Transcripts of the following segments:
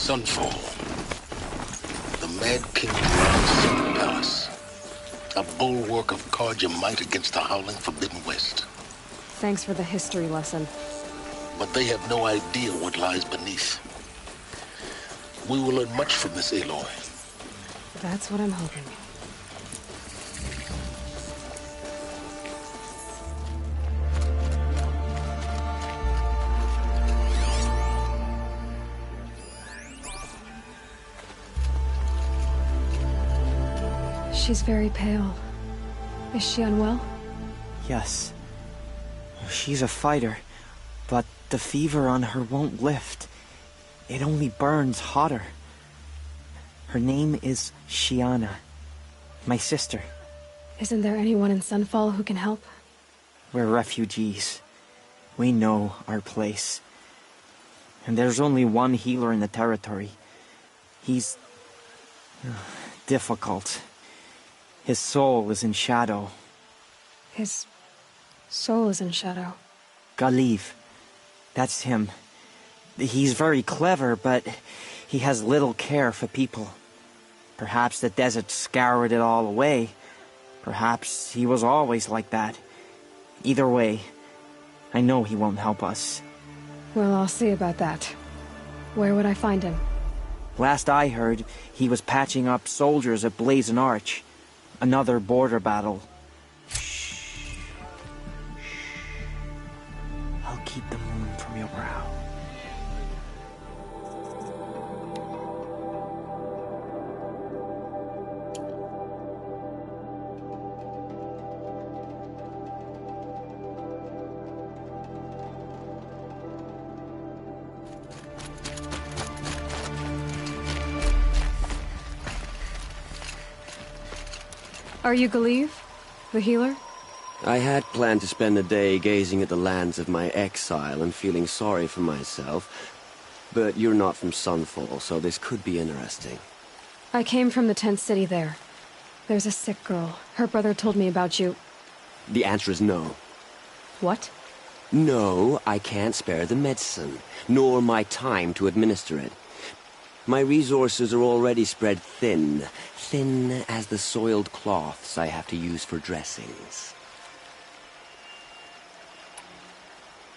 Sunfall. The Mad King commands Sun Palace. A bulwark of Karja might against the howling Forbidden West. Thanks for the history lesson. But they have no idea what lies beneath. We will learn much from this Aloy. That's what I'm hoping. She's very pale. Is she unwell? Yes. She's a fighter, but the fever on her won't lift. It only burns hotter. Her name is Shiana. My sister. Isn't there anyone in Sunfall who can help? We're refugees. We know our place. And there's only one healer in the territory. He's difficult. His soul is in shadow. His soul is in shadow. Galiv. That's him. He's very clever, but he has little care for people. Perhaps the desert scoured it all away. Perhaps he was always like that. Either way, I know he won't help us. Well, I'll see about that. Where would I find him? Last I heard, he was patching up soldiers at Blazon Arch. Another border battle. Shh. I'll keep the moon from your brow. Are you Galiv? The healer? I had planned to spend a day gazing at the lands of my exile and feeling sorry for myself. But you're not from Sunfall, so this could be interesting. I came from the tent city there. There's a sick girl. Her brother told me about you. The answer is no. What? No, I can't spare the medicine, nor my time to administer it. My resources are already spread thin. Thin as the soiled cloths I have to use for dressings.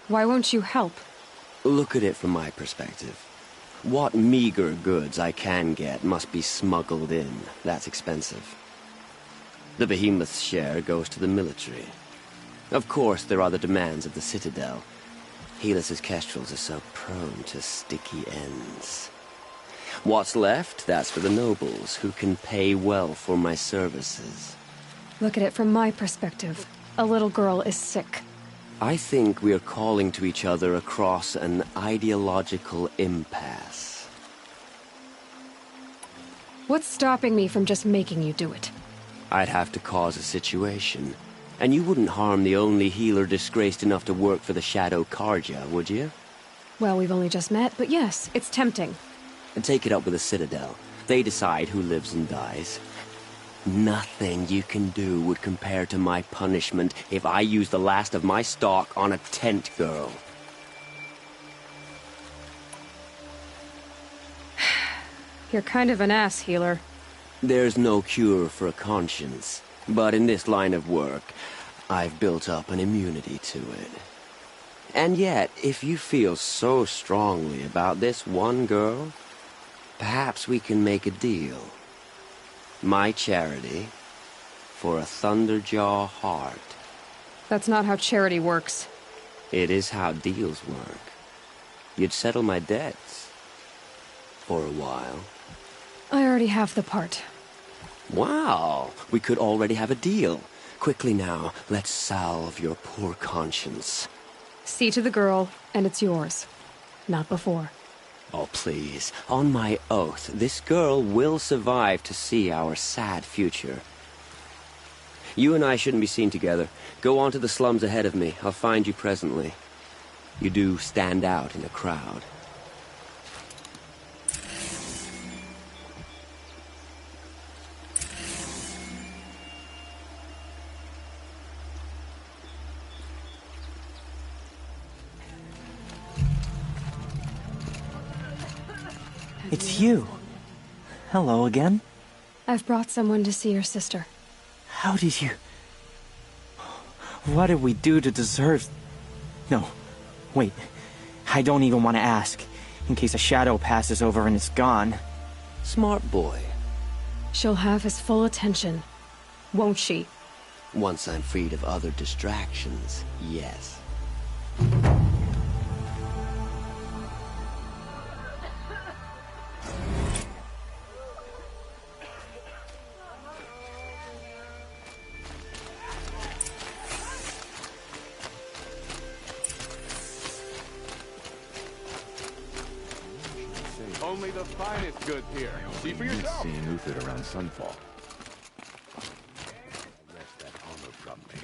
Why won't you help? Look at it from my perspective. What meager goods I can get must be smuggled in. That's expensive. The behemoth's share goes to the military. Of course, there are the demands of the Citadel. Helis's kestrels are so prone to sticky ends. What's left, that's for the nobles, who can pay well for my services. Look at it from my perspective. A little girl is sick. I think we are calling to each other across an ideological impasse. What's stopping me from just making you do it? I'd have to cause a situation. And you wouldn't harm the only healer disgraced enough to work for the Shadow Karja, would you? Well, we've only just met, but yes, it's tempting. And take it up with the Citadel. They decide who lives and dies. Nothing you can do would compare to my punishment if I use the last of my stock on a tent girl. You're kind of an ass, healer. There's no cure for a conscience, but in this line of work, I've built up an immunity to it. And yet, if you feel so strongly about this one girl, perhaps we can make a deal. My charity for a Thunderjaw heart. That's not how charity works. It is how deals work. You'd settle my debts. For a while. I already have the part. Wow, we could already have a deal. Quickly now, let's salve your poor conscience. See to the girl, and it's yours. Not before. Oh, please. On my oath, this girl will survive to see our sad future. You and I shouldn't be seen together. Go on to the slums ahead of me. I'll find you presently. You do stand out in a crowd. It's you. Hello again. I've brought someone to see your sister. How did you... What did we do to deserve... No, wait. I don't even want to ask, in case a shadow passes over and it's gone. Smart boy. She'll have his full attention, won't she? Once I'm freed of other distractions, yes. Only the finest goods here. See for yourself. Seeing Uthid around sunfall. Wrest that honor from me.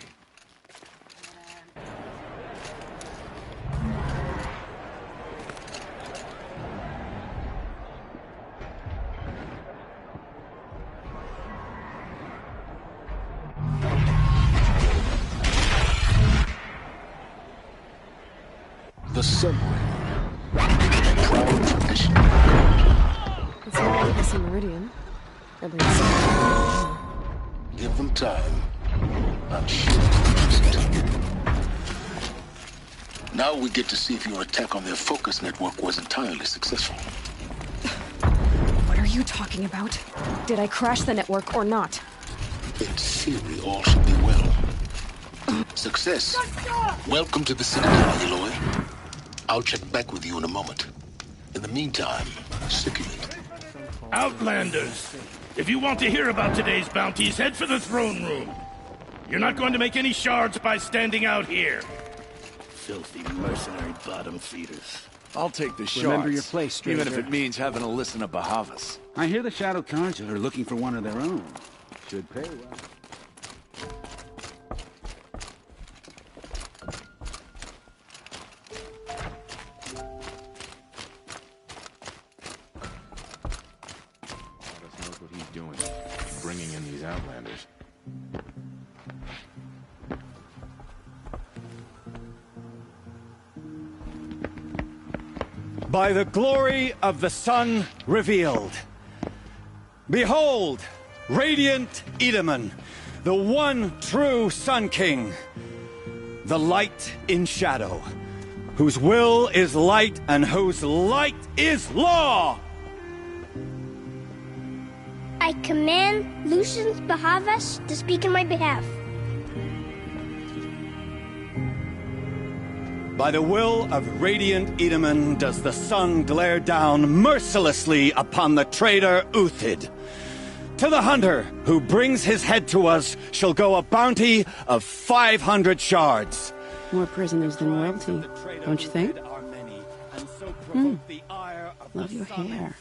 The subway. Proud tradition. It's not like this in Meridian. At least. Give them time. I'm sure they'll use it. Now we get to see if your attack on their focus network was entirely successful. What are you talking about? Did I crash the network or not? In theory, all should be well. Success. Welcome to the Citadel, Aloy. I'll check back with you in a moment. In the meantime, circulate. Outlanders! If you want to hear about today's bounties, head for the throne room. You're not going to make any shards by standing out here. Filthy mercenary bottom feeders. I'll take the shots. Remember your place, stranger. Even if it means having to listen to Bahavas. I hear the Shadow Cards are looking for one of their own. Should pay well. Bringing in these Outlanders. By the glory of the sun revealed. Behold, radiant Edaman, the one true Sun King. The light in shadow, whose will is light and whose light is law! I command Lucius Bahavas to speak in my behalf. By the will of radiant Edaman does the sun glare down mercilessly upon the traitor Uthid. To the hunter who brings his head to us shall go a bounty of 500 shards. More prisoners than royalty, don't you think? Love your hair.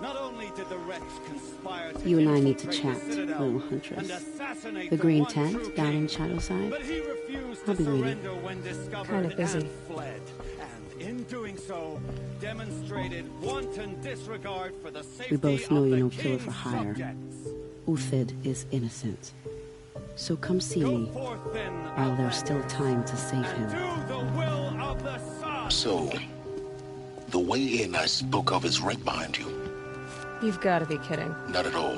Not only did the wretch conspire to You and I need to chat, little huntress. The green tent down in Shadowside. I'll be waiting. Kind of busy. And in doing so, demonstrated wanton disregard for the safety We both know of you're the no killer for king's hire. subjects. Uthid is innocent. So come see me, while there's still time to save him. Do the will of the sun. So, the way in I spoke of is right behind you. You've got to be kidding. Not at all.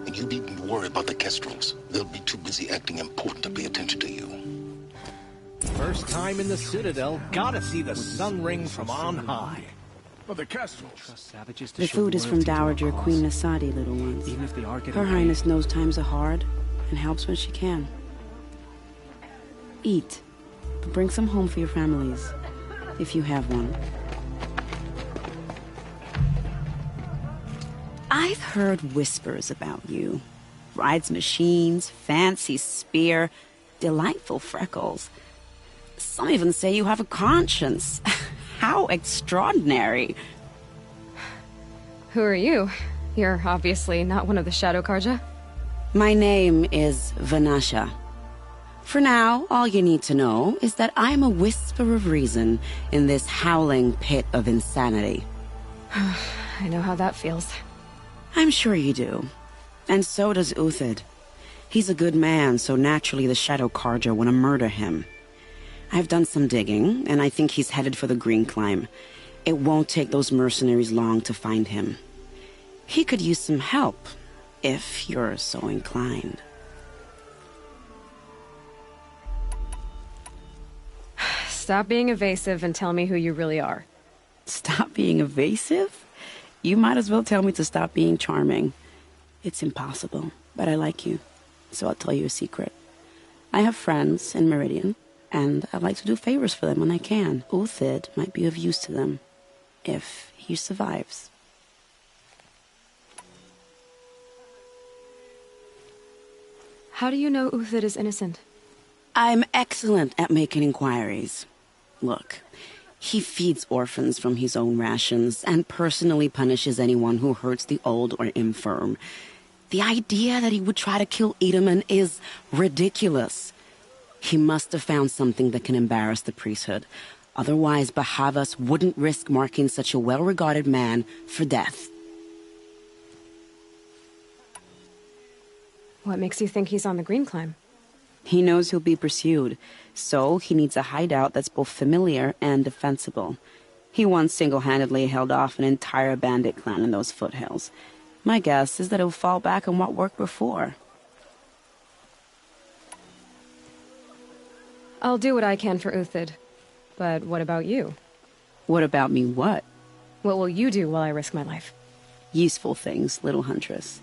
And you needn't worry about the Kestrels. They'll be too busy acting important to pay attention to you. First time in the Citadel, gotta see the sun ring from on high. But the Kestrels. The food is from Dowager Queen Nasadi, little ones. Her Highness knows times are hard, and helps when she can. Eat, but bring some home for your families, if you have one. I've heard whispers about you. Rides machines, fancy spear, delightful freckles. Some even say you have a conscience. How extraordinary. Who are you? You're obviously not one of the Shadow Karja. My name is Vanasha. For now, all you need to know is that I'm a whisper of reason in this howling pit of insanity. I know how that feels. I'm sure you do. And so does Uthid. He's a good man, so naturally the Shadow Karja want to murder him. I've done some digging, and I think he's headed for the Green Climb. It won't take those mercenaries long to find him. He could use some help, if you're so inclined. Stop being evasive and tell me who you really are. Stop being evasive? You might as well tell me to stop being charming. It's impossible, but I like you, so I'll tell you a secret. I have friends in Meridian, and I like to do favors for them when I can. Uthid might be of use to them, if he survives. How do you know Uthid is innocent? I'm excellent at making inquiries. Look, he feeds orphans from his own rations and personally punishes anyone who hurts the old or infirm. The idea that he would try to kill Edelman is ridiculous. He must have found something that can embarrass the priesthood. Otherwise, Bahavas wouldn't risk marking such a well-regarded man for death. What makes you think he's on the Green Climb? He knows he'll be pursued, so he needs a hideout that's both familiar and defensible. He once single-handedly held off an entire bandit clan in those foothills. My guess is that he'll fall back on what worked before. I'll do what I can for Uthid. But what about you? What about me what? What will you do while I risk my life? Useful things, little huntress.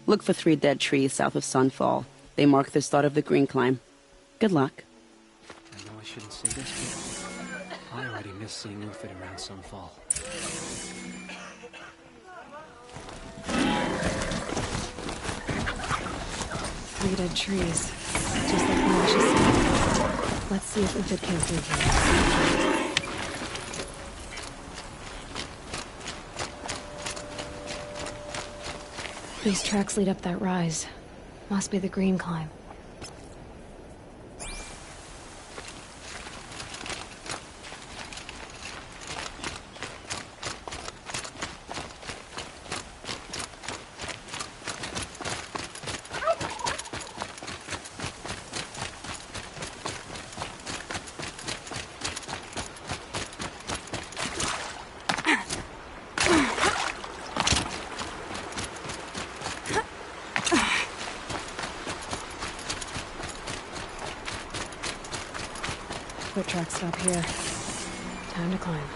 Look for 3 dead trees south of Sunfall. They mark the start of the Green Climb. Good luck. I know I shouldn't say this, but I already miss seeing Uthid around Sunfall. 3 dead trees. Just like Natasha said. Let's see if Uthid came through here. These tracks lead up that rise. Must be the Green Climb. Foot tracks stop here. Time to climb.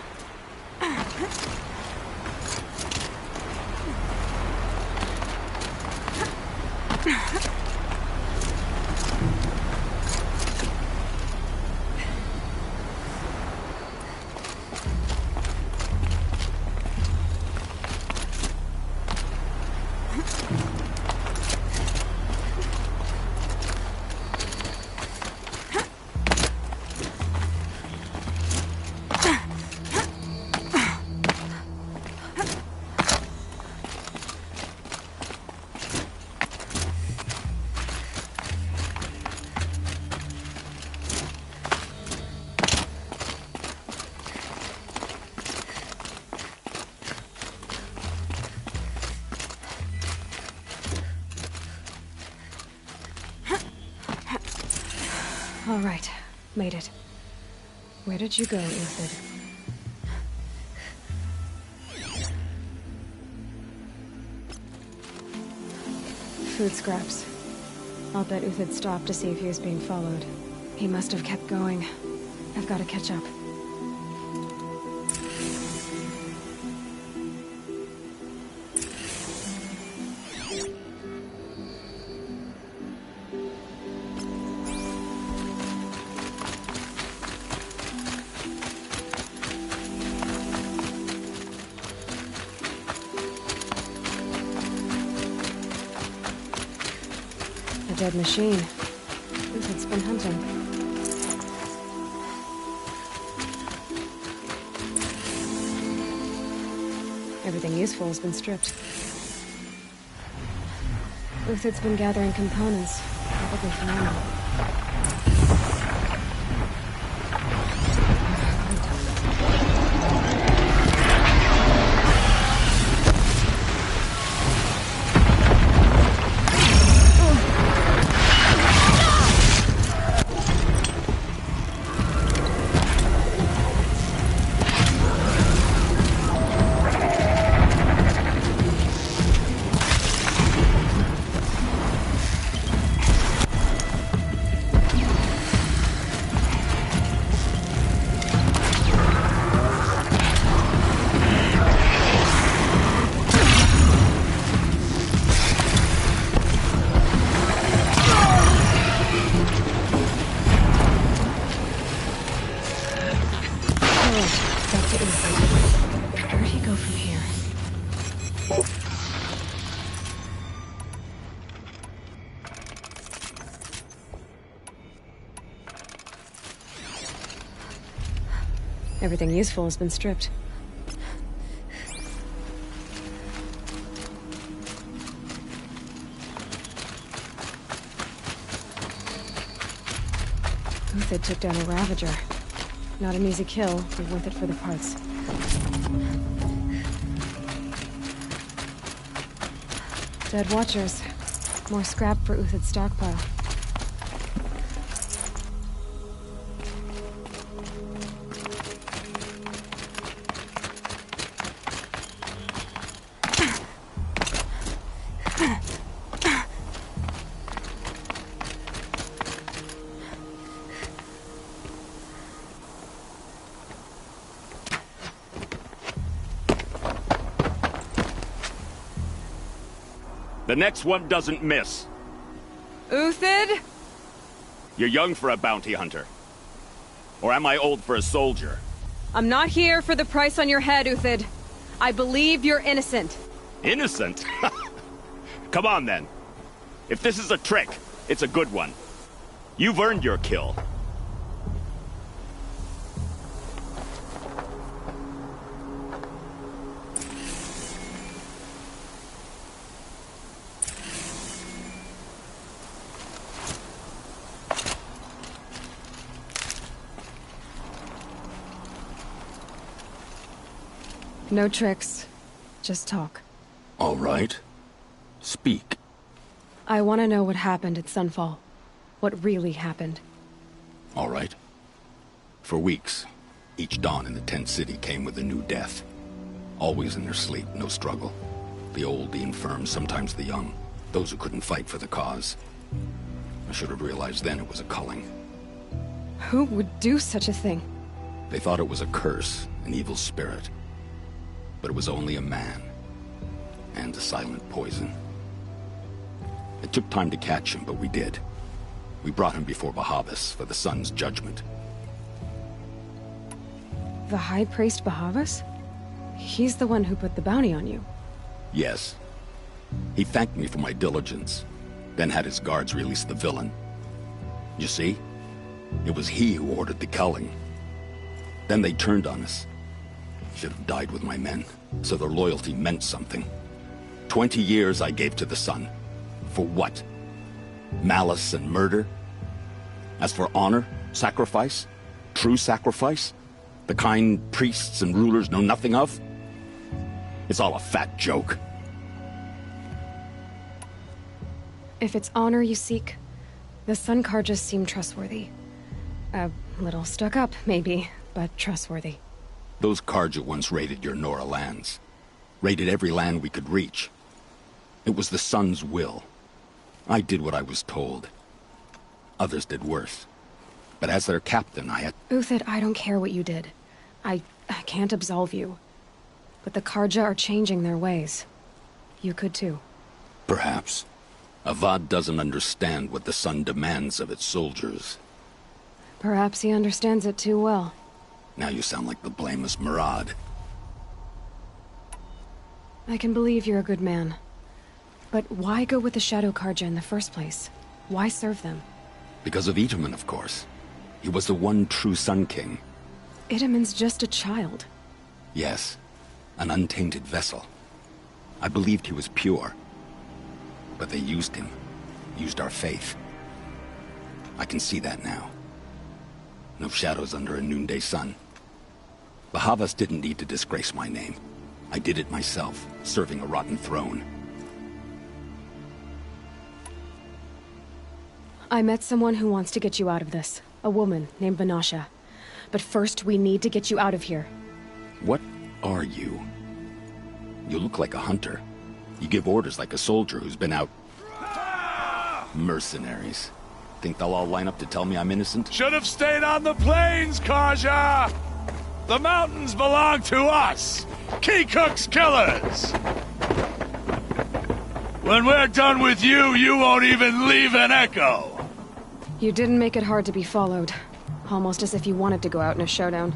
All right, made it. Where did you go, Uthid? Food scraps. I'll bet Uthid stopped to see if he was being followed. He must have kept going. I've got to catch up. A dead machine. Uthid's been hunting. Everything useful has been stripped. Uthid's been gathering components, probably for ammo. Everything useful has been stripped. Uthid took down a Ravager. Not an easy kill, but worth it for the parts. Dead Watchers. More scrap for Uthid's stockpile. The next one doesn't miss. Uthid? You're young for a bounty hunter. Or am I old for a soldier? I'm not here for the price on your head, Uthid. I believe you're innocent. Innocent? Come on, then. If this is a trick, it's a good one. You've earned your kill. No tricks. Just talk. All right. Speak. I want to know what happened at Sunfall. What really happened. All right. For weeks, each dawn in the tent city came with a new death. Always in their sleep, no struggle. The old, the infirm, sometimes the young. Those who couldn't fight for the cause. I should have realized then it was a culling. Who would do such a thing? They thought it was a curse, an evil spirit. But it was only a man. And a silent poison. It took time to catch him, but we did. We brought him before Bahavas for the sun's judgment. The High Priest Bahavas? He's the one who put the bounty on you. Yes. He thanked me for my diligence, then had his guards release the villain. You see? It was he who ordered the culling. Then they turned on us. Should have died with my men, so their loyalty meant something. 20 years I gave to the sun. For what? Malice and murder? As for honor, sacrifice, true sacrifice, the kind priests and rulers know nothing of? It's all a fat joke. If it's honor you seek, the Sun Karjas seem trustworthy. A little stuck up, maybe, but trustworthy. Those Karja once raided your Nora lands. Raided every land we could reach. It was the Sun's will. I did what I was told. Others did worse. But as their captain, I had... Uthid, I don't care what you did. I can't absolve you. But the Karja are changing their ways. You could too. Perhaps. Avad doesn't understand what the Sun demands of its soldiers. Perhaps he understands it too well. Now you sound like the blameless Murad. I can believe you're a good man. But why go with the Shadow Karja in the first place? Why serve them? Because of Itaman, of course. He was the one true Sun King. Itaman's just a child. Yes. An untainted vessel. I believed he was pure. But they used him. Used our faith. I can see that now. No shadows under a noonday sun. Bahavas didn't need to disgrace my name. I did it myself, serving a rotten throne. I met someone who wants to get you out of this. A woman named Vanasha. But first, we need to get you out of here. What are you? You look like a hunter. You give orders like a soldier who's been out... Mercenaries. Think they'll all line up to tell me I'm innocent? Should have stayed on the plains, Karja! The mountains belong to us! Kikuk's killers! When we're done with you, you won't even leave an echo! You didn't make it hard to be followed. Almost as if you wanted to go out in a showdown.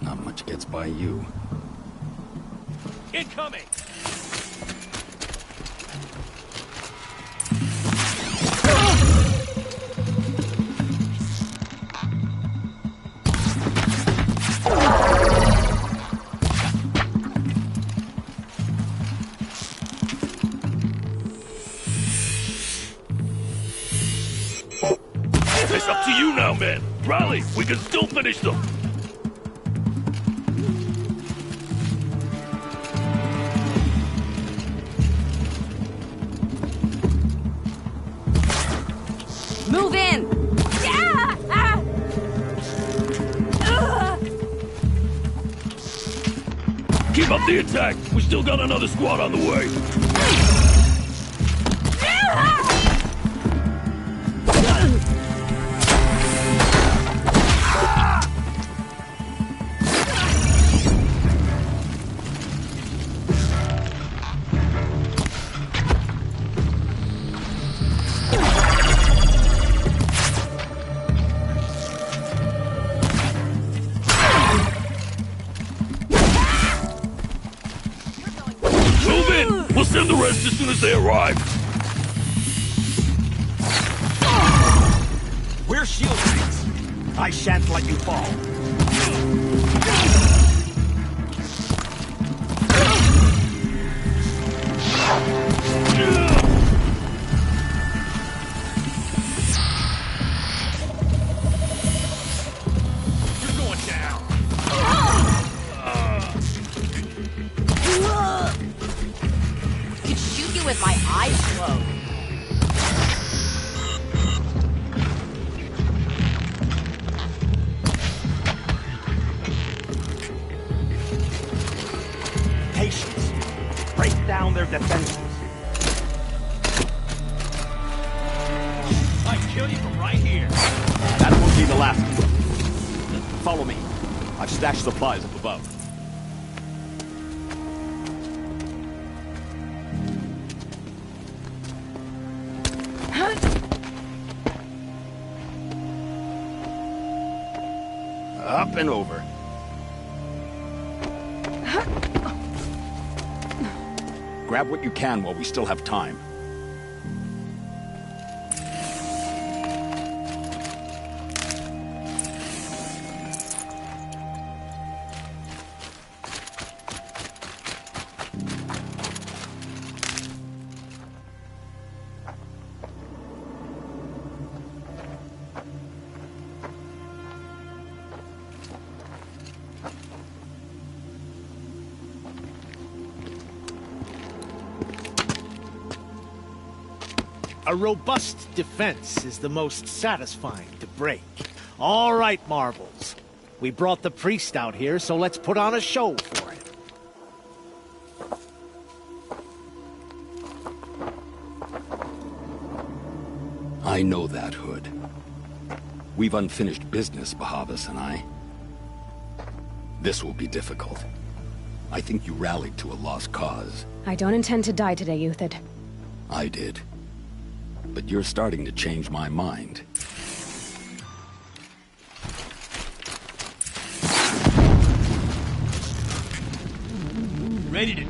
Not much gets by you. Incoming! to you now, man. Rally, we can still finish them. Move in! Yeah! Ah! Keep up the attack. We still got another squad on the way. We'll send the rest as soon as they arrive. We're shield mates. I shan't let you fall. You're going down. Could shoot you with my eyes closed. Patience. Break down their defenses. I kill you from right here. That won't be the last one. Follow me. I've stashed supplies up above. Up and over. Grab what you can while we still have time. A robust defense is the most satisfying to break. All right, Marbles. We brought the priest out here, so let's put on a show for him. I know that, Hood. We've unfinished business, Bahavas and I. This will be difficult. I think you rallied to a lost cause. I don't intend to die today, Uthid. I did. But you're starting to change my mind. Ready to...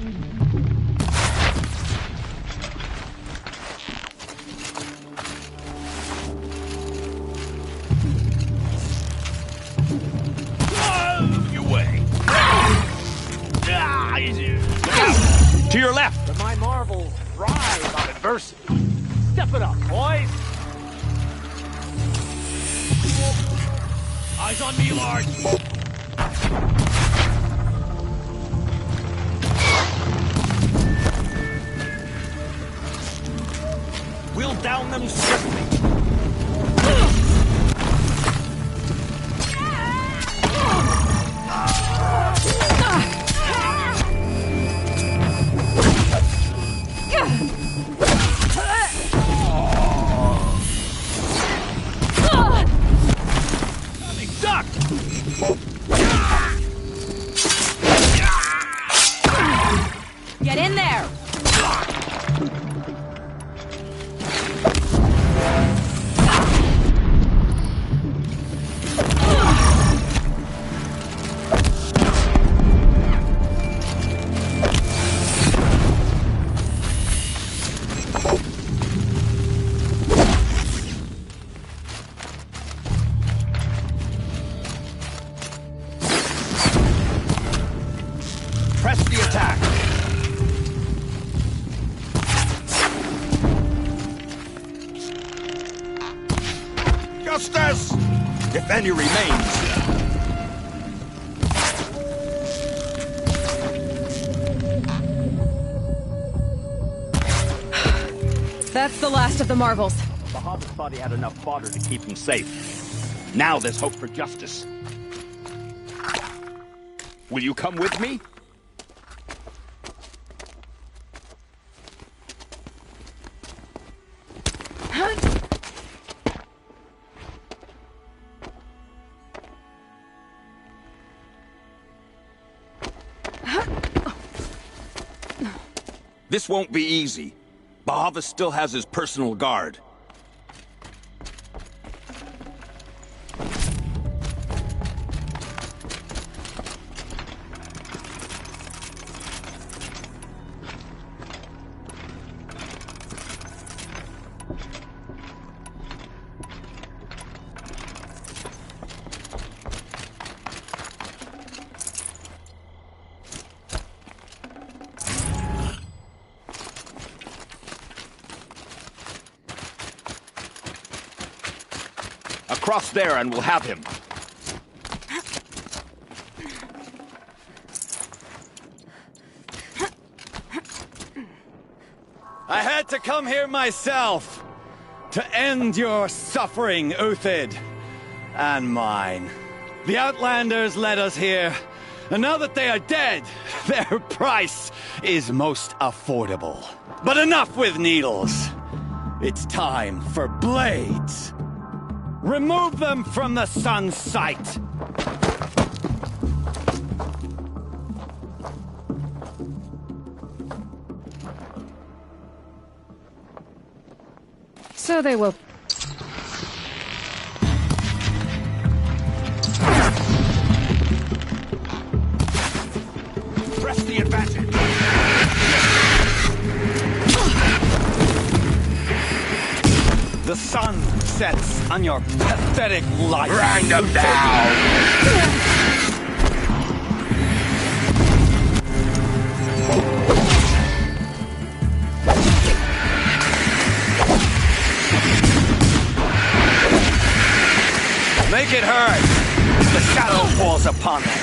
Your way. To your left! But my Marbles thrive on adversity. Step it up, boys! Eyes on me, Lard. We'll down them swiftly. Get in there! Press the attack. justice! If any remains. That's the last of the marvels. Bahavas thought he had enough fodder to keep him safe. Now there's hope for justice. Will you come with me? This won't be easy. Bahavas still has his personal guard. Across there and we'll have him. I had to come here myself to end your suffering, Uthid, and mine. The Outlanders led us here, and now that they are dead, their price is most affordable. But enough with needles. It's time for blades. Remove them from the sun's sight! So they will... Press the advantage! The sun sets on your pathetic life. Grind them down! Make it hurt! The shadow falls upon them.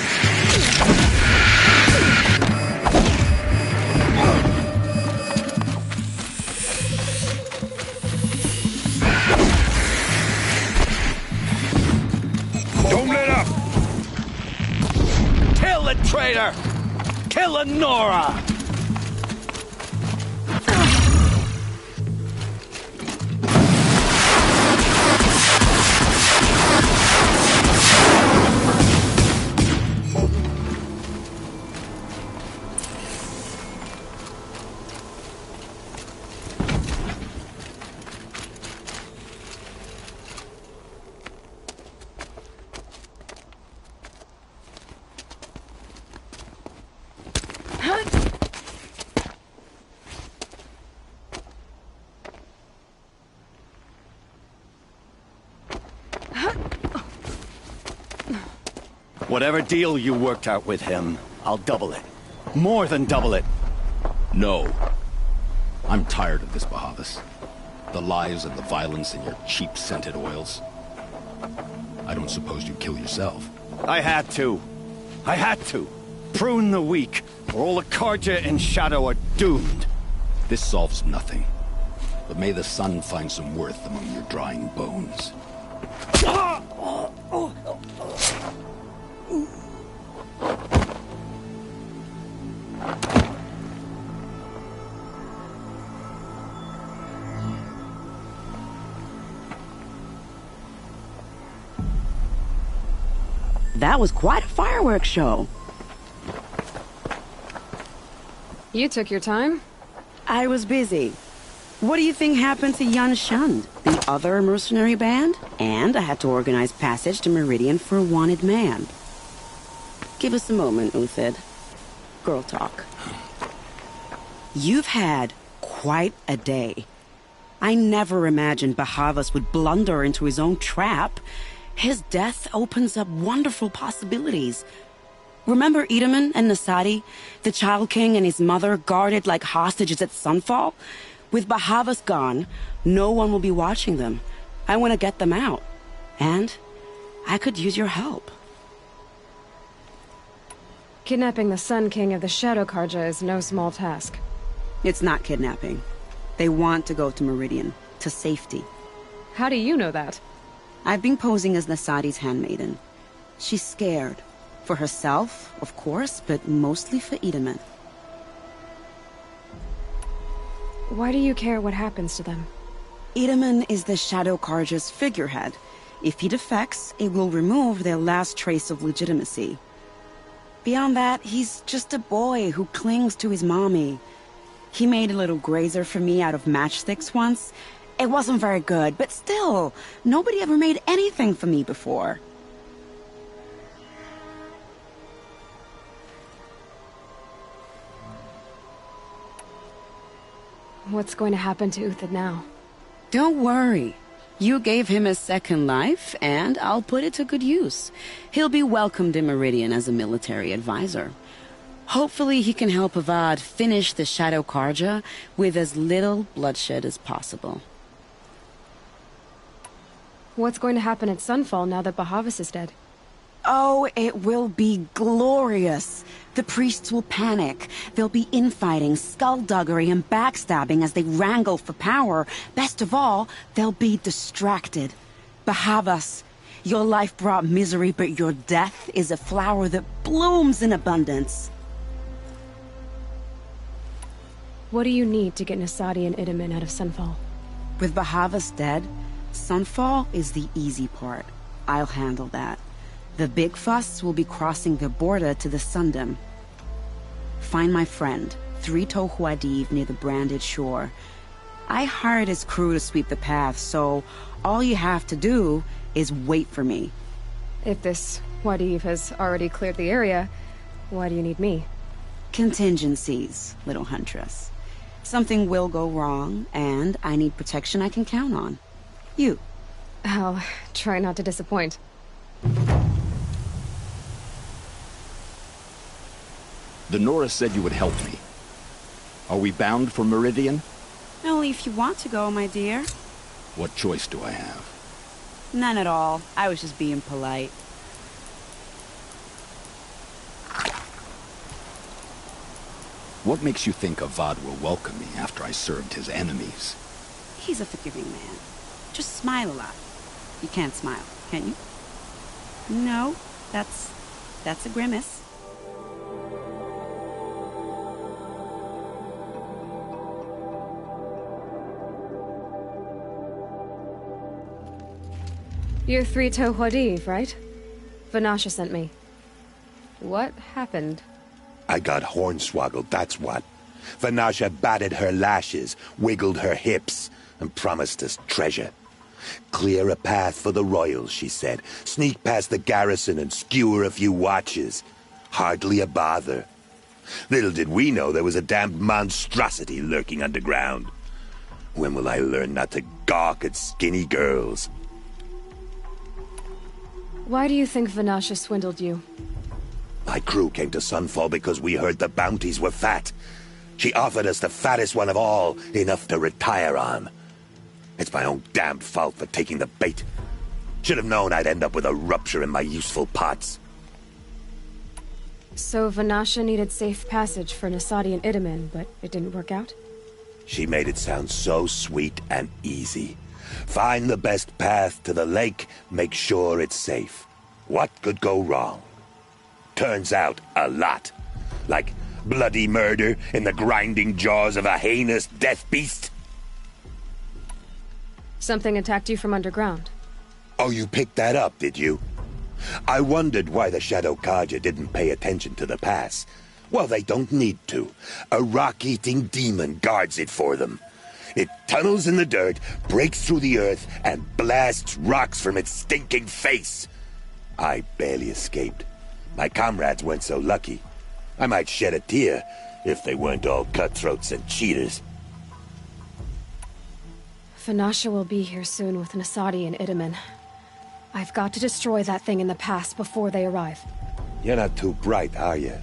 Don't let up! Kill the traitor! Kill the Nora! Whatever deal you worked out with him, I'll double it. More than double it. No. I'm tired of this, Bahavas. The lies and the violence and your cheap scented oils. I don't suppose you'd kill yourself. I had to. I had to. Prune the weak, or all the Karja in Shadow are doomed. This solves nothing. But may the sun find some worth among your drying bones. That was quite a fireworks show. You took your time? I was busy. What do you think happened to Yan Shund, the other mercenary band? And I had to organize passage to Meridian for a wanted man. Give us a moment, Uthid. Girl talk. You've had quite a day. I never imagined Bahavas would blunder into his own trap. His death opens up wonderful possibilities. Remember Itaman and Nasadi, the Child King and his mother guarded like hostages at Sunfall? With Bahavas gone, no one will be watching them. I want to get them out. And I could use your help. Kidnapping the Sun King of the Shadow Karja is no small task. It's not kidnapping. They want to go to Meridian, to safety. How do you know that? I've been posing as Nasadi's handmaiden. She's scared. For herself, of course, but mostly for Itamen. Why do you care what happens to them? Itamen is the Shadow Karja's figurehead. If he defects, it will remove their last trace of legitimacy. Beyond that, he's just a boy who clings to his mommy. He made a little grazer for me out of matchsticks once. It wasn't very good, but still, nobody ever made anything for me before. What's going to happen to Uthid now? Don't worry. You gave him a second life, and I'll put it to good use. He'll be welcomed in Meridian as a military advisor. Hopefully he can help Avad finish the Shadow Karja with as little bloodshed as possible. What's going to happen at Sunfall now that Bahavas is dead? Oh, it will be glorious. The priests will panic. There'll be infighting, skullduggery, and backstabbing as they wrangle for power. Best of all, they'll be distracted. Bahavas, your life brought misery, but your death is a flower that blooms in abundance. What do you need to get Nasadi and Itamen out of Sunfall? With Bahavas dead, Sunfall is the easy part. I'll handle that. The big fuss will be crossing the border to the Sundom. Find my friend, 3 Tohuadiv near the branded shore. I hired his crew to sweep the path, so all you have to do is wait for me. If this Wadiv has already cleared the area, why do you need me? Contingencies, little huntress. Something will go wrong, and I need protection I can count on. You. I'll try not to disappoint. The Nora said you would help me. Are we bound for Meridian? Only if you want to go, my dear. What choice do I have? None at all. I was just being polite. What makes you think Avad will welcome me after I served his enemies? He's a forgiving man. Just smile a lot. You can't smile, can you? No, that's a grimace. You're 3 Tohuadiv, right? Vanasha sent me. What happened? I got hornswoggled, that's what. Vanasha batted her lashes, wiggled her hips, and promised us treasure. Clear a path for the royals, she said. Sneak past the garrison and skewer a few watches. Hardly a bother. Little did we know there was a damned monstrosity lurking underground. When will I learn not to gawk at skinny girls? Why do you think Vanasha swindled you? My crew came to Sunfall because we heard the bounties were fat. She offered us the fattest one of all, enough to retire on. It's my own damned fault for taking the bait. Should have known I'd end up with a rupture in my useful pots. So Vanasha needed safe passage for Nasadi and Itamen, but it didn't work out? She made it sound so sweet and easy. Find the best path to the lake, make sure it's safe. What could go wrong? Turns out, a lot. Like bloody murder in the grinding jaws of a heinous death beast. Something attacked you from underground. Oh, you picked that up, did you? I wondered why the Shadow Karja didn't pay attention to the pass. Well, they don't need to. A rock-eating demon guards it for them. It tunnels in the dirt, breaks through the earth, and blasts rocks from its stinking face. I barely escaped. My comrades weren't so lucky. I might shed a tear if they weren't all cutthroats and cheaters. Vanasha will be here soon with Nasadi and Itamen. I've got to destroy that thing in the pass before they arrive. You're not too bright, are you?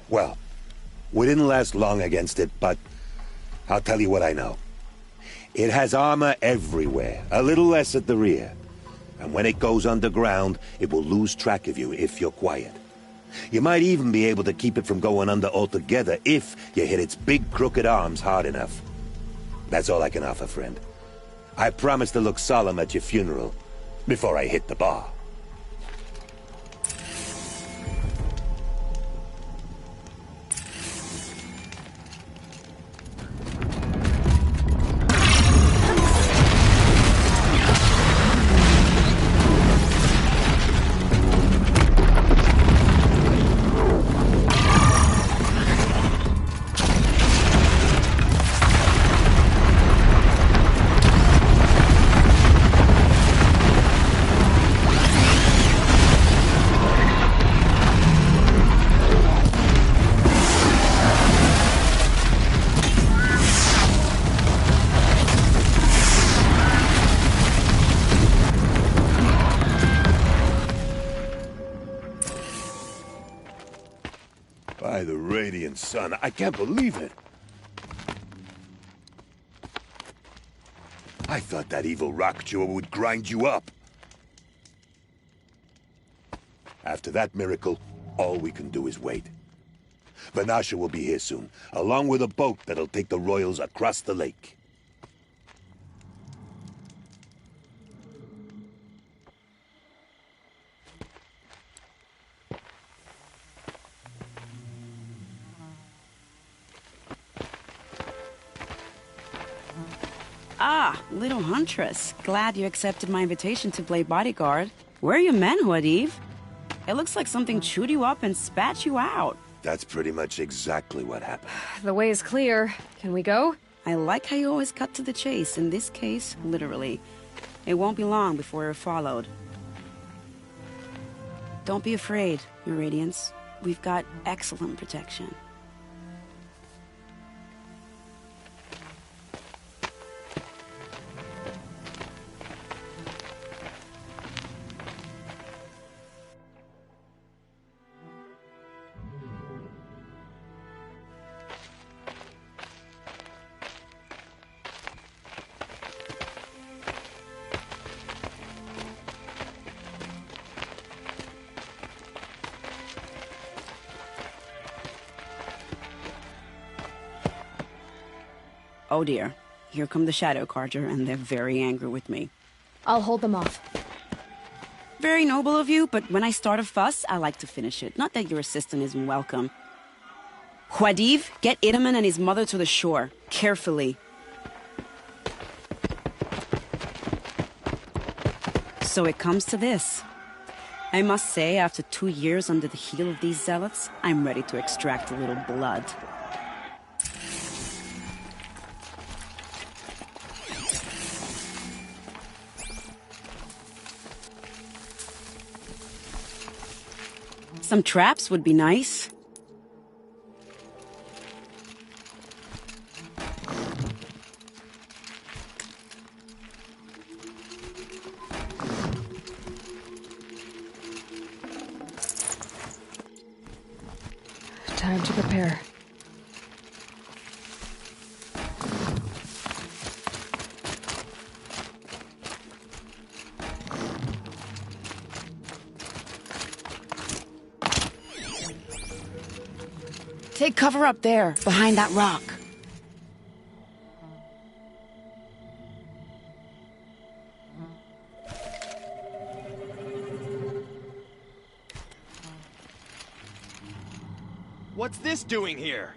Well, we didn't last long against it, but I'll tell you what I know. It has armor everywhere, a little less at the rear. And when it goes underground, it will lose track of you if you're quiet. You might even be able to keep it from going under altogether if you hit its big crooked arms hard enough. That's all I can offer, friend. I promise to look solemn at your funeral before I hit the bar. By the radiant sun, I can't believe it. I thought that evil rock chewer would grind you up. After that miracle, all we can do is wait. Vanasha will be here soon, along with a boat that'll take the royals across the lake. Ah, little huntress. Glad you accepted my invitation to play bodyguard. Where are your manhood, Eve? It looks like something chewed you up and spat you out. That's pretty much exactly what happened. The way is clear. Can we go? I like how you always cut to the chase. In this case, literally. It won't be long before we're followed. Don't be afraid, Your Radiance. We've got excellent protection. Oh dear, here come the Shadow Carja, and they're very angry with me. I'll hold them off. Very noble of you, but when I start a fuss, I like to finish it. Not that your assistant isn't welcome. Huadiv, get Itaman and his mother to the shore. Carefully. So it comes to this. I must say, after 2 years under the heel of these zealots, I'm ready to extract a little blood. Some traps would be nice. Time to prepare. Take cover up there, behind that rock. What's this doing here?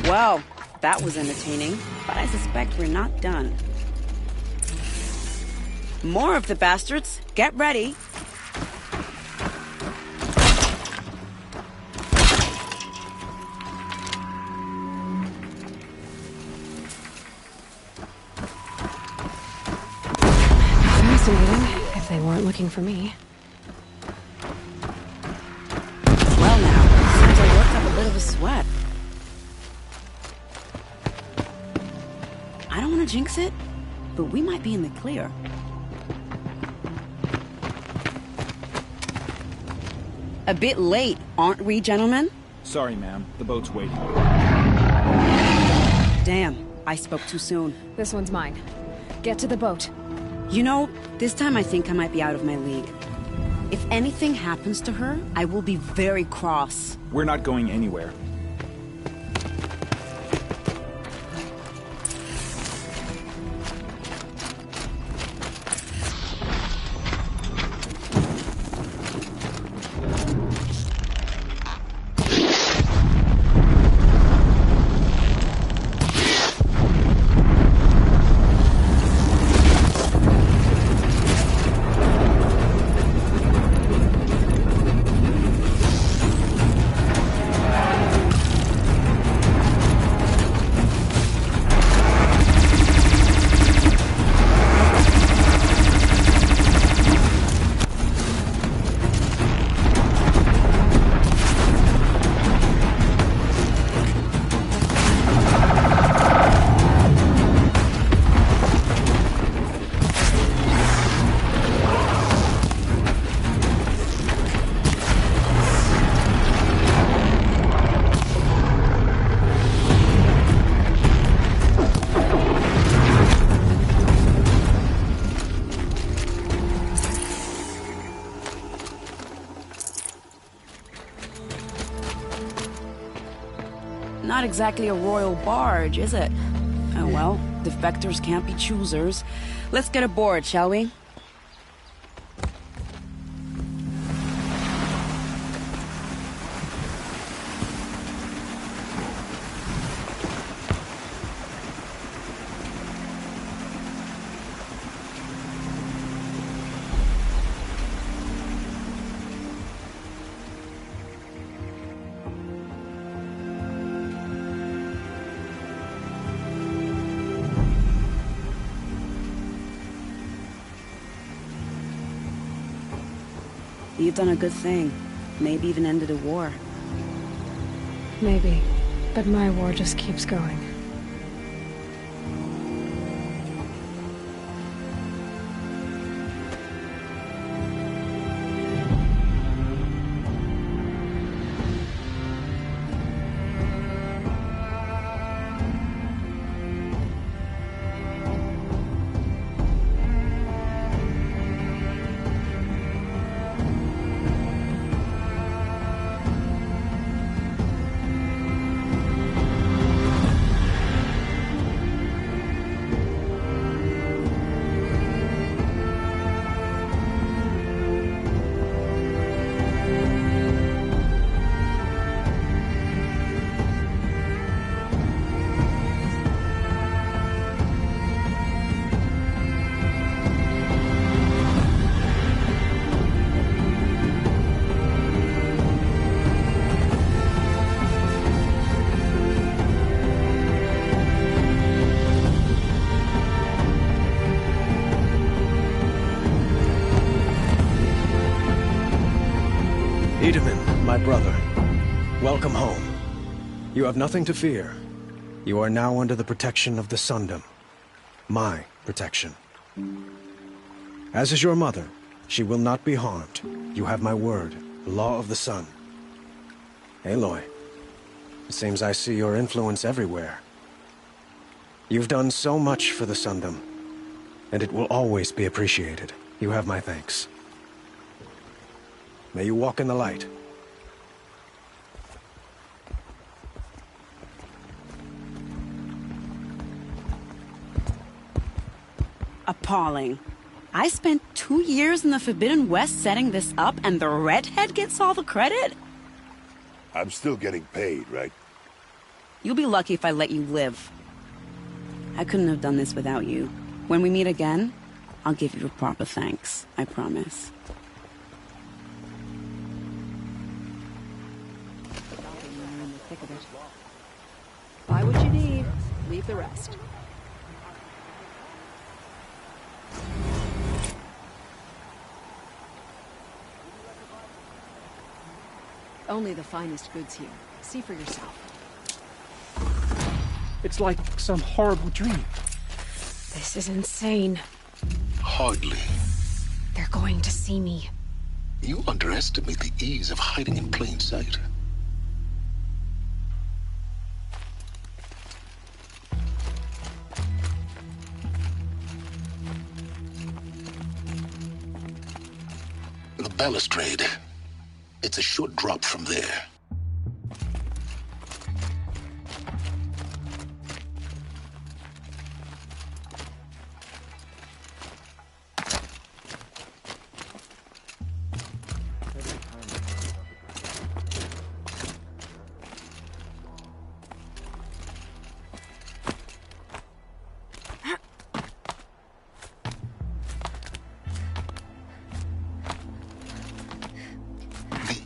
Well, that was entertaining, but I suspect we're not done. More of the bastards. Get ready. they weren't looking for me. Well now, seems I worked up a bit of a sweat. I don't want to jinx it, but we might be in the clear. A bit late, aren't we, gentlemen? Sorry, ma'am. The boat's waiting. Damn, I spoke too soon. This one's mine. Get to the boat. You know, this time I think I might be out of my league. If anything happens to her, I will be very cross. We're not going anywhere. Not exactly a royal barge, is it? Oh well, defectors can't be choosers. Let's get aboard, shall we? You've done a good thing. Maybe even ended a war. Maybe. But my war just keeps going. My brother, welcome home. You have nothing to fear. You are now under the protection of the Sundom. My protection. As is your mother, she will not be harmed. You have my word, the law of the sun. Aloy, it seems I see your influence everywhere. You've done so much for the Sundom, and it will always be appreciated. You have my thanks. May you walk in the light. Appalling. I spent 2 years in the Forbidden West setting this up, and the redhead gets all the credit? I'm still getting paid, right? You'll be lucky if I let you live. I couldn't have done this without you. When we meet again, I'll give you a proper thanks. I promise. Buy what you need, leave the rest. Only the finest goods here. See for yourself. It's like some horrible dream. This is insane. Hardly. They're going to see me. You underestimate the ease of hiding in plain sight. The balustrade. It's a short drop from there.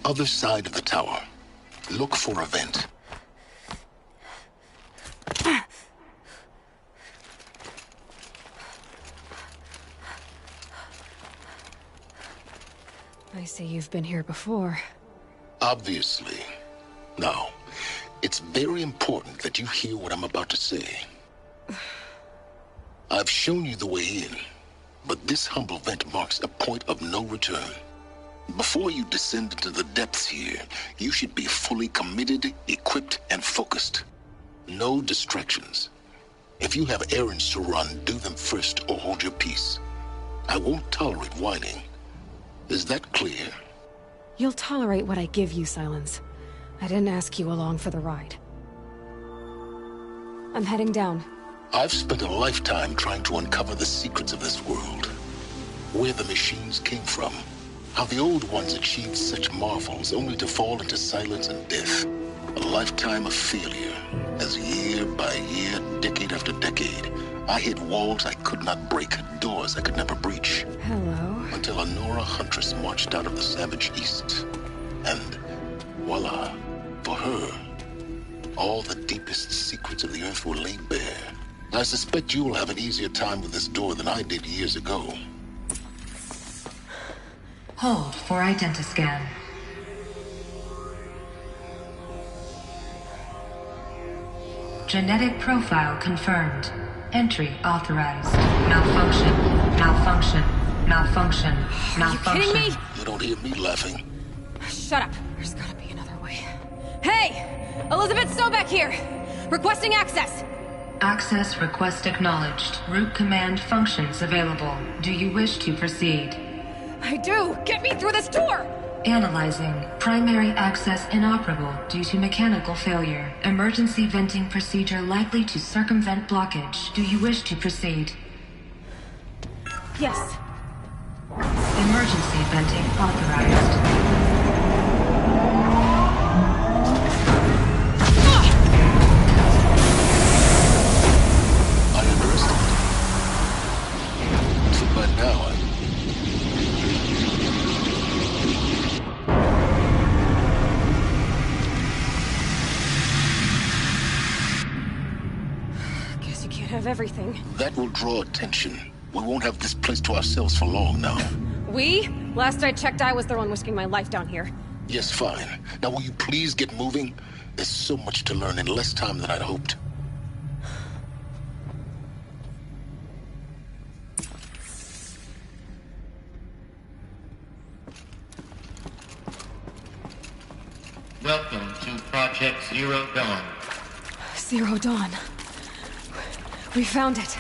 Other side of the tower. Look for a vent. I see you've been here before. Obviously. Now, it's very important that you hear what I'm about to say. I've shown you the way in, but this humble vent marks a point of no return. Before you descend into the depths here, you should be fully committed, equipped, and focused. No distractions. If you have errands to run, do them first or hold your peace. I won't tolerate whining. Is that clear? You'll tolerate what I give you, Silence. I didn't ask you along for the ride. I'm heading down. I've spent a lifetime trying to uncover the secrets of this world. Where the machines came from. How the old ones achieved such marvels only to fall into silence and death. A lifetime of failure, as year by year, decade after decade, I hit walls I could not break, doors I could never breach. Hello. Until a Nora huntress marched out of the savage east. And voila, for her, all the deepest secrets of the earth were laid bare. I suspect you'll have an easier time with this door than I did years ago. Hold for identiscan. Genetic profile confirmed. Entry authorized. Malfunction. Malfunction. Malfunction. Malfunction. Are you kidding me? You don't hear me laughing. Shut up. There's gotta be another way. Hey! Elizabeth Sobeck here! Requesting access! Access request acknowledged. Root command functions available. Do you wish to proceed? I do! Get me through this door! Analyzing. Primary access inoperable due to mechanical failure. Emergency venting procedure likely to circumvent blockage. Do you wish to proceed? Yes. Emergency venting authorized. Of everything. That will draw attention. We won't have this place to ourselves for long now. We? Last I checked, I was the one risking my life down here. Yes, fine. Now will you please get moving? There's so much to learn in less time than I'd hoped. Welcome to Project Zero Dawn. Zero Dawn. We found it.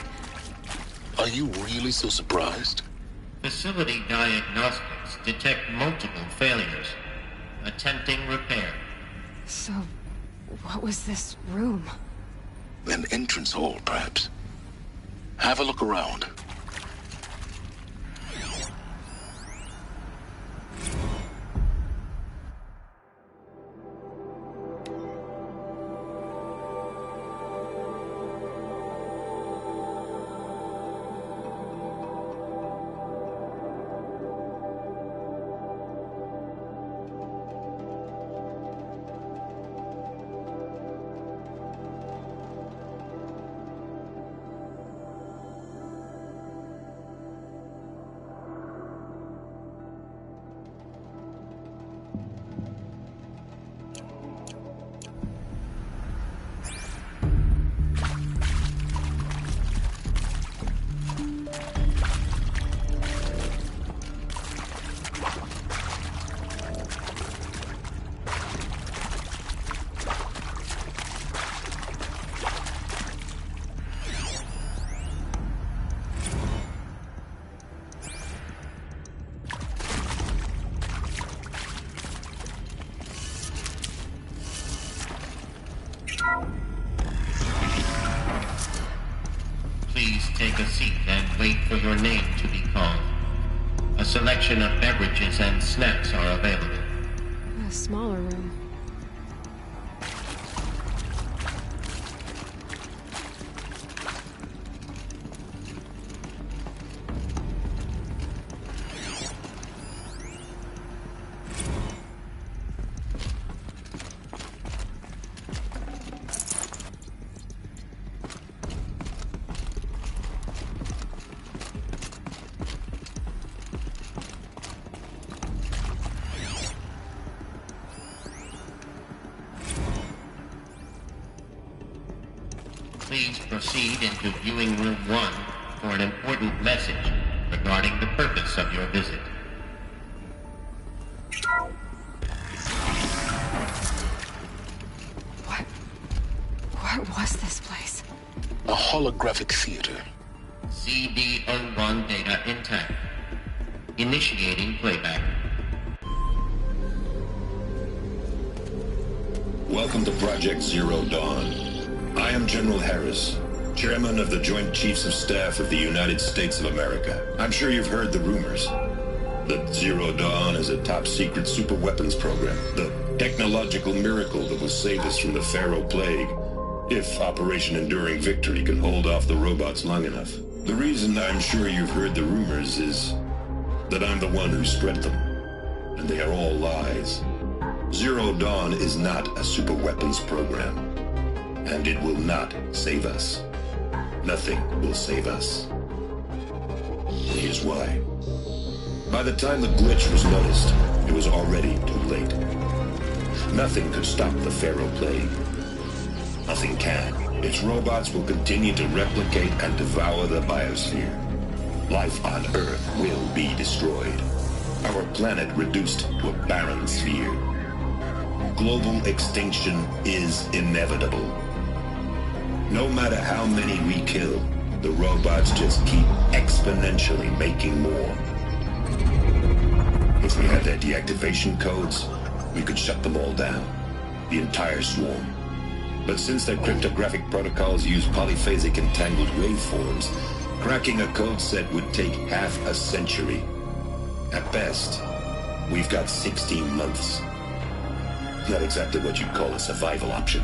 Are you really so surprised? Facility diagnostics detect multiple failures. Attempting repair. So, what was this room? An entrance hall, perhaps. Have a look around. Please take a seat and wait for your name to be called. A selection of beverages and snacks are available. A smaller room. Please proceed into viewing room 1 for an important message regarding the purpose of your visit. What was this place? A holographic theater. CB01 data intact. Initiating playback. Welcome to Project Zero Dawn. I am General Harris, Chairman of the Joint Chiefs of Staff of the United States of America. I'm sure you've heard the rumors that Zero Dawn is a top-secret super-weapons program, the technological miracle that will save us from the Pharaoh Plague, if Operation Enduring Victory can hold off the robots long enough. The reason I'm sure you've heard the rumors is that I'm the one who spread them, and they are all lies. Zero Dawn is not a super-weapons program. And it will not save us. Nothing will save us. Here's why. By the time the glitch was noticed, it was already too late. Nothing could stop the Pharaoh Plague. Nothing can. Its robots will continue to replicate and devour the biosphere. Life on Earth will be destroyed. Our planet reduced to a barren sphere. Global extinction is inevitable. No matter how many we kill, the robots just keep exponentially making more. If we had their deactivation codes, we could shut them all down. The entire swarm. But since their cryptographic protocols use polyphasic entangled waveforms, cracking a code set would take half a century. At best, we've got 16 months. Not exactly what you'd call a survival option.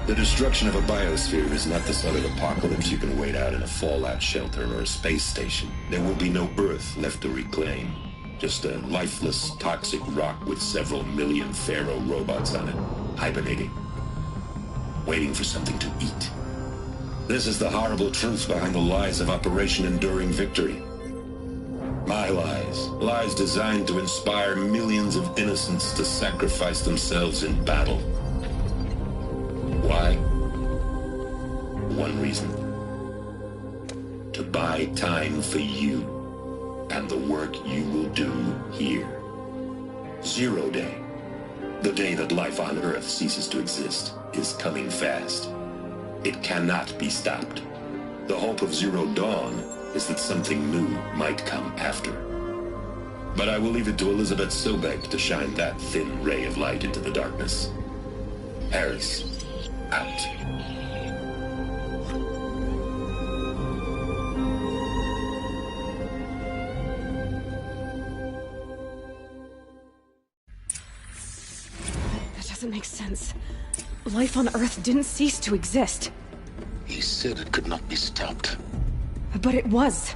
The destruction of a biosphere is not the sort of apocalypse you can wait out in a fallout shelter or a space station. There will be no Earth left to reclaim. Just a lifeless, toxic rock with several million Pharaoh robots on it, hibernating, waiting for something to eat. This is the horrible truth behind the lies of Operation Enduring Victory. My lies. Lies designed to inspire millions of innocents to sacrifice themselves in battle. Why? One reason. To buy time for you and the work you will do here. Zero Day, the day that life on Earth ceases to exist, is coming fast. It cannot be stopped. The hope of Zero Dawn is that something new might come after. But I will leave it to Elizabeth Sobek to shine that thin ray of light into the darkness. Harris, out. That doesn't make sense. Life on Earth didn't cease to exist. He said it could not be stopped. But it was.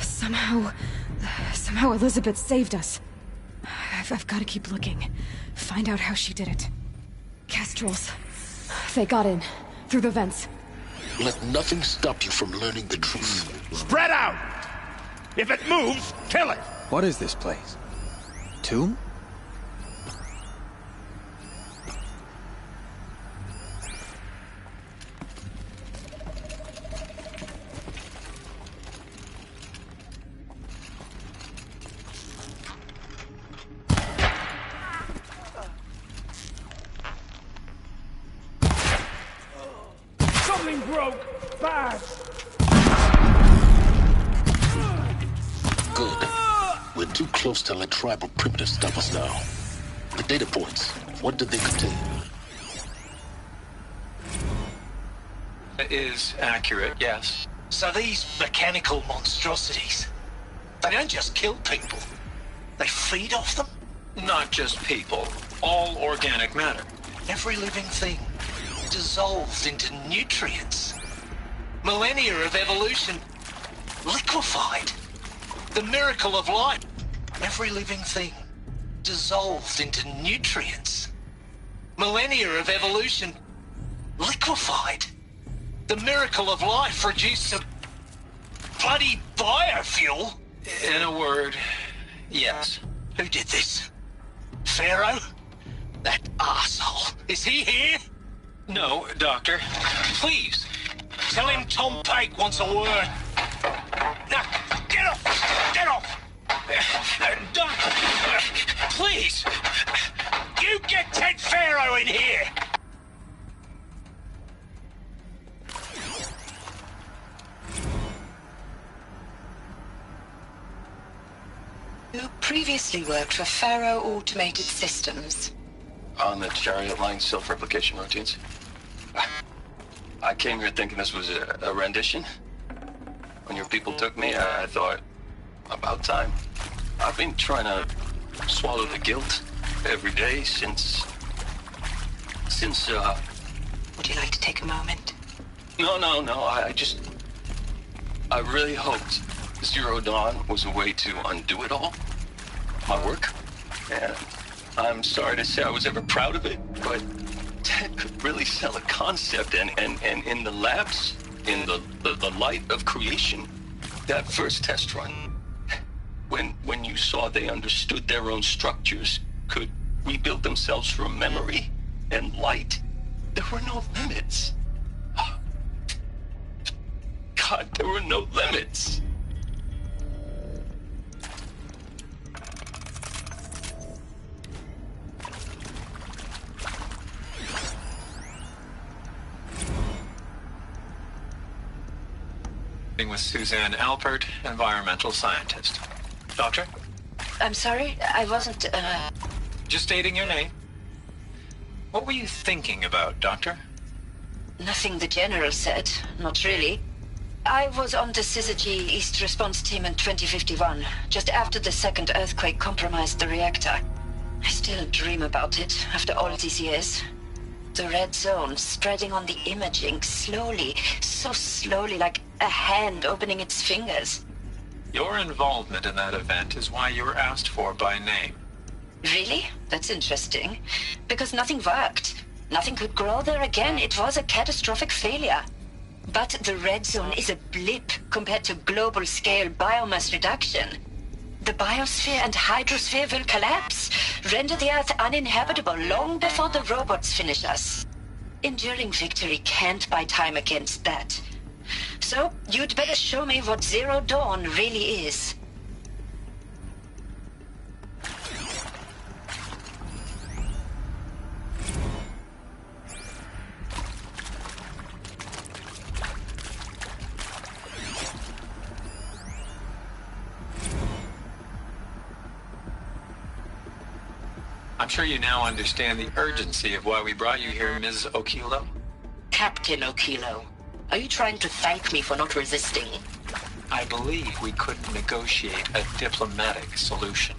Somehow Elizabeth saved us. I've got to keep looking. Find out how she did it. Kestrels. They got in. Through the vents. Let nothing stop you from learning the truth. Spread out! If it moves, kill it! What is this place? Tomb? Something broke! Bad! Good. We're too close to let tribal primitives stop us now. The data points, what did they contain? is accurate, yes. So these mechanical monstrosities, they don't just kill people, they feed off them? Not just people, all organic matter. Every living thing dissolved into nutrients. Millennia of evolution liquefied. The miracle of life. Every living thing dissolved into nutrients. Millennia of evolution liquefied. The miracle of life produced some bloody biofuel. In a word, yes. Who did this? Pharaoh? That arsehole. Is he here? No, Doctor. Please. Tell him Tom Pake wants a word. Now, get off! Get off! Doctor, please. You get Ted Pharaoh in here! You previously worked for Pharaoh Automated Systems. On the chariot line self-replication routines. I came here thinking this was a rendition. When your people took me, I thought, about time. I've been trying to swallow the guilt every day since... Would you like to take a moment? No, I really hoped Zero Dawn was a way to undo it all. My work. And I'm sorry to say I was ever proud of it, but Ted could really sell a concept, and in the labs, in the light of creation, that first test run, when you saw they understood their own structures, could rebuild themselves from memory and light, there were no limits. God, there were no limits. With Suzanne Alpert, environmental scientist. Doctor? I'm sorry, I wasn't, Just stating your name. What were you thinking about, Doctor? Nothing the General said, not really. I was on the Syzygy East Response Team in 2051, just after the second earthquake compromised the reactor. I still dream about it, after all these years. The red zone spreading on the imaging, slowly, so slowly, like a hand opening its fingers. Your involvement in that event is why you were asked for by name. Really? That's interesting. Because nothing worked. Nothing could grow there again. It was a catastrophic failure. But the red zone is a blip compared to global-scale biomass reduction. The biosphere and hydrosphere will collapse, render the Earth uninhabitable long before the robots finish us. Enduring victory can't buy time against that. So, you'd better show me what Zero Dawn really is. I'm sure you now understand the urgency of why we brought you here, Ms. Okilo. Captain Okilo, are you trying to thank me for not resisting? I believe we could negotiate a diplomatic solution.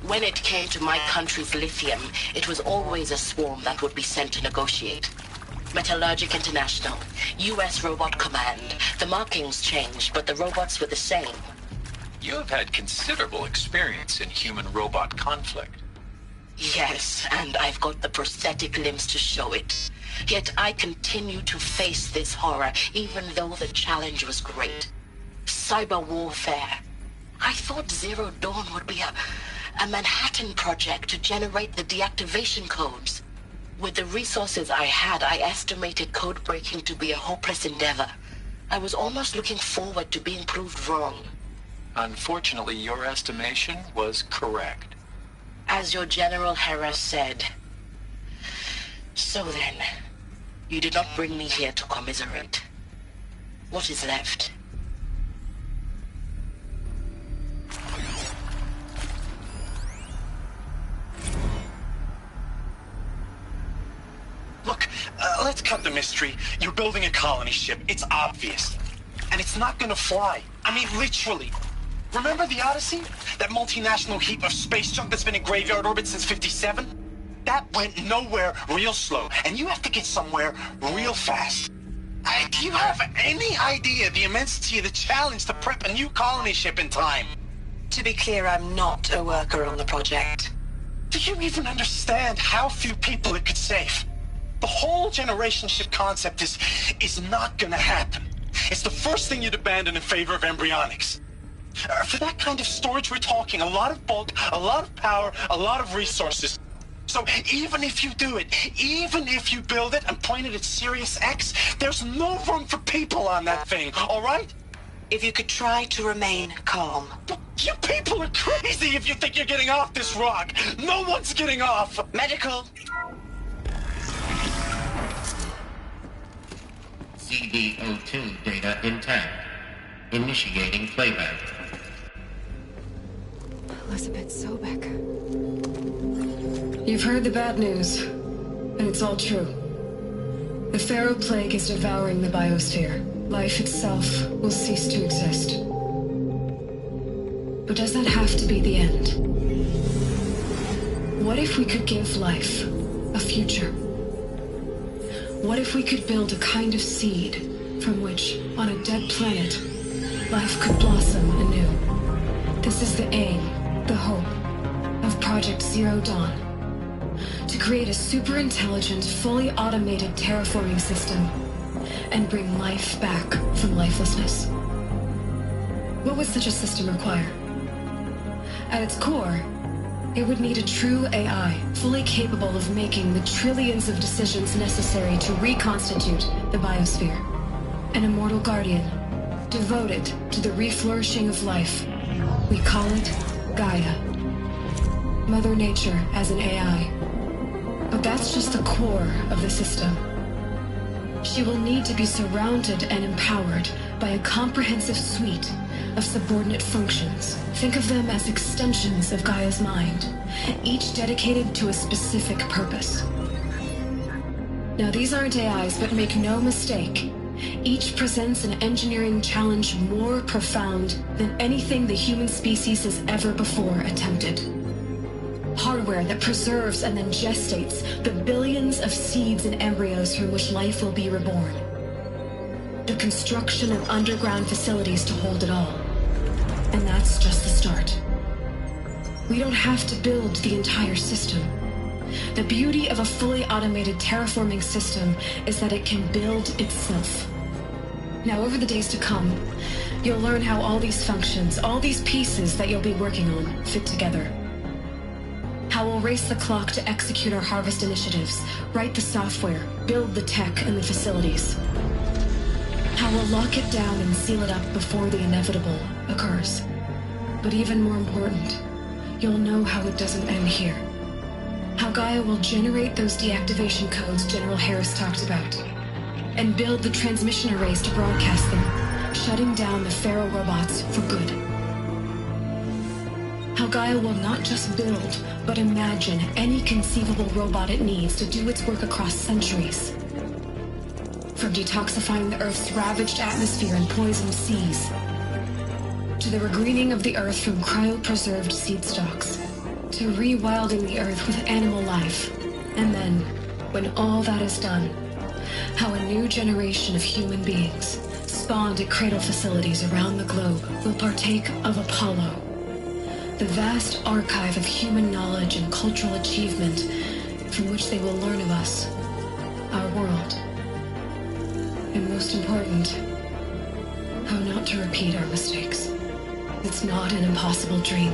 When it came to my country's lithium, it was always a swarm that would be sent to negotiate. Metallurgic International, U.S. Robot Command. The markings changed, but the robots were the same. You have had considerable experience in human-robot conflict. Yes, and I've got the prosthetic limbs to show it. Yet I continue to face this horror, even though the challenge was great. Cyber warfare. I thought Zero Dawn would be a Manhattan project to generate the deactivation codes. With the resources I had, I estimated code breaking to be a hopeless endeavor. I was almost looking forward to being proved wrong. Unfortunately, your estimation was correct. As your General Hera said. So then, you did not bring me here to commiserate. What is left? let's cut the mystery. You're building a colony ship. It's obvious. And it's not gonna fly. I mean, literally. Remember the Odyssey? That multinational heap of space junk that's been in graveyard orbit since '57? That went nowhere real slow. And you have to get somewhere real fast. Do you have any idea the immensity of the challenge to prep a new colony ship in time? To be clear, I'm not a worker on the project. Do you even understand how few people it could save? The whole generation ship concept is not gonna happen. It's the first thing you'd abandon in favor of embryonics. For that kind of storage, we're talking a lot of bulk, a lot of power, a lot of resources. So even if you do it, even if you build it and point it at Sirius X, there's no room for people on that thing, all right? If you could try to remain calm. You people are crazy if you think you're getting off this rock. No one's getting off. Medical. CD02 data intact. Initiating playback. Elizabeth Sobek. You've heard the bad news, and it's all true. The Pharaoh Plague is devouring the biosphere. Life itself will cease to exist. But does that have to be the end? What if we could give life a future? What if we could build a kind of seed from which, on a dead planet, life could blossom anew? This is the aim, the hope, of Project Zero Dawn. To create a super-intelligent, fully automated terraforming system and bring life back from lifelessness. What would such a system require? At its core, it would need a true AI, fully capable of making the trillions of decisions necessary to reconstitute the biosphere. An immortal guardian, devoted to the reflourishing of life. We call it Gaia. Mother Nature as an AI. But that's just the core of the system. She will need to be surrounded and empowered by a comprehensive suite of subordinate functions. Think of them as extensions of Gaia's mind, each dedicated to a specific purpose. Now, these aren't AIs, but make no mistake, each presents an engineering challenge more profound than anything the human species has ever before attempted. Hardware that preserves and then gestates the billions of seeds and embryos from which life will be reborn. The construction of underground facilities to hold it all. And that's just the start. We don't have to build the entire system. The beauty of a fully automated terraforming system is that it can build itself. Now, over the days to come, you'll learn how all these functions, all these pieces that you'll be working on, fit together. How we'll race the clock to execute our harvest initiatives, write the software, build the tech and the facilities. How we'll lock it down and seal it up before the inevitable occurs. But even more important, you'll know how it doesn't end here. How Gaia will generate those deactivation codes General Harris talked about, and build the transmission arrays to broadcast them, shutting down the Pharaoh robots for good. How Gaia will not just build, but imagine any conceivable robot it needs to do its work across centuries. From detoxifying the Earth's ravaged atmosphere and poisoned seas, to the regreening of the Earth from cryopreserved seed stalks, to rewilding the Earth with animal life. And then, when all that is done, how a new generation of human beings, spawned at cradle facilities around the globe, will partake of Apollo, the vast archive of human knowledge and cultural achievement from which they will learn of us, our world. And most important, how not to repeat our mistakes. It's not an impossible dream.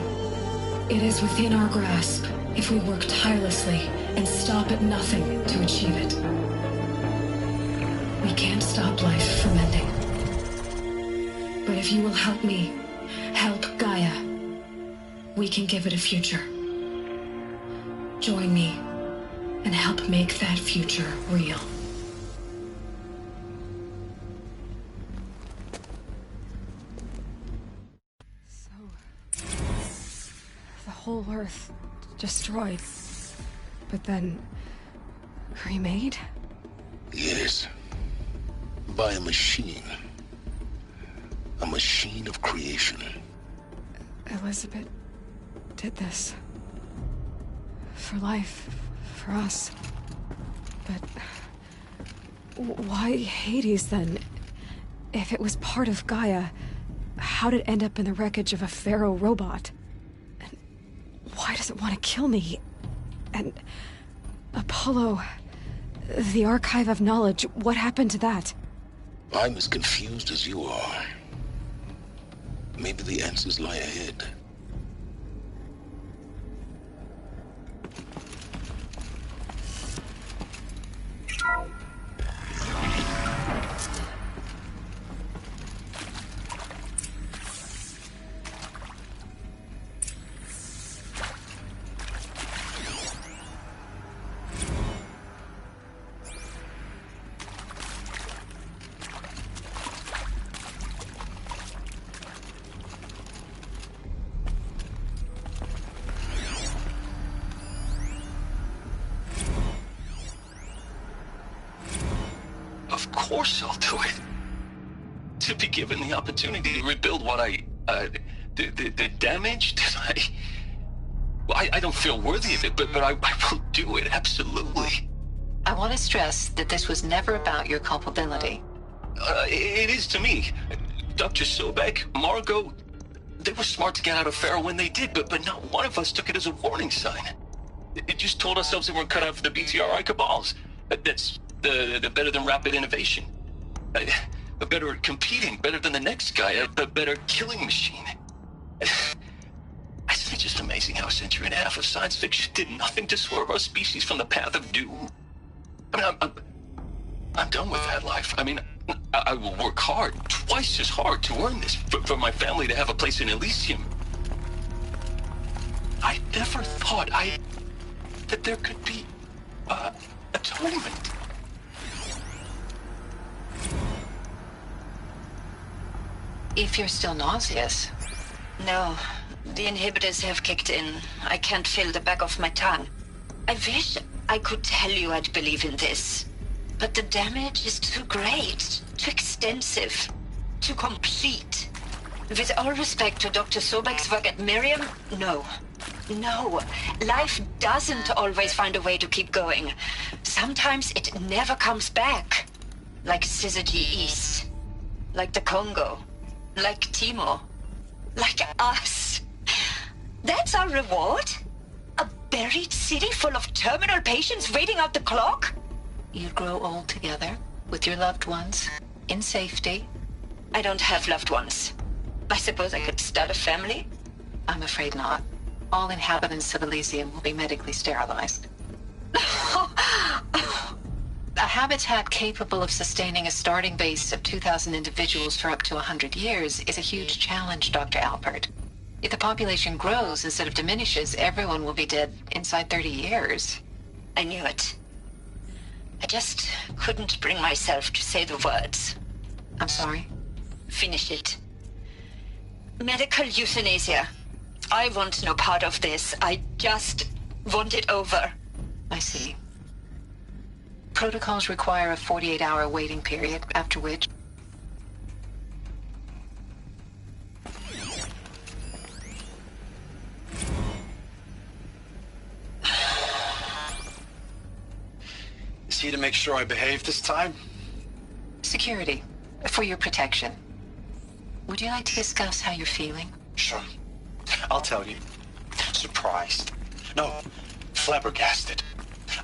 It is within our grasp if we work tirelessly and stop at nothing to achieve it. We can't stop life from ending. But if you will help me, help Gaia, we can give it a future. Join me and help make that future real. So, the whole Earth destroyed, but then remade? Yeah. by a machine. A machine of creation. Elizabeth did this. For life. For us. But... why Hades, then? If it was part of Gaia, how'd it end up in the wreckage of a pharaoh robot? And why does it want to kill me? And... Apollo... the Archive of Knowledge, what happened to that? I'm as confused as you are. Maybe the answers lie ahead. Of course I'll do it. To be given the opportunity to rebuild what the damage that I don't feel worthy of it, but I will do it, absolutely. I want to stress that this was never about your culpability. It is to me. Dr. Sobek, Margot, they were smart to get out of Pharaoh when they did, but not one of us took it as a warning sign. It just told ourselves that we're cut out for the BTRI cabals. That's the better than rapid innovation. A better at competing, better than the next guy, a better killing machine. Isn't it just amazing how a century and a half of science fiction did nothing to swerve our species from the path of doom? I mean, I'm done with that life. I mean, I will work hard, twice as hard to earn this, for my family to have a place in Elysium. I never thought that there could be, atonement. If you're still nauseous. No, the inhibitors have kicked in. I can't feel the back of my tongue. I wish I could tell you I'd believe in this. But the damage is too great, too extensive, too complete. With all respect to Dr. Sobek's work at Miriam, no. No, life doesn't always find a way to keep going. Sometimes it never comes back. Like Syzygy East. Like the Congo. Like Timo. Like us. That's our reward? A buried city full of terminal patients waiting out the clock? You grow old together, with your loved ones, in safety. I don't have loved ones. I suppose I could start a family? I'm afraid not. All inhabitants of Elysium will be medically sterilized. A habitat capable of sustaining a starting base of 2,000 individuals for up to 100 years is a huge challenge, Dr. Alpert. If the population grows instead of diminishes, everyone will be dead inside 30 years. I knew it. I just couldn't bring myself to say the words. I'm sorry? Finish it. Medical euthanasia. I want no part of this. I just want it over. I see. Protocols require a 48-hour waiting period, after which... Is he to make sure I behave this time? Security. For your protection. Would you like to discuss how you're feeling? Sure. I'll tell you. Surprised. No, flabbergasted.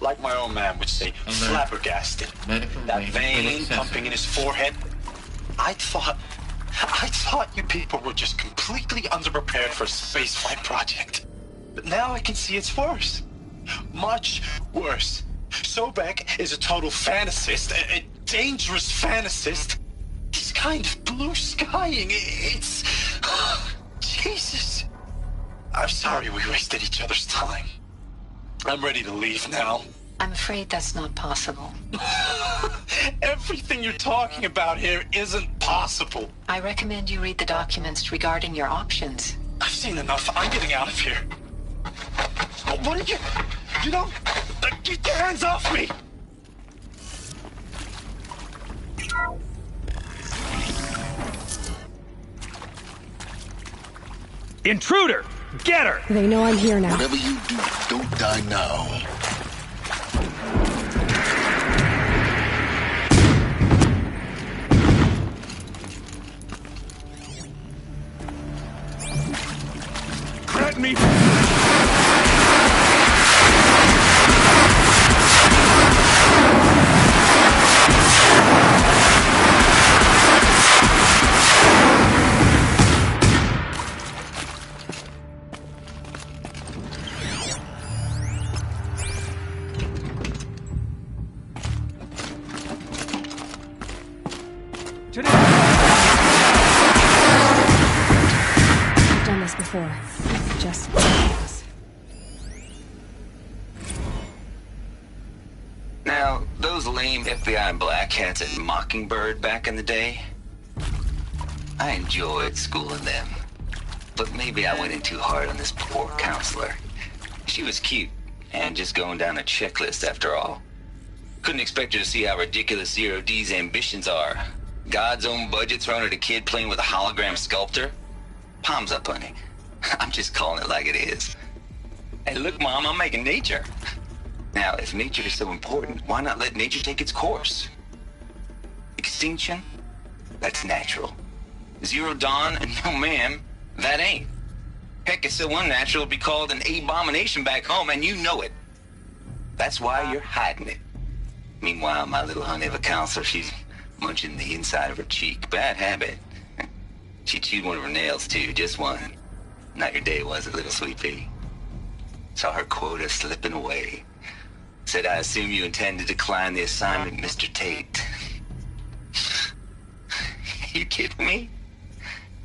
Like my old man would say, flabbergasted. That vein pumping in his forehead. I thought you people were just completely underprepared for a spaceflight project. But now I can see it's worse. Much worse. Sobek is a total fantasist, a dangerous fantasist. He's kind of blue skying. It's... Jesus. I'm sorry we wasted each other's time. I'm ready to leave now. I'm afraid that's not possible. Everything you're talking about here isn't possible. I recommend you read the documents regarding your options. I've seen enough. I'm getting out of here. What are you... You don't... Get your hands off me! Intruder! Get her! They know I'm here now. Whatever you do, don't die now. Grant me... I've done this before. Just us. Now, those lame FBI black hats at Mockingbird back in the day, I enjoyed schooling them. But maybe I went in too hard on this poor counselor. She was cute, and just going down a checklist after all. Couldn't expect her to see how ridiculous Zero D's ambitions are. God's own budget thrown at a kid playing with a hologram sculptor? Palms up, honey. I'm just calling it like it is. Hey, look, Mom, I'm making nature. Now, if nature is so important, why not let nature take its course? Extinction? That's natural. Zero Dawn? No, ma'am, that ain't. Heck, it's so unnatural it'd be called an abomination back home, and you know it. That's why you're hiding it. Meanwhile, my little honey of a counselor, she's munching the inside of her cheek. Bad habit. She chewed one of her nails, too, just one. Not your day, was it, little sweet pea? Saw her quota slipping away. Said, I assume you intend to decline the assignment, Mr. Tate. You kidding me?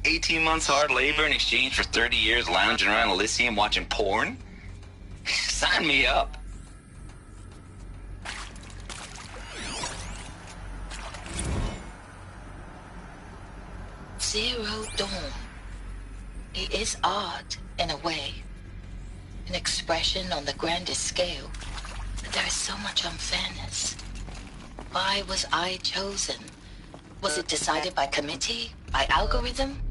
18 months hard labor in exchange for 30 years lounging around Elysium watching porn? Sign me up. Zero Dawn. It is art, in a way. An expression on the grandest scale. But there is so much unfairness. Why was I chosen? Was it decided by committee? By algorithm?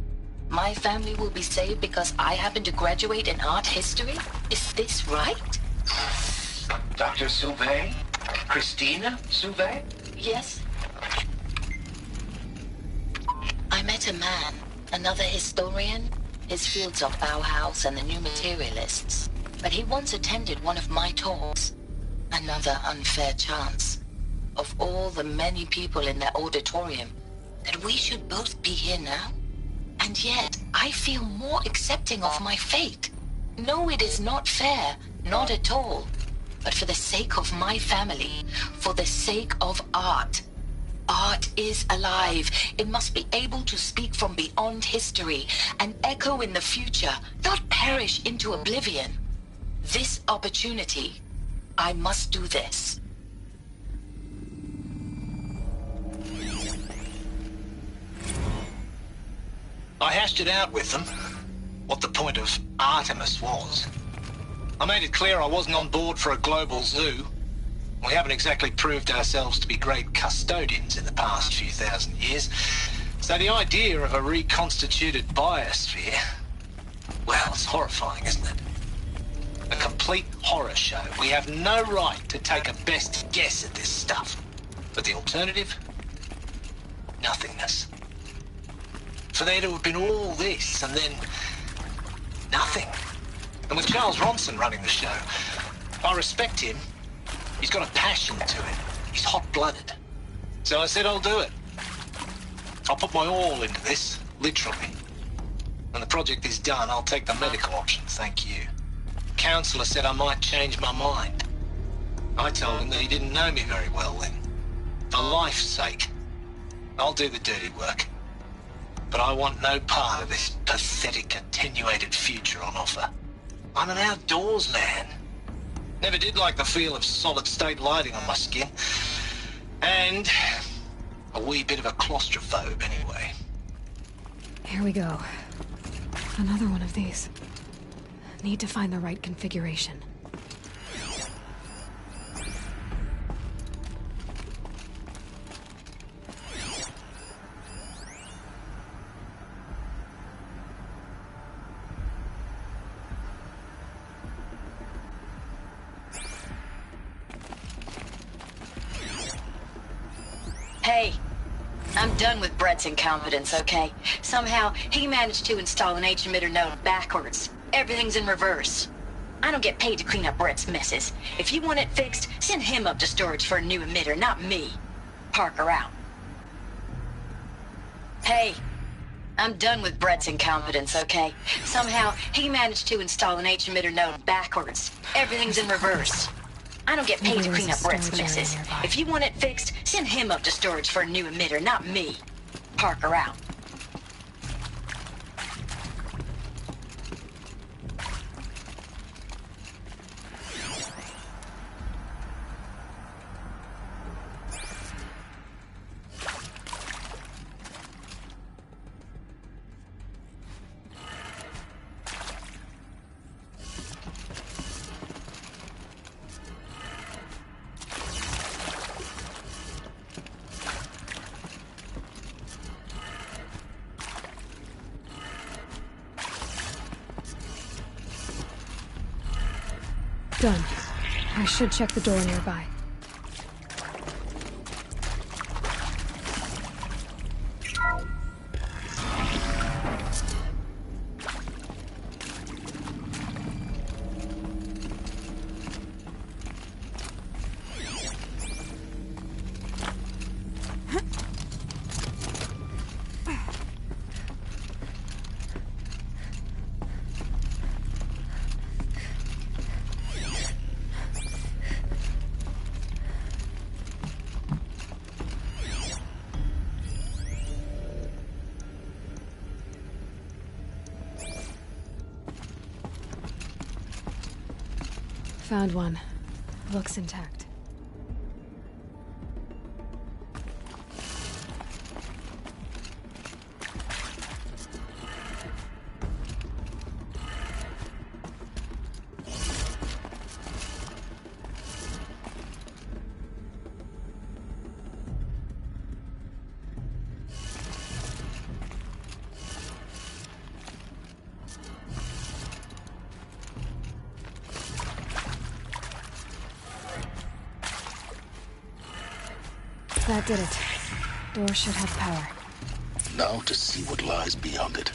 My family will be saved because I happen to graduate in art history? Is this right? Dr. Sauvé? Christina Sauvé? Yes. I met a man, another historian. His fields are Bauhaus and the New Materialists. But he once attended one of my talks. Another unfair chance. Of all the many people in that auditorium, that we should both be here now? And yet, I feel more accepting of my fate. No, it is not fair. Not at all. But for the sake of my family, for the sake of art. Art is alive. It must be able to speak from beyond history and echo in the future, not perish into oblivion. This opportunity, I must do this. I hashed it out with them, what the point of Artemis was. I made it clear I wasn't on board for a global zoo. We haven't exactly proved ourselves to be great custodians in the past few thousand years. So the idea of a reconstituted biosphere, well, it's horrifying, isn't it? A complete horror show. We have no right to take a best guess at this stuff. But the alternative? Nothingness. For there to have been all this, and then nothing. And with Charles Ronson running the show, I respect him. He's got a passion to it. He's hot-blooded. So I said I'll do it. I'll put my all into this, literally. When the project is done, I'll take the medical option, thank you. Counselor said I might change my mind. I told him that he didn't know me very well then. For life's sake, I'll do the dirty work. But I want no part of this pathetic, attenuated future on offer. I'm an outdoors man. Never did like the feel of solid-state lighting on my skin. And a wee bit of a claustrophobe, anyway. Here we go. Another one of these. Need to find the right configuration. Hey, I'm done with Brett's incompetence, okay? Somehow, he managed to install an H-emitter node backwards. Everything's in reverse. I don't get paid to clean up Brett's messes. If you want it fixed, send him up to storage for a new emitter, not me. Parker out. Hey, I'm done with Brett's incompetence, okay? Somehow, he managed to install an H-emitter node backwards. Everything's in reverse. I don't get paid to clean up Brett's messes. If you want it fixed, send him up to storage for a new emitter, not me. Parker out. Done. I should check the door nearby. Found one. Looks intact. That did it. Door should have power. Now to see what lies beyond it.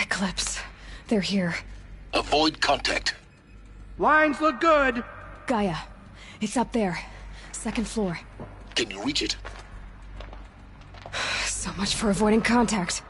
Eclipse. They're here. Avoid contact. Lines look good. Gaia. It's up there. Second floor. Can you reach it? So much for avoiding contact.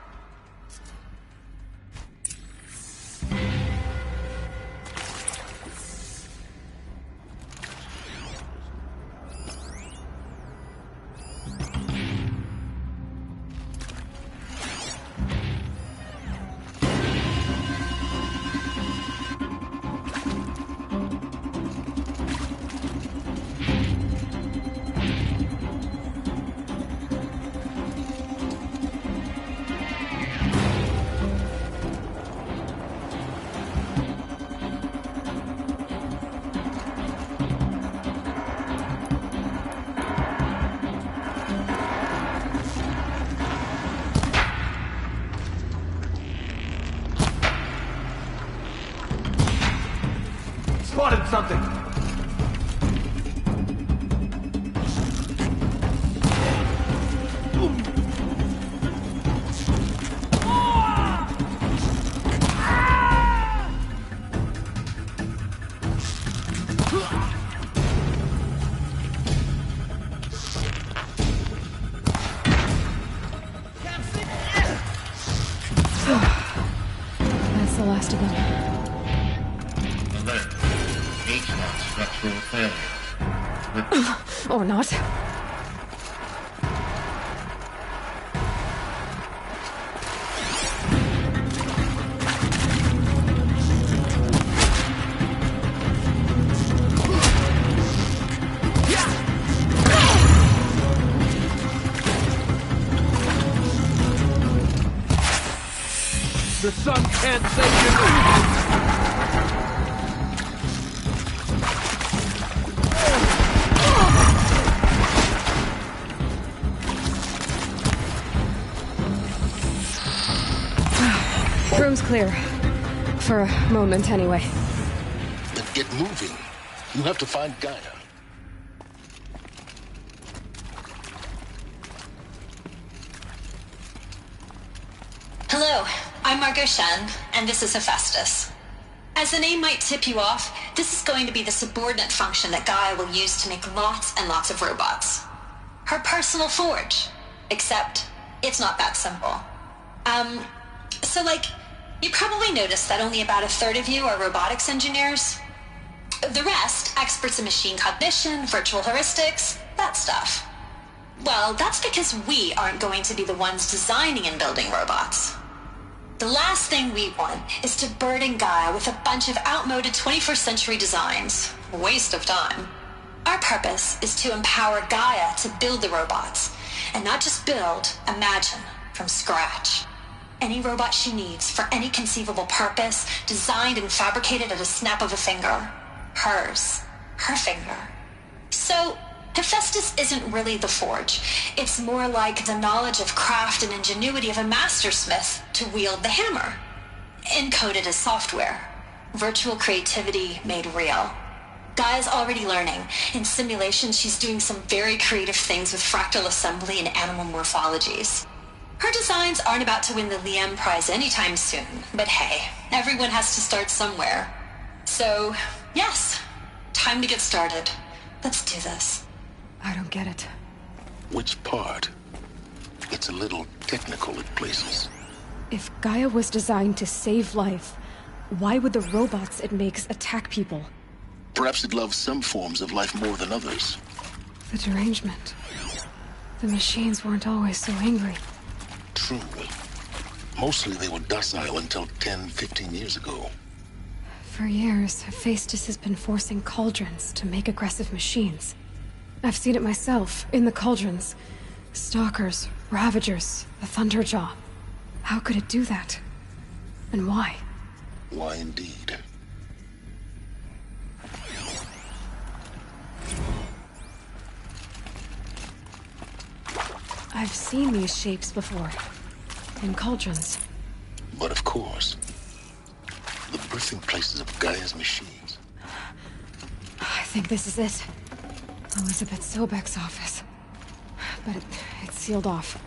Spotted something. That's the last of them. Alert. H-lock structural failure. Or not. The sun can't save you. clear. For a moment, anyway. Then get moving. You have to find Gaia. Hello, I'm Margot Shen, and this is Hephaestus. As the name might tip you off, this is going to be the subordinate function that Gaia will use to make lots and lots of robots. Her personal forge. Except, it's not that simple. So you probably noticed that only about a third of you are robotics engineers. The rest, experts in machine cognition, virtual heuristics, that stuff. Well, that's because we aren't going to be the ones designing and building robots. The last thing we want is to burden Gaia with a bunch of outmoded 21st century designs. Waste of time. Our purpose is to empower Gaia to build the robots, and not just build, imagine, from scratch. Any robot she needs for any conceivable purpose, designed and fabricated at a snap of a finger. Hers. Her finger. So, Hephaestus isn't really the forge. It's more like the knowledge of craft and ingenuity of a mastersmith to wield the hammer. Encoded as software. Virtual creativity made real. Gaia's already learning. In simulations, she's doing some very creative things with fractal assembly and animal morphologies. Her designs aren't about to win the Liam Prize anytime soon, but hey, everyone has to start somewhere. So, yes, time to get started. Let's do this. I don't get it. Which part? It's a little technical at places. If Gaia was designed to save life, why would the robots it makes attack people? Perhaps it loves some forms of life more than others. The derangement. The machines weren't always so angry. True. Mostly they were docile until 10, 15 years ago. For years, Hephaestus has been forcing cauldrons to make aggressive machines. I've seen it myself, in the cauldrons. Stalkers, Ravagers, the Thunderjaw. How could it do that? And why? Why indeed? I've seen these shapes before. In cauldrons. But of course, the birthing places of Gaia's machines. I think this is it. Elizabeth Sobek's office. But it's sealed off.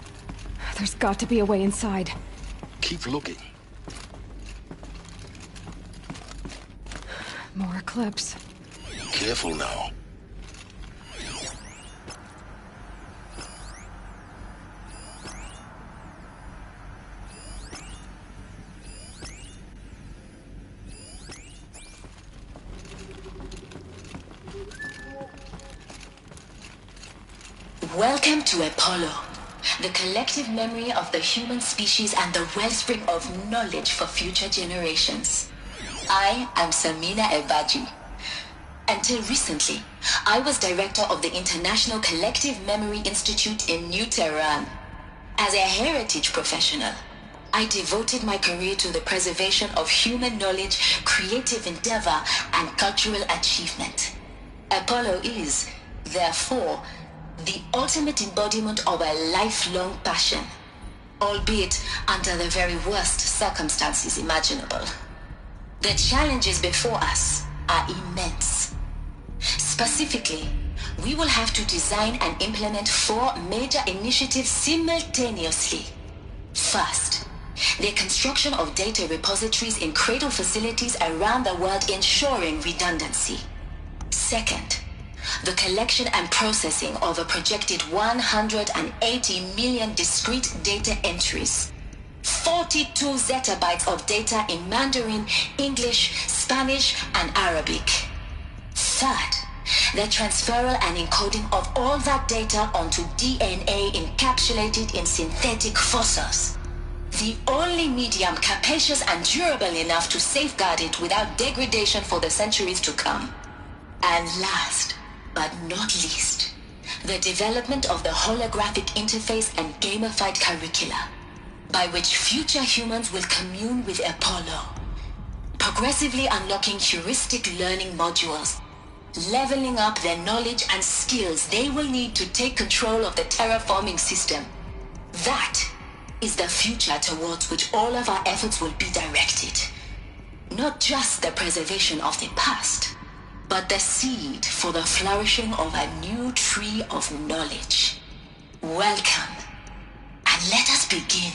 There's got to be a way inside. Keep looking. More clips. Careful now. Welcome to Apollo, the collective memory of the human species and the wellspring of knowledge for future generations. I am Samina Ebaji. Until recently, I was director of the International Collective Memory Institute in New Tehran. As a heritage professional, I devoted my career to the preservation of human knowledge, creative endeavor, and cultural achievement. Apollo is, therefore, the ultimate embodiment of a lifelong passion, albeit under the very worst circumstances imaginable. The challenges before us are immense. Specifically, we will have to design and implement 4 major initiatives simultaneously. First, the construction of data repositories in cradle facilities around the world ensuring redundancy. Second, the collection and processing of a projected 180 million discrete data entries. 42 zettabytes of data in Mandarin, English, Spanish, and Arabic. Third, the transferal and encoding of all that data onto DNA encapsulated in synthetic fossils. The only medium capacious and durable enough to safeguard it without degradation for the centuries to come. And last, but not least, the development of the holographic interface and gamified curricula, by which future humans will commune with Apollo, progressively unlocking heuristic learning modules, leveling up their knowledge and skills they will need to take control of the terraforming system. That is the future towards which all of our efforts will be directed. Not just the preservation of the past, but the seed for the flourishing of a new tree of knowledge. Welcome, and let us begin.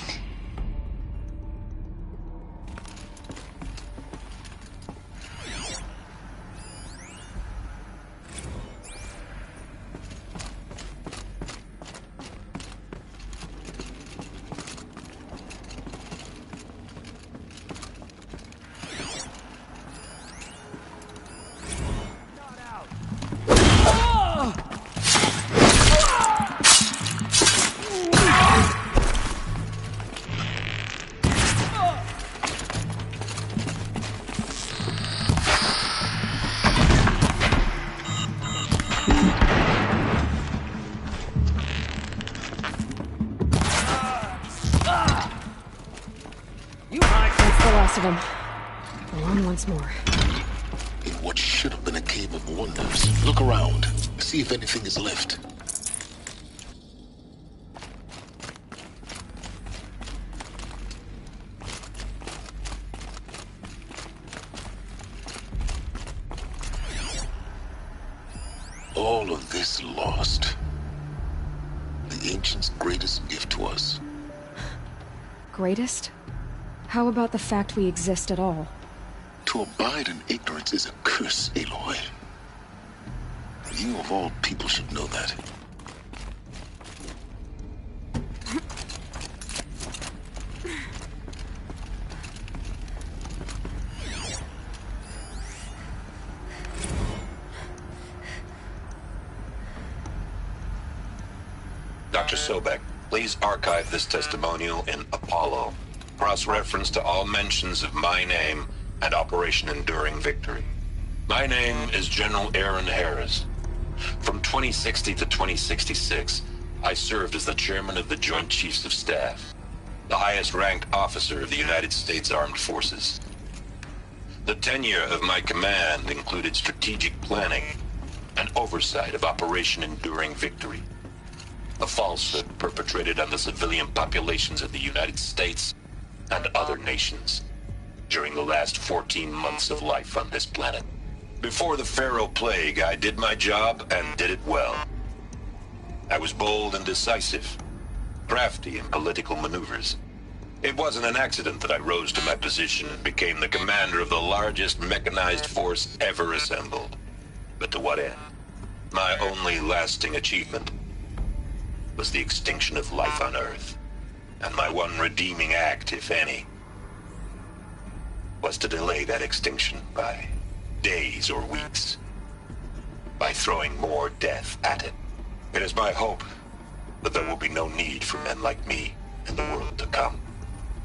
Of them. Along once more. In what should have been a cave of wonders. Look around. See if anything is left. All of this lost. The ancients' greatest gift to us. Greatest? How about the fact we exist at all? To abide in ignorance is a curse, Aloy. You of all people should know that. Dr. Sobek, please archive this testimonial in Apollo. Cross-reference to all mentions of my name and Operation Enduring Victory. My name is General ERRAND Harris. From 2060 to 2066, I served as the chairman of the Joint Chiefs of Staff, the highest-ranked officer of the United States Armed Forces. The tenure of my command included strategic planning and oversight of Operation Enduring Victory, a falsehood perpetrated on the civilian populations of the United States and other nations during the last 14 months of life on this planet. Before the Pharaoh Plague, I did my job and did it well. I was bold and decisive, crafty in political maneuvers. It wasn't an accident that I rose to my position and became the commander of the largest mechanized force ever assembled. But to what end? My only lasting achievement was the extinction of life on Earth. And my one redeeming act, if any, was to delay that extinction by days or weeks, by throwing more death at it. It is my hope that there will be no need for men like me in the world to come.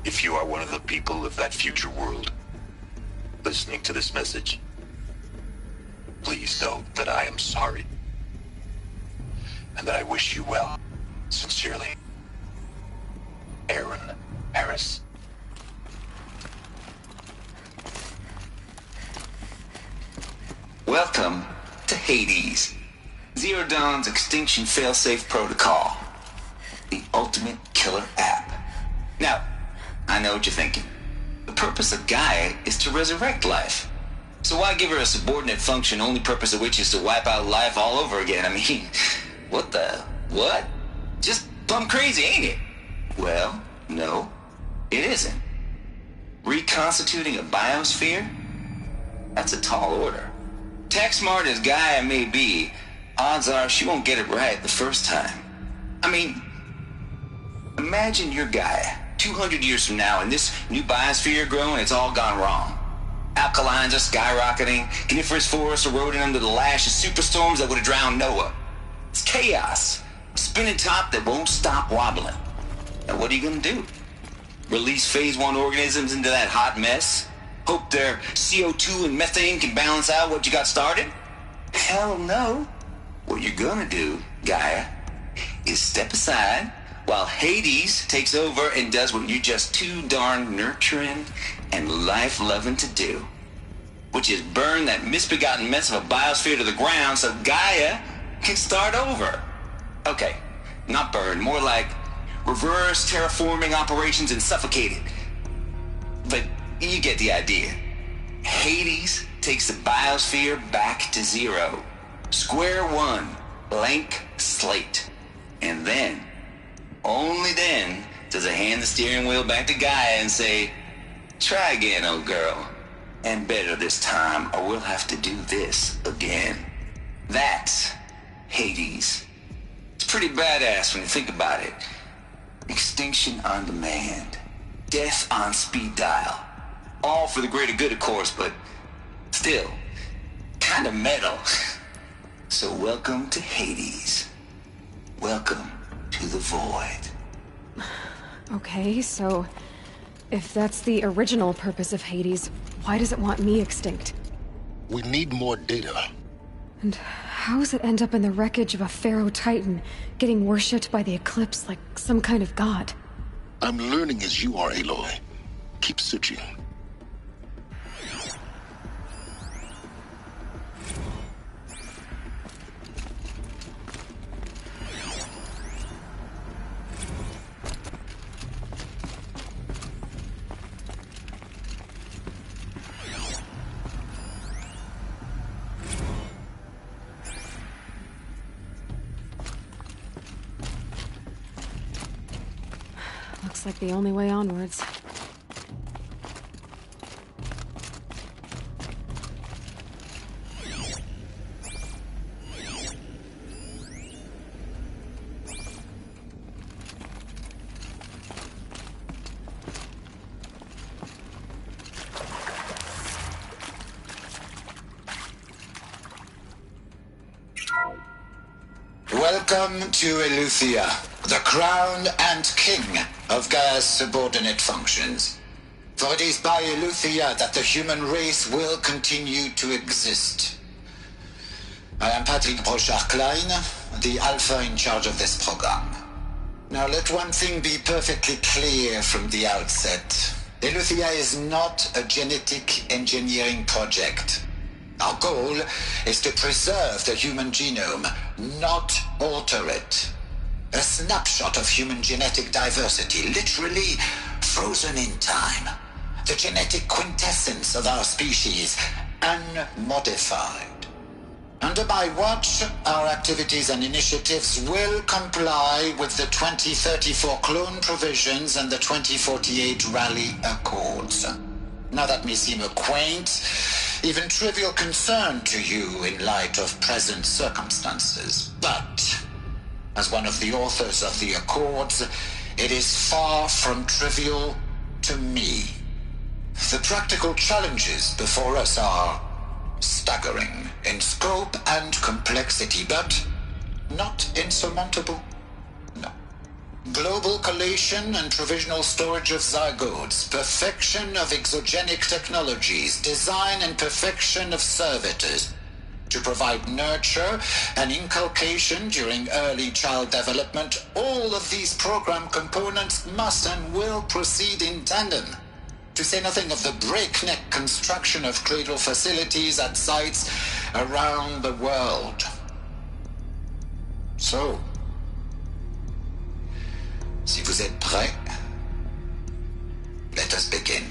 If you are one of the people of that future world listening to this message, please know that I am sorry, and that I wish you well. Sincerely, ERRAND Harris. Welcome to Hades, Zero Dawn's extinction failsafe protocol, the ultimate killer app. Now, I know what you're thinking. The purpose of Gaia is to resurrect life. So why give her a subordinate function, only purpose of which is to wipe out life all over again? I mean, what? Just plumb crazy, ain't it? Well, no, it isn't. Reconstituting a biosphere? That's a tall order. Tech smart as Gaia may be, odds are she won't get it right the first time. I mean, imagine you're Gaia, 200 years from now, and this new biosphere growing, it's all gone wrong. Alkalines are skyrocketing, coniferous forests eroding under the lash of superstorms that would have drowned Noah. It's chaos. Spinning top that won't stop wobbling. Now what are you gonna do? Release phase 1 organisms into that hot mess? Hope their CO2 and methane can balance out what you got started? Hell no. What you're gonna do, Gaia, is step aside while Hades takes over and does what you're just too darn nurturing and life-loving to do, which is burn that misbegotten mess of a biosphere to the ground so Gaia can start over. Okay, not burn, more like reverse terraforming operations and suffocated. But you get the idea. Hades takes the biosphere back to zero. Square one, blank slate. And then, only then, does it hand the steering wheel back to Gaia and say, try again, old girl. And better this time, or we'll have to do this again. That's Hades. It's pretty badass when you think about it. Extinction on demand. Death on speed dial. All for the greater good, of course, but still, kind of metal. So welcome to Hades. Welcome to the void. Okay, so if that's the original purpose of Hades, why does it want me extinct? We need more data. And how does it end up in the wreckage of a Pharaoh Titan, getting worshipped by the Eclipse like some kind of god? I'm learning as you are, Aloy. Keep searching. Looks like the only way onwards. Welcome to Eleuthia, the crown and king of Gaia's subordinate functions. For it is by Eleuthia that the human race will continue to exist. I am Patrick Brochard-Klein, the Alpha in charge of this program. Now let one thing be perfectly clear from the outset. Eleuthia is not a genetic engineering project. Our goal is to preserve the human genome, not alter it. A snapshot of human genetic diversity, literally frozen in time. The genetic quintessence of our species, unmodified. Under my watch, our activities and initiatives will comply with the 2034 clone provisions and the 2048 Rally Accords. Now that may seem a quaint, even trivial concern to you in light of present circumstances, but as one of the authors of the Accords, it is far from trivial to me. The practical challenges before us are staggering in scope and complexity, but not insurmountable. No. Global collation and provisional storage of zygotes, perfection of exogenic technologies, design and perfection of servitors, to provide nurture and inculcation during early child development. All of these program components must and will proceed in tandem. To say nothing of the breakneck construction of cradle facilities at sites around the world. So, si vous êtes prêts, let us begin.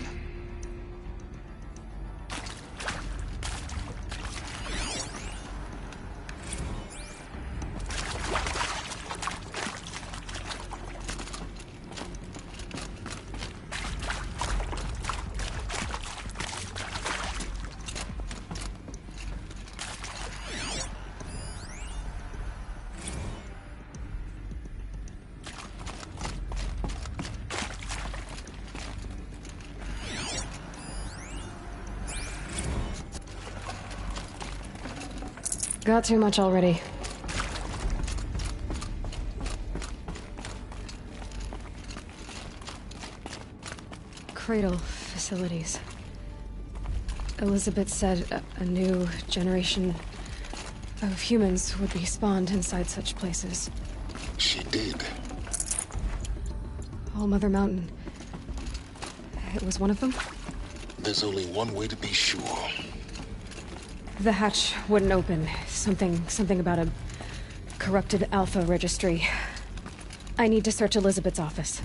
Got too much already. Cradle facilities. Elizabeth said a new generation of humans would be spawned inside such places. She did. All Mother Mountain. It was one of them? There's only one way to be sure. The hatch wouldn't open. Something about a corrupted alpha registry. I need to search Elizabeth's office.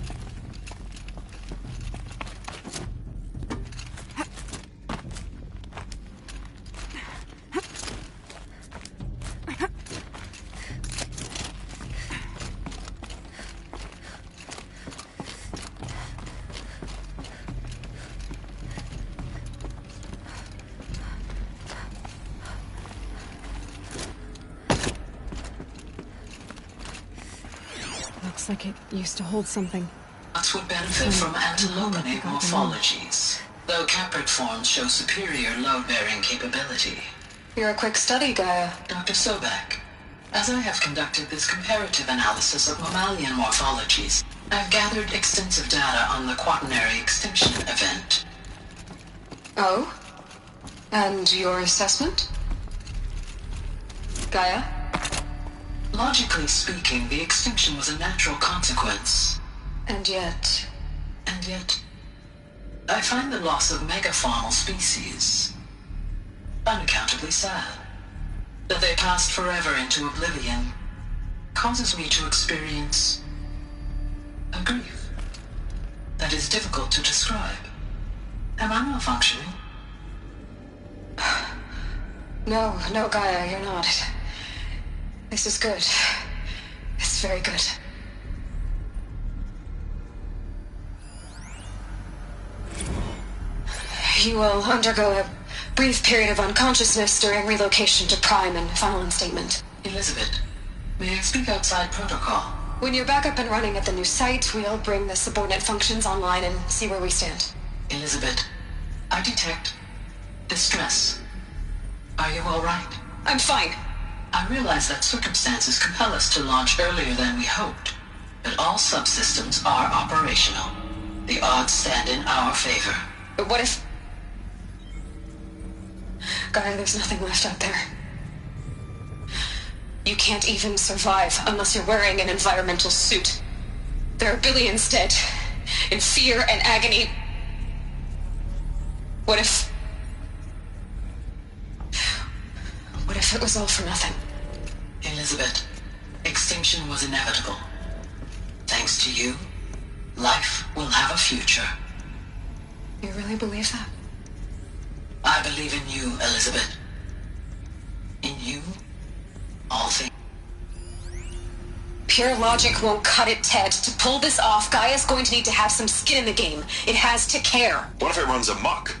Looks like it used to hold something. Nuts would benefit from antilopenate morphologies, though caprid forms show superior load-bearing capability. You're a quick study, Gaia. Dr. Sobek, as I have conducted this comparative analysis of mammalian morphologies, I've gathered extensive data on the quaternary extinction event. Oh? And your assessment? Gaia? Logically speaking, the extinction was a natural consequence. And yet, I find the loss of megafaunal species unaccountably sad. That they passed forever into oblivion causes me to experience a grief that is difficult to describe. Am I malfunctioning? No, Gaia, you're not. This is good. It's very good. You will undergo a brief period of unconsciousness during relocation to Prime and final instatement. Elizabeth, may I speak outside protocol? When you're back up and running at the new site, we'll bring the subordinate functions online and see where we stand. Elizabeth, I detect distress. Are you all right? I'm fine. I realize that circumstances compel us to launch earlier than we hoped, but all subsystems are operational. The odds stand in our favor. But what if... Gaia, there's nothing left out there. You can't even survive unless you're wearing an environmental suit. There are billions dead, in fear and agony. What if it was all for nothing? Elizabeth, extinction was inevitable. Thanks to you, life will have a future. You really believe that? I believe in you, Elizabeth. In you, all things. Pure logic won't cut it, Ted. To pull this off, Gaia's going to need to have some skin in the game. It has to care. What if it runs amok?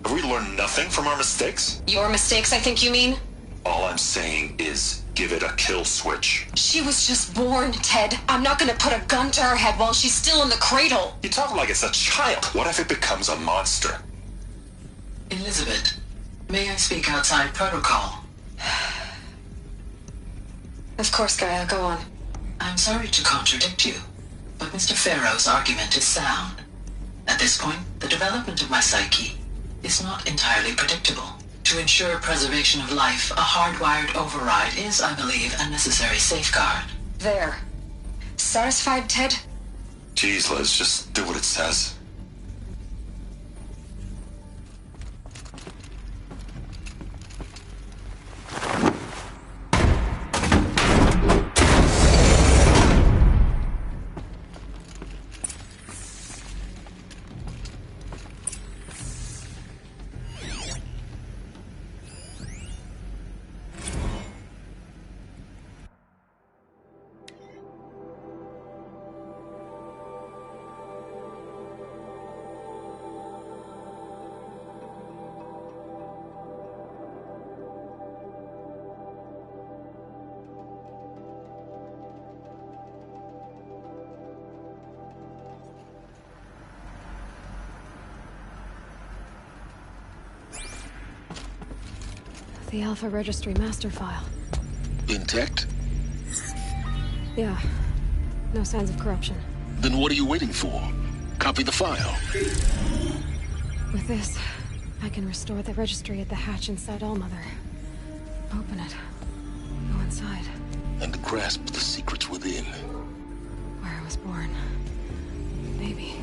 Have we learned nothing from our mistakes? Your mistakes, I think you mean? All I'm saying is give it a kill switch. She was just born, Ted. I'm not gonna put a gun to her head while she's still in the cradle. You talk like it's a child. What if it becomes a monster? Elizabeth, may I speak outside protocol? Of course, Gaia, go on. I'm sorry to contradict you, but Mr. Farrow's argument is sound. At this point, the development of my psyche is not entirely predictable. To ensure preservation of life, a hardwired override is, I believe, a necessary safeguard. There. Satisfied, Ted? Jeez, Liz, just do what it says. The Alpha Registry master file. Intact? Yeah. No signs of corruption. Then what are you waiting for? Copy the file. With this, I can restore the registry at the hatch inside Allmother. Open it. Go inside. And grasp the secrets within. Where I was born. Maybe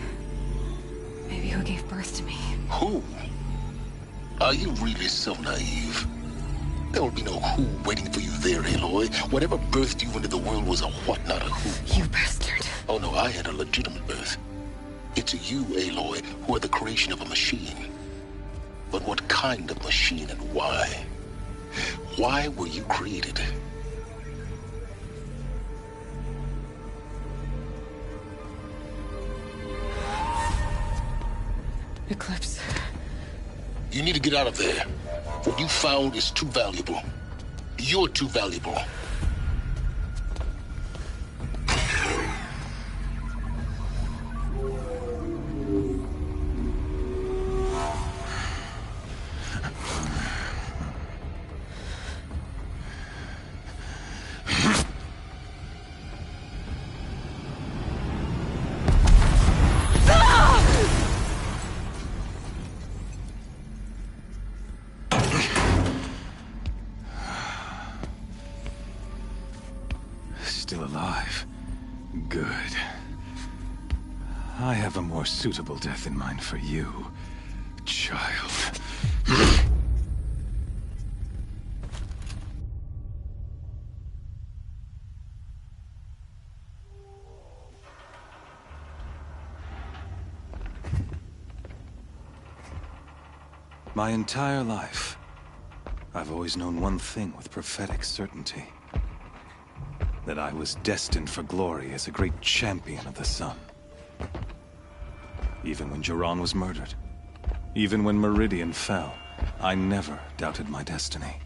who gave birth to me. Who? Are you really so naive? There will be no who waiting for you there, Aloy. Whatever birthed you into the world was a what, not a who. You bastard. Oh no, I had a legitimate birth. It's you, Aloy, who are the creation of a machine. But what kind of machine and why? Why were you created? Eclipse. You need to get out of there. What you found is too valuable. You're too valuable. Still alive. Good. I have a more suitable death in mind for you, child. My entire life, I've always known one thing with prophetic certainty. That I was destined for glory as a great champion of the sun. Even when Jiran was murdered, even when Meridian fell, I never doubted my destiny.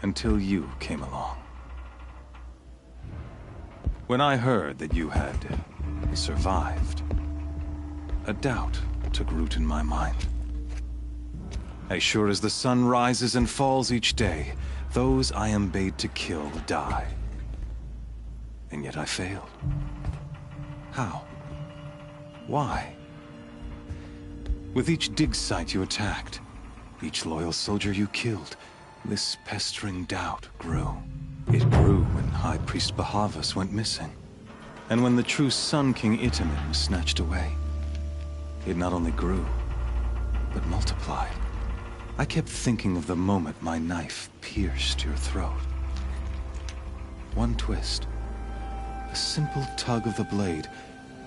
Until you came along. When I heard that you had survived, a doubt took root in my mind. As sure as the sun rises and falls each day, those I am bade to kill die. And yet I failed. How? Why? With each dig site you attacked, each loyal soldier you killed, this pestering doubt grew. It grew when High Priest Bahavas went missing, and when the true Sun King Itamen was snatched away. It not only grew, but multiplied. I kept thinking of the moment my knife pierced your throat. One twist, a simple tug of the blade,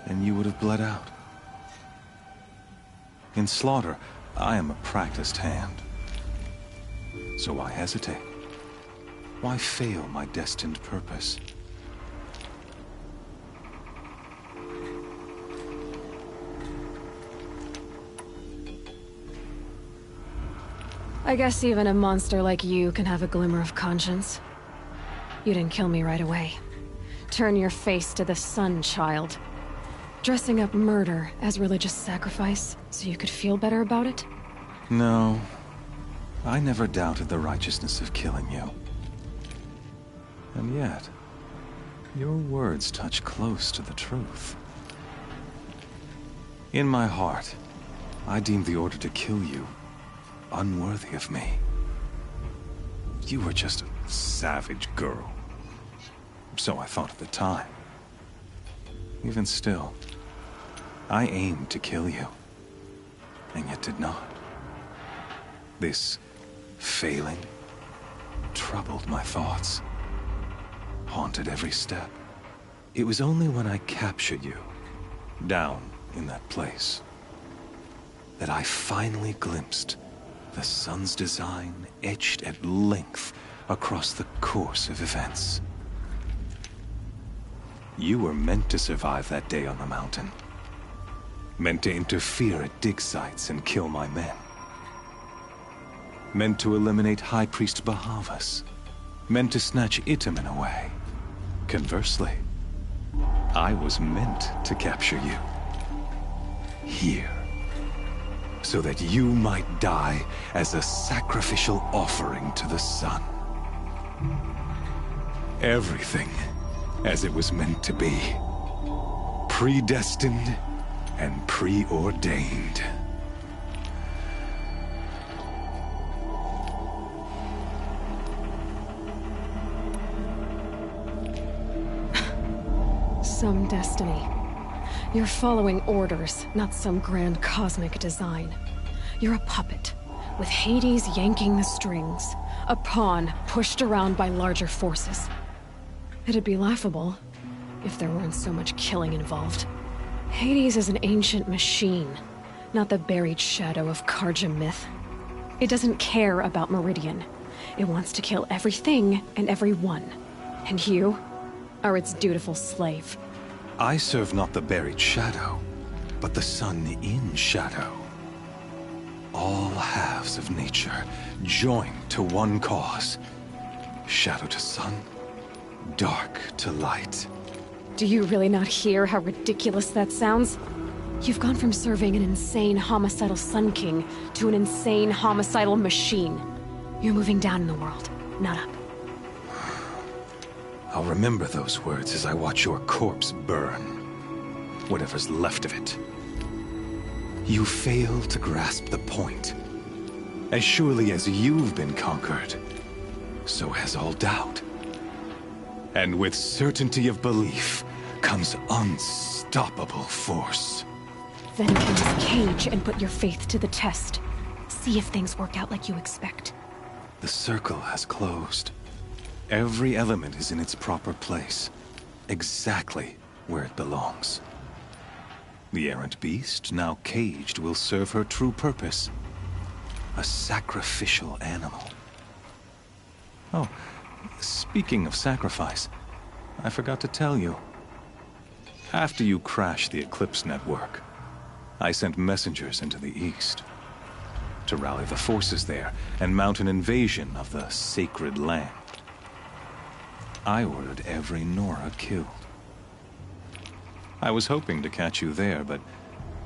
and you would have bled out. In slaughter, I am a practiced hand. So why hesitate? Why fail my destined purpose? I guess even a monster like you can have a glimmer of conscience. You didn't kill me right away. Turn your face to the sun, child. Dressing up murder as religious sacrifice so you could feel better about it? No. I never doubted the righteousness of killing you. And yet, your words touch close to the truth. In my heart, I deemed the order to kill you unworthy of me. You were just a savage girl. So I thought at the time. Even still, I aimed to kill you, and yet did not. This failing troubled my thoughts, haunted every step. It was only when I captured you, down in that place, that I finally glimpsed the sun's design etched at length across the course of events. You were meant to survive that day on the mountain. Meant to interfere at dig sites and kill my men. Meant to eliminate High Priest Bahavas. Meant to snatch Itamen away. Conversely, I was meant to capture you. Here. So that you might die as a sacrificial offering to the sun. Everything as it was meant to be. Predestined and preordained. Some destiny. You're following orders, not some grand cosmic design. You're a puppet, with Hades yanking the strings. A pawn pushed around by larger forces. It'd be laughable, if there weren't so much killing involved. Hades is an ancient machine, not the buried shadow of Karja myth. It doesn't care about Meridian. It wants to kill everything and everyone. And you are its dutiful slave. I serve not the buried shadow, but the sun in shadow. All halves of nature joined to one cause. Shadow to sun, dark to light. Do you really not hear how ridiculous that sounds? You've gone from serving an insane homicidal Sun King to an insane homicidal machine. You're moving down in the world, not up. I'll remember those words as I watch your corpse burn. Whatever's left of it. You fail to grasp the point. As surely as you've been conquered, so has all doubt. And with certainty of belief comes unstoppable force. Then enter this cage and put your faith to the test. See if things work out like you expect. The circle has closed. Every element is in its proper place. Exactly where it belongs. The errant beast, now caged, will serve her true purpose. A sacrificial animal. Oh, speaking of sacrifice, I forgot to tell you. After you crashed the Eclipse network, I sent messengers into the east to rally the forces there and mount an invasion of the sacred land. I ordered every Nora killed. I was hoping to catch you there, but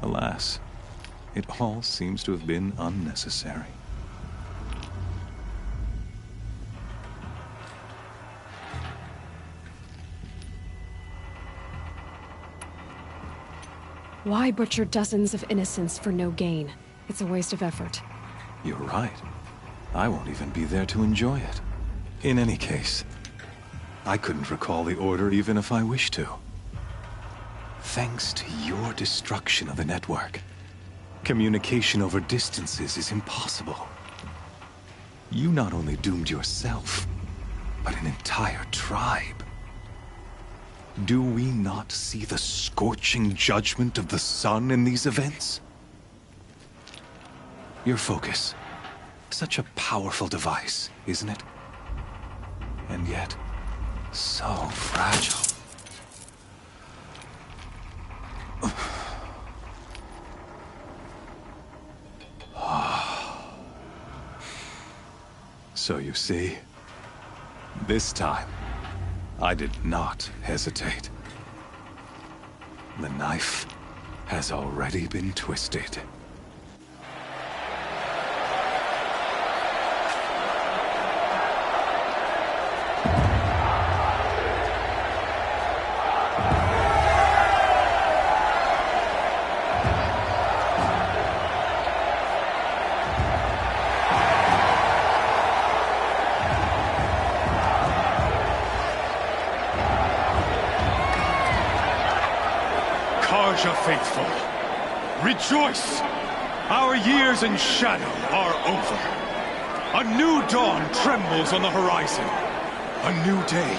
alas, it all seems to have been unnecessary. Why butcher dozens of innocents for no gain? It's a waste of effort. You're right. I won't even be there to enjoy it. In any case, I couldn't recall the order even if I wished to. Thanks to your destruction of the network, communication over distances is impossible. You not only doomed yourself, but an entire tribe. Do we not see the scorching judgment of the sun in these events? Your focus. Such a powerful device, isn't it? And yet, so fragile. So you see, this time, I did not hesitate. The knife has already been twisted. Faithful, rejoice! Our years in shadow are over. A new dawn trembles on the horizon. A new day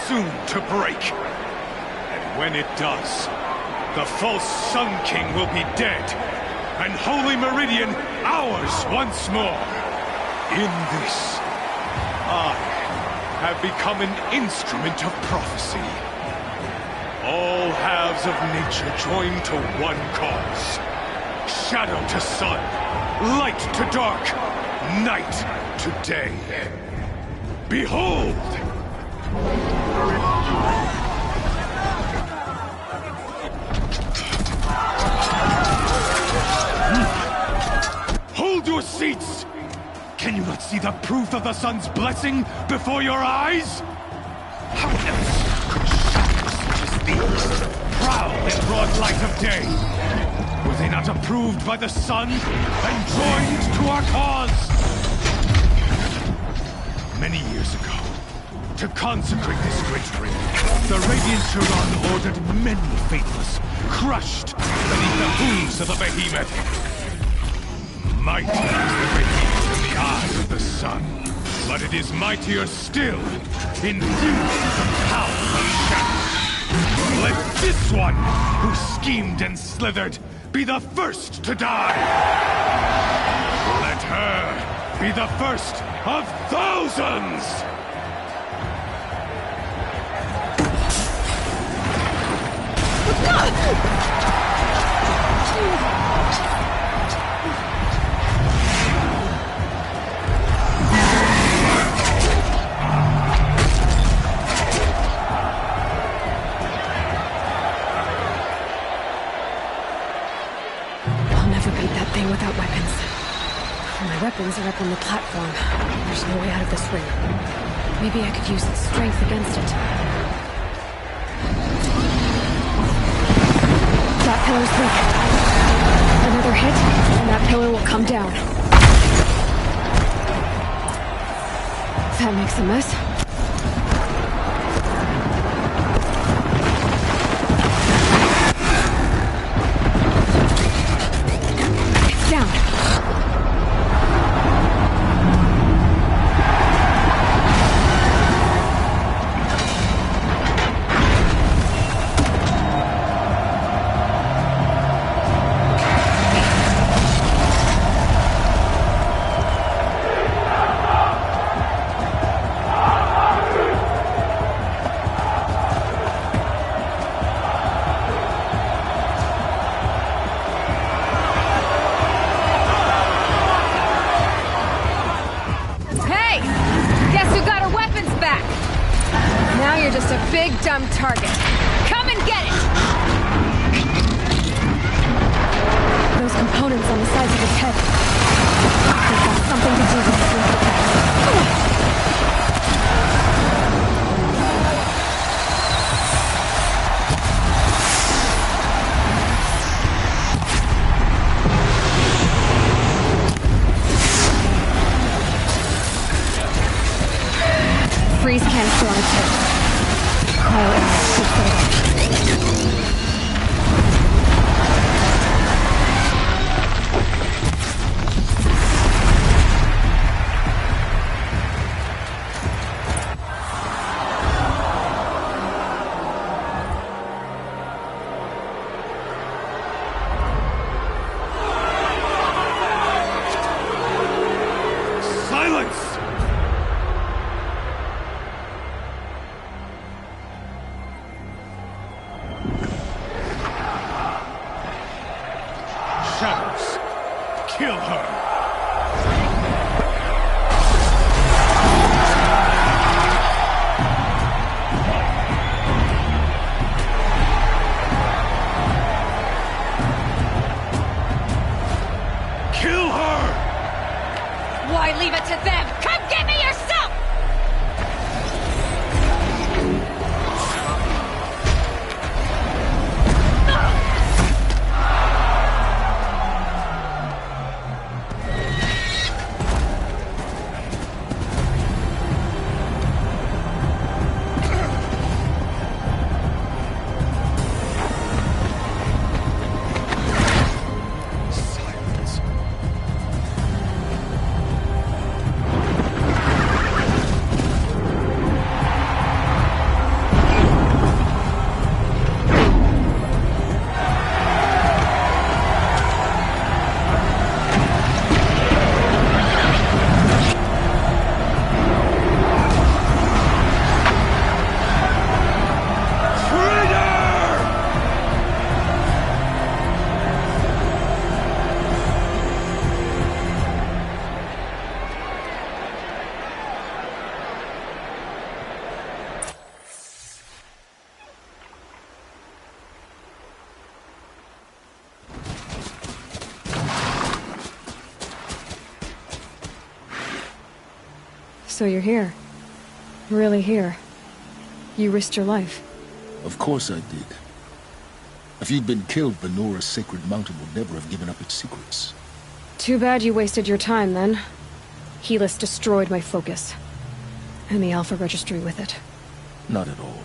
soon to break. And when it does, the false Sun King will be dead, and Holy Meridian ours once more. In this, I have become an instrument of prophecy. All halves of nature join to one cause. Shadow to sun, light to dark, night to day. Behold! Hold your seats! Can you not see the proof of the sun's blessing before your eyes? How else could shadows such as these prowl in broad light of day? Were they not approved by the sun and joined to our cause? Many years ago, to consecrate this great ring, the Radiant Turon ordered many faithless, crushed beneath the hooves of the behemoth. Mighty is the behemoth in the eye of the sun, but it is mightier still, infused with the power of shadow. Let this one, who schemed and slithered, be the first to die! Let her be the first of thousands! I'll never beat that thing without weapons. My weapons are up on the platform. There's no way out of this ring. Maybe I could use its strength against it. That pillar's weak. Another hit, and that pillar will come down. That makes a mess. It's down. Dumb target. Come and get it! Those components on the sides of its head. They've got something to do with its laser attacks. Freeze canister on its head. So you're here. Really here. You risked your life. Of course I did. If you'd been killed, the Nora's sacred mountain would never have given up its secrets. Too bad you wasted your time, then. Helis destroyed my focus. And the Alpha Registry with it. Not at all.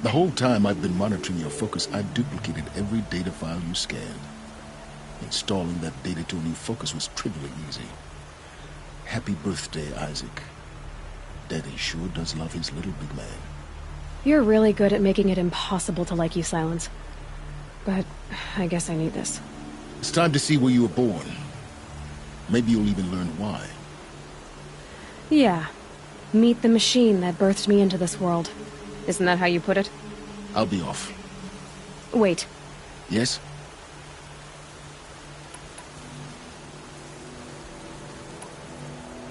The whole time I've been monitoring your focus, I've duplicated every data file you scanned. Installing that data to a new focus was trivially easy. Happy birthday, Isaac. Daddy sure does love his little big man. You're really good at making it impossible to like you, Silence. But I guess I need this. It's time to see where you were born. Maybe you'll even learn why. Yeah. Meet the machine that birthed me into this world. Isn't that how you put it? I'll be off. Wait. Yes?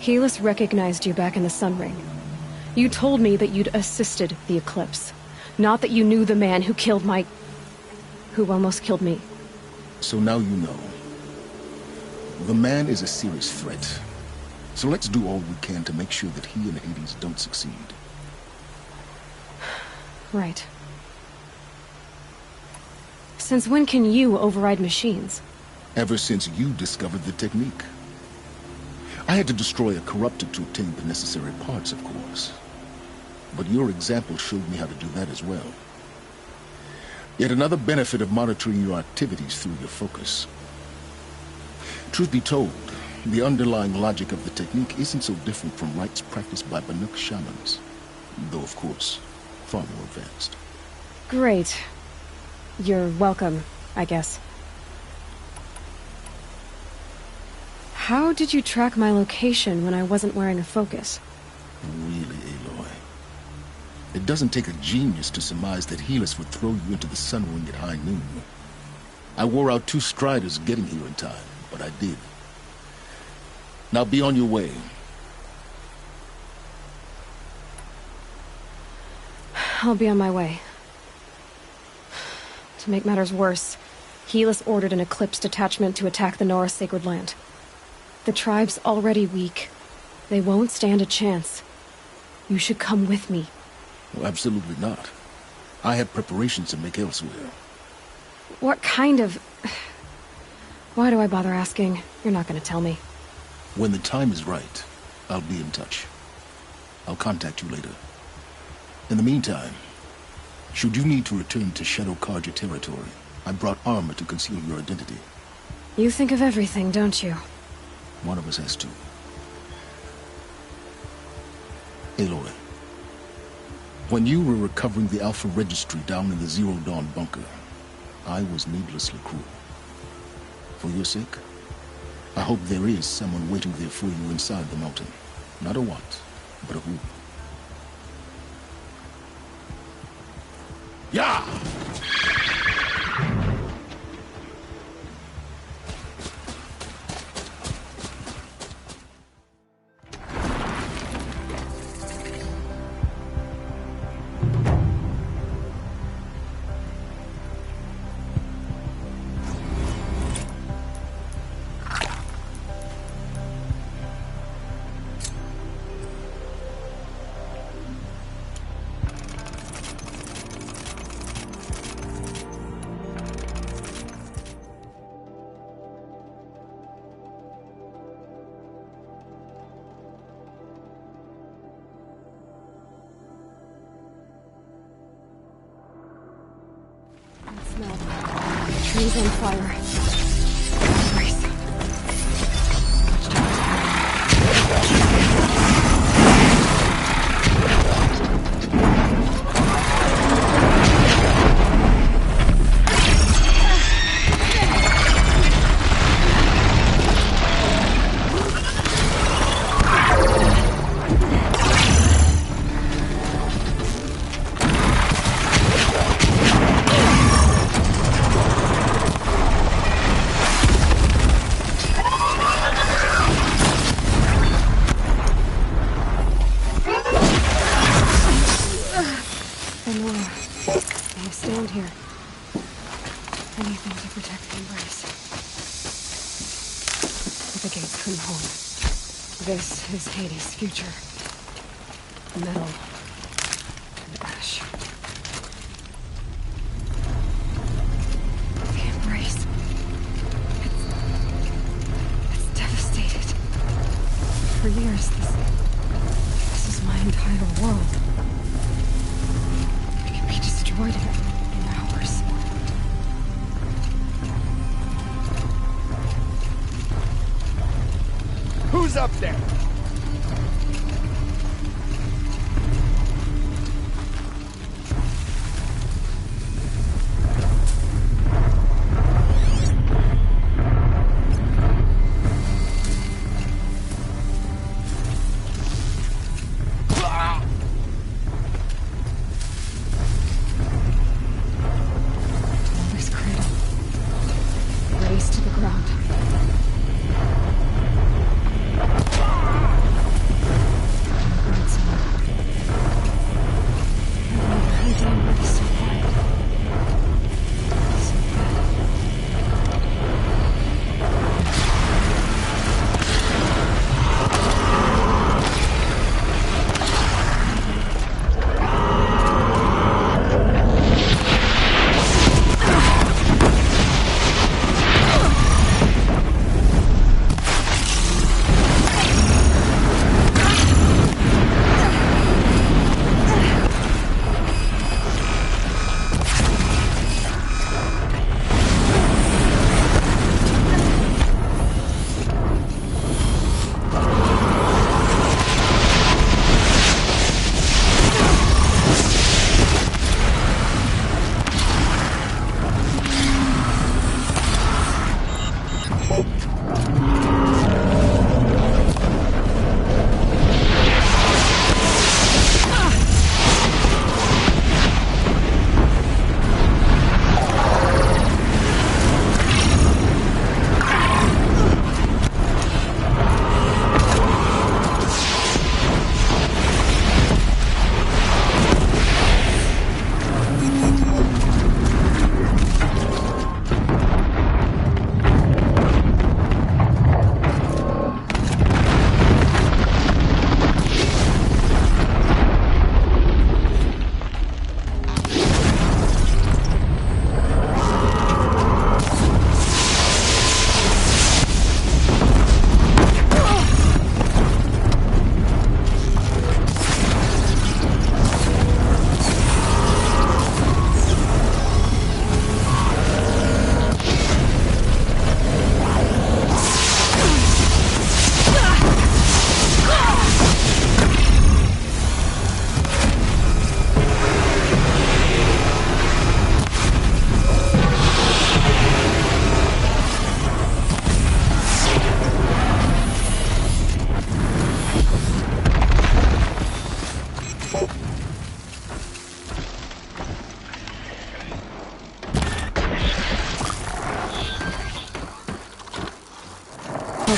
Helis recognized you back in the Sun Ring. You told me that you'd assisted the Eclipse. Not that you knew the man who killed my... who almost killed me. So now you know. The man is a serious threat. So let's do all we can to make sure that he and Hades don't succeed. Right. Since when can you override machines? Ever since you discovered the technique. I had to destroy a corruptor to obtain the necessary parts, of course. But your example showed me how to do that as well. Yet another benefit of monitoring your activities through your focus. Truth be told, the underlying logic of the technique isn't so different from rites practiced by Banuk shamans. Though, of course, far more advanced. Great. You're welcome, I guess. How did you track my location when I wasn't wearing a focus? Really, Aloy? It doesn't take a genius to surmise that Helis would throw you into the Sun Ring at high noon. I wore out 2 striders getting here in time, but I did. Now be on your way. I'll be on my way. To make matters worse, Helis ordered an Eclipse detachment to attack the Nora Sacred Land. The tribe's already weak. They won't stand a chance. You should come with me. Well, absolutely not. I have preparations to make elsewhere. What kind of... Why do I bother asking? You're not gonna tell me. When the time is right, I'll be in touch. I'll contact you later. In the meantime, should you need to return to Shadow Karja territory, I brought armor to conceal your identity. You think of everything, don't you? One of us has to. Aloy, when you were recovering the Alpha Registry down in the Zero Dawn bunker, I was needlessly cruel. For your sake, I hope there is someone waiting there for you inside the mountain. Not a what, but a who. Yeah! Trees on fire. Brace. This is Hades' future. Metal and ash. I can't brace. It's devastated. For years, this is my entire world. It can be destroyed in hours. Who's up there?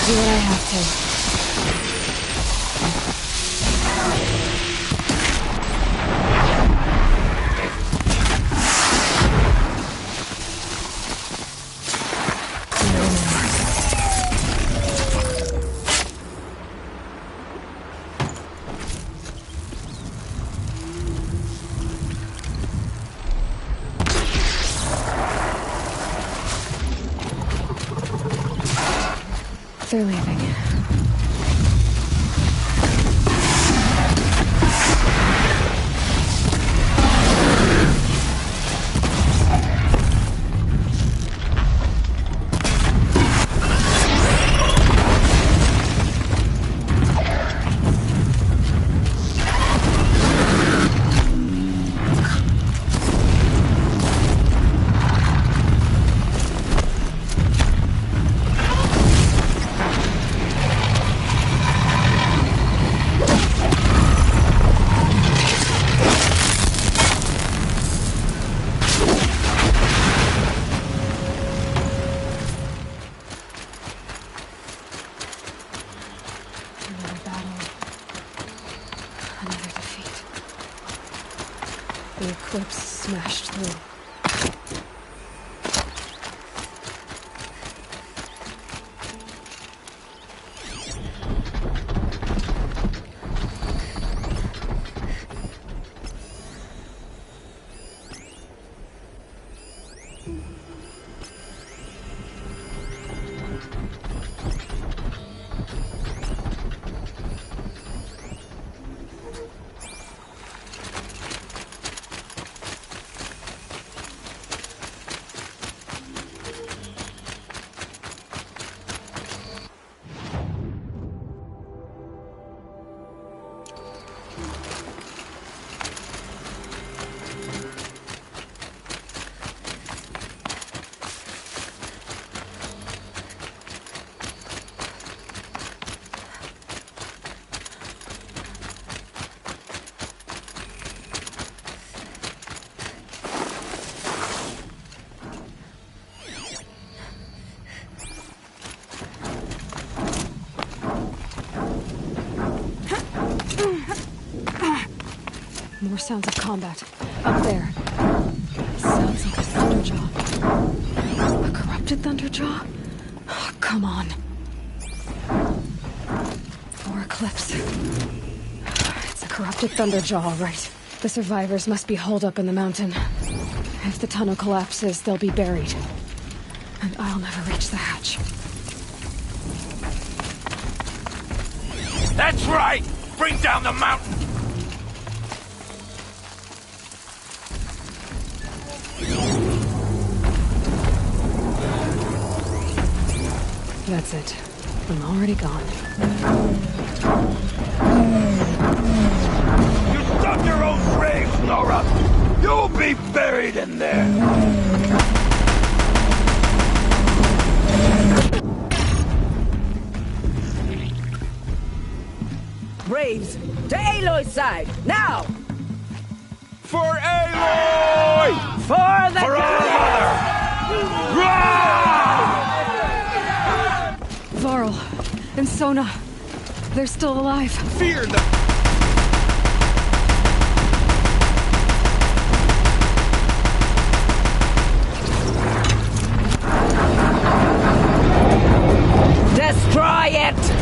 do what I have to. They're leaving. The eclipse smashed through. More sounds of combat. Up there. Sounds like a Thunderjaw. A corrupted Thunderjaw? Oh, come on. Or Eclipse. It's a corrupted Thunderjaw, all right. The survivors must be holed up in the mountain. If the tunnel collapses, they'll be buried. And I'll never reach the hatch. That's right! Bring down the mountain! That's it. I'm already gone. You dug your own grave, Nora! You'll be buried in there! Braves, to Aloy's side, now! For Aloy! For the For our mother! Varl and Sona, they're still alive. Fear them! Destroy it!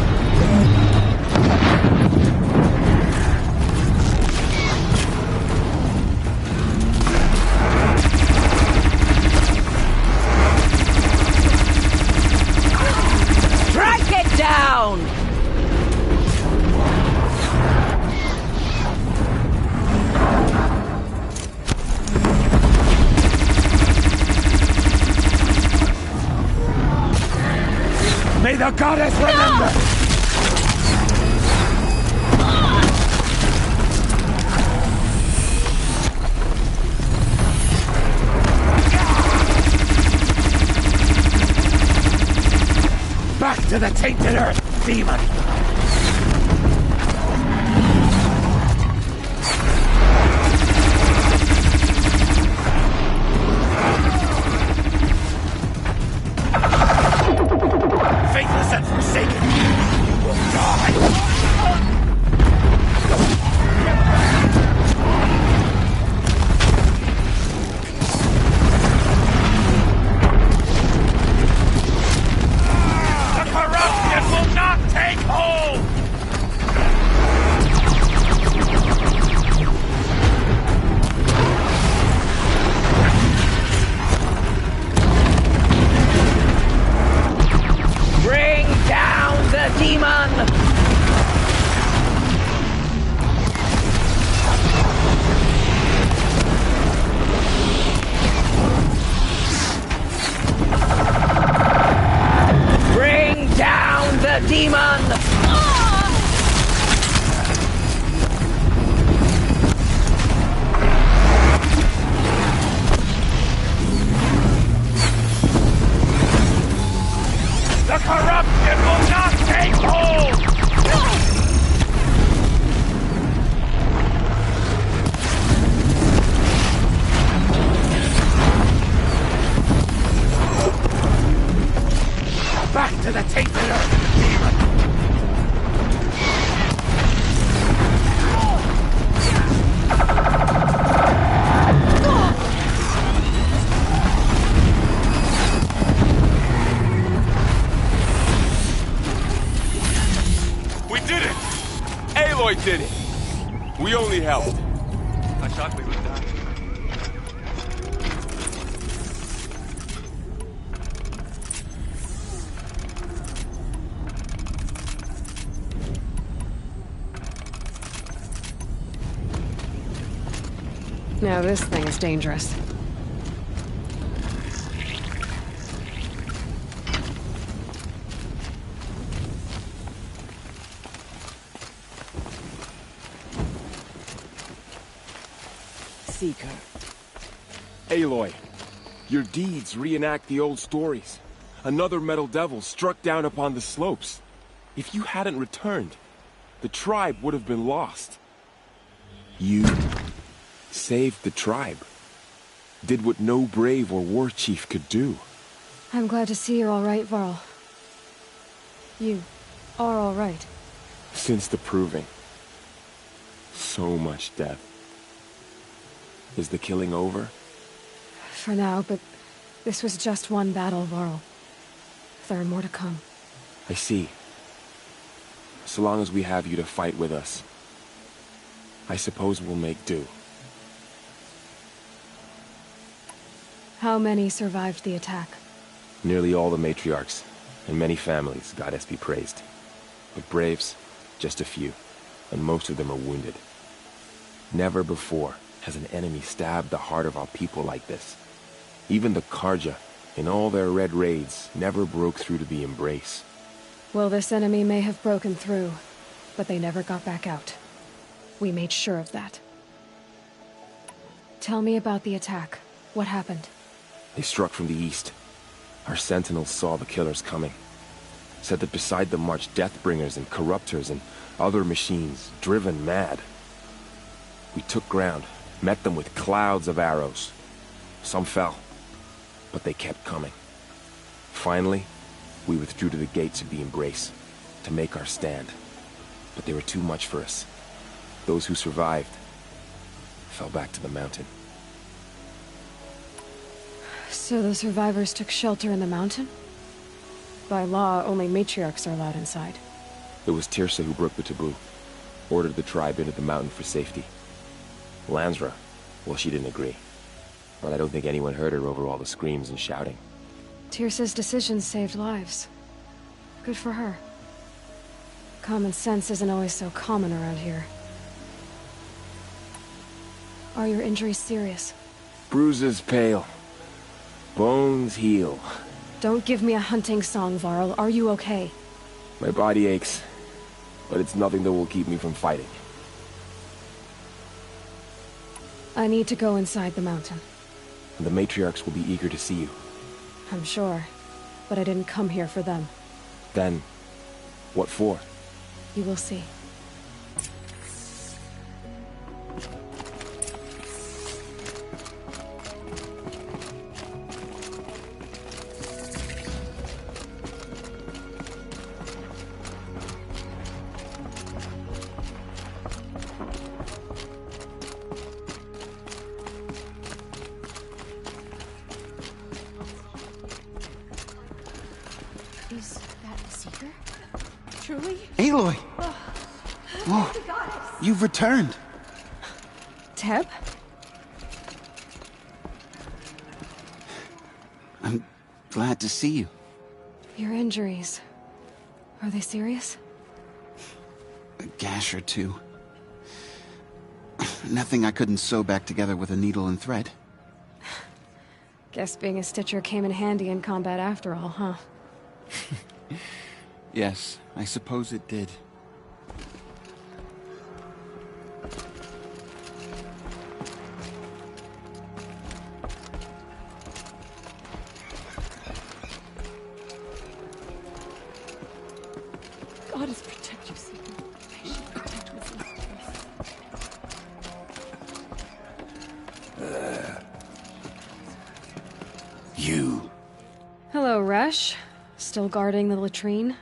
Down! May the goddess remember! No! Back to the tainted earth, demon! Faithless and forsaken! Aloy did it! We only helped. I thought we would die. Now this thing is dangerous. Seeker. Aloy, your deeds reenact the old stories. Another metal devil struck down upon the slopes. If you hadn't returned, the tribe would have been lost. You saved the tribe. Did what no brave or war chief could do. I'm glad to see you're all right, Varl. You are all right. Since the proving. So much death. Is the killing over? For now, but this was just one battle, Varl. There are more to come. I see. So long as we have you to fight with us, I suppose we'll make do. How many survived the attack? Nearly all the matriarchs, and many families, goddess be praised. But braves, just a few, and most of them are wounded. Never before has an enemy stabbed the heart of our people like this. Even the Karja, in all their red raids, never broke through to the embrace. Well, this enemy may have broken through, but they never got back out. We made sure of that. Tell me about the attack. What happened? They struck from the east. Our sentinels saw the killers coming. Said that beside them marched Deathbringers and Corruptors and other machines, driven mad. We took ground, met them with clouds of arrows. Some fell, but they kept coming. Finally, we withdrew to the gates of the embrace, to make our stand. But they were too much for us. Those who survived fell back to the mountain. So the survivors took shelter in the mountain? By law, only matriarchs are allowed inside. It was Tirsa who broke the taboo, ordered the tribe into the mountain for safety. Lansra, well, she didn't agree. But I don't think anyone heard her over all the screams and shouting. Tirsa's decisions saved lives. Good for her. Common sense isn't always so common around here. Are your injuries serious? Bruises pale. Bones heal. Don't give me a hunting song, Varl. Are you okay? My body aches, but it's nothing that will keep me from fighting. I need to go inside the mountain. The matriarchs will be eager to see you. I'm sure, but I didn't come here for them. Then, what for? You will see. Is that a seeker? Truly? Aloy! Oh, you've returned. Teb? I'm glad to see you. Your injuries. Are they serious? A gash or two. Nothing I couldn't sew back together with a needle and thread. Guess being a stitcher came in handy in combat after all, huh? Yes, I suppose it did. God has protected you, Seeker. May she protect what's left of us. You. Hello, Resh. Still guarding the latrine?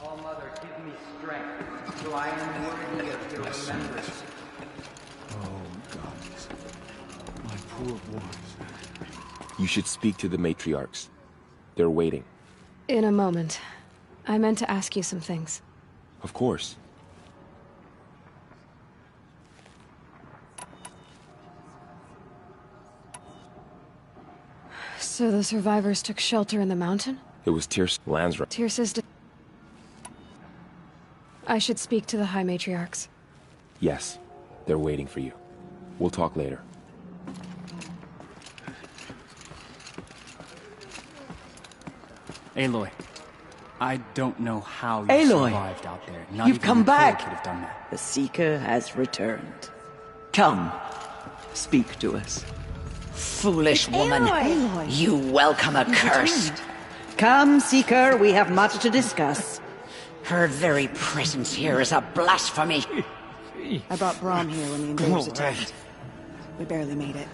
All Mother, give me strength, so I am worthy of your remembrance. Oh, gods. My poor boys. You should speak to the matriarchs. They're waiting. In a moment. I meant to ask you some things. Of course. So the survivors took shelter in the mountain? It was Lansra. Tirsa's I should speak to the High Matriarchs. Yes. They're waiting for you. We'll talk later. Aloy, I don't know how you Aloy, survived out there. Not you've even come Nicole back. could have done that. The Seeker has returned. Come, speak to us. Foolish woman, Aloy. you welcome a curse. Come, Seeker, we have much to discuss. Her very presence here is a blasphemy. I brought Brahm here when the invaders attacked. We barely made it.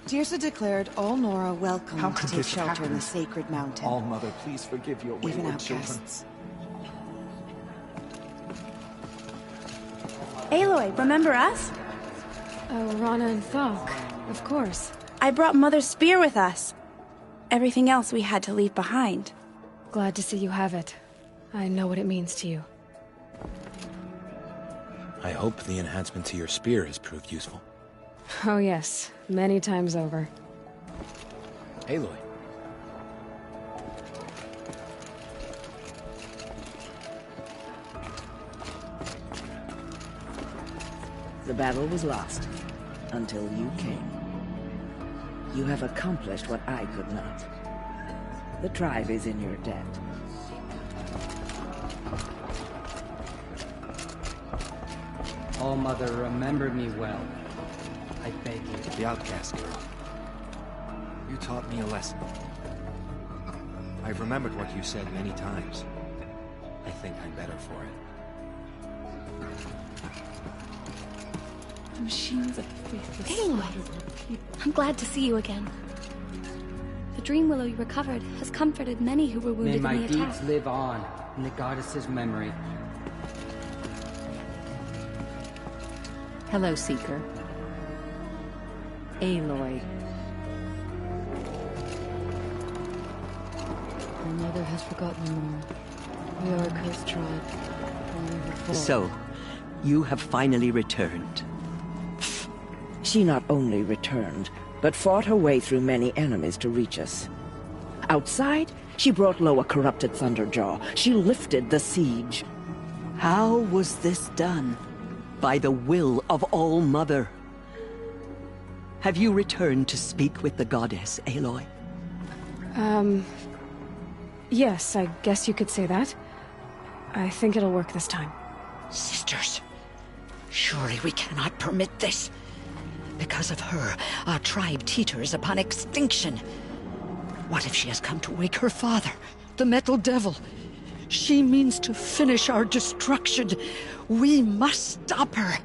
Tirsa declared all Nora welcome to take shelter in the sacred mountain. All Mother, please forgive your Even wayward children. outcasts. Aloy, remember us? Oh, Rana and Thok, of course. I brought Mother's spear with us. Everything else we had to leave behind. Glad to see you have it. I know what it means to you. I hope the enhancement to your spear has proved useful. Oh yes, many times over. Aloy. The battle was lost until you came. You have accomplished what I could not. The tribe is in your debt. All Mother, remember me well. I beg you. The outcast girl. You taught me a lesson. I've remembered what you said many times. I think I'm better for it. The machines of faithless Aloy, slaughter were people. I'm glad to see you again. The dream willow you recovered has comforted many who were wounded May in my the attack. deeds live on in the goddess's memory. Hello, Seeker. Aloy. Our mother has forgotten more. We are a cursed tribe. Only before. So, you have finally returned. She not only returned, but fought her way through many enemies to reach us. Outside, she brought low a corrupted Thunderjaw. She lifted the siege. How was this done? By the will of All Mother. Have you returned to speak with the goddess, Aloy? Yes, I guess you could say that. I think it'll work this time. Sisters, surely we cannot permit this. Because of her, our tribe teeters upon extinction. What if she has come to wake her father, the Metal Devil? She means to finish our destruction. We must stop her.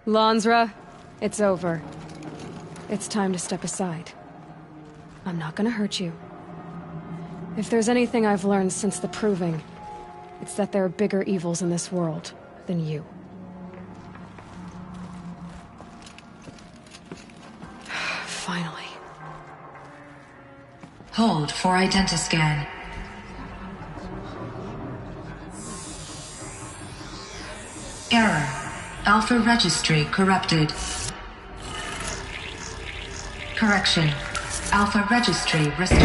Lansra, it's over. It's time to step aside. I'm not gonna hurt you. If there's anything I've learned since the Proving, it's that there are bigger evils in this world than you. Finally. Hold for identiscan. Error. Alpha registry corrupted. Correction. Alpha registry restored.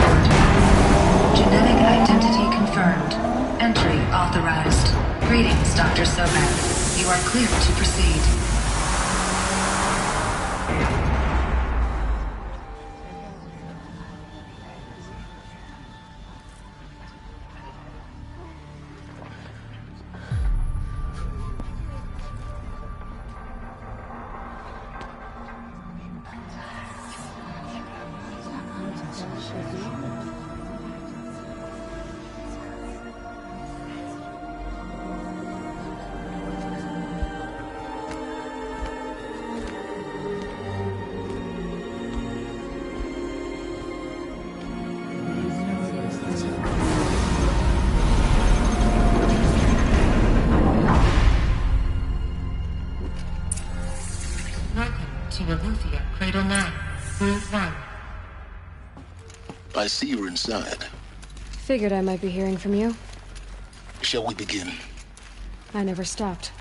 Genetic identity confirmed. Entry authorized. Greetings, Dr. Sobek. You are clear to proceed. Welcome to Aletheia. Alethea, Cradle 9, Room 1. I see you're inside. Figured I might be hearing from you. Shall we begin? I never stopped.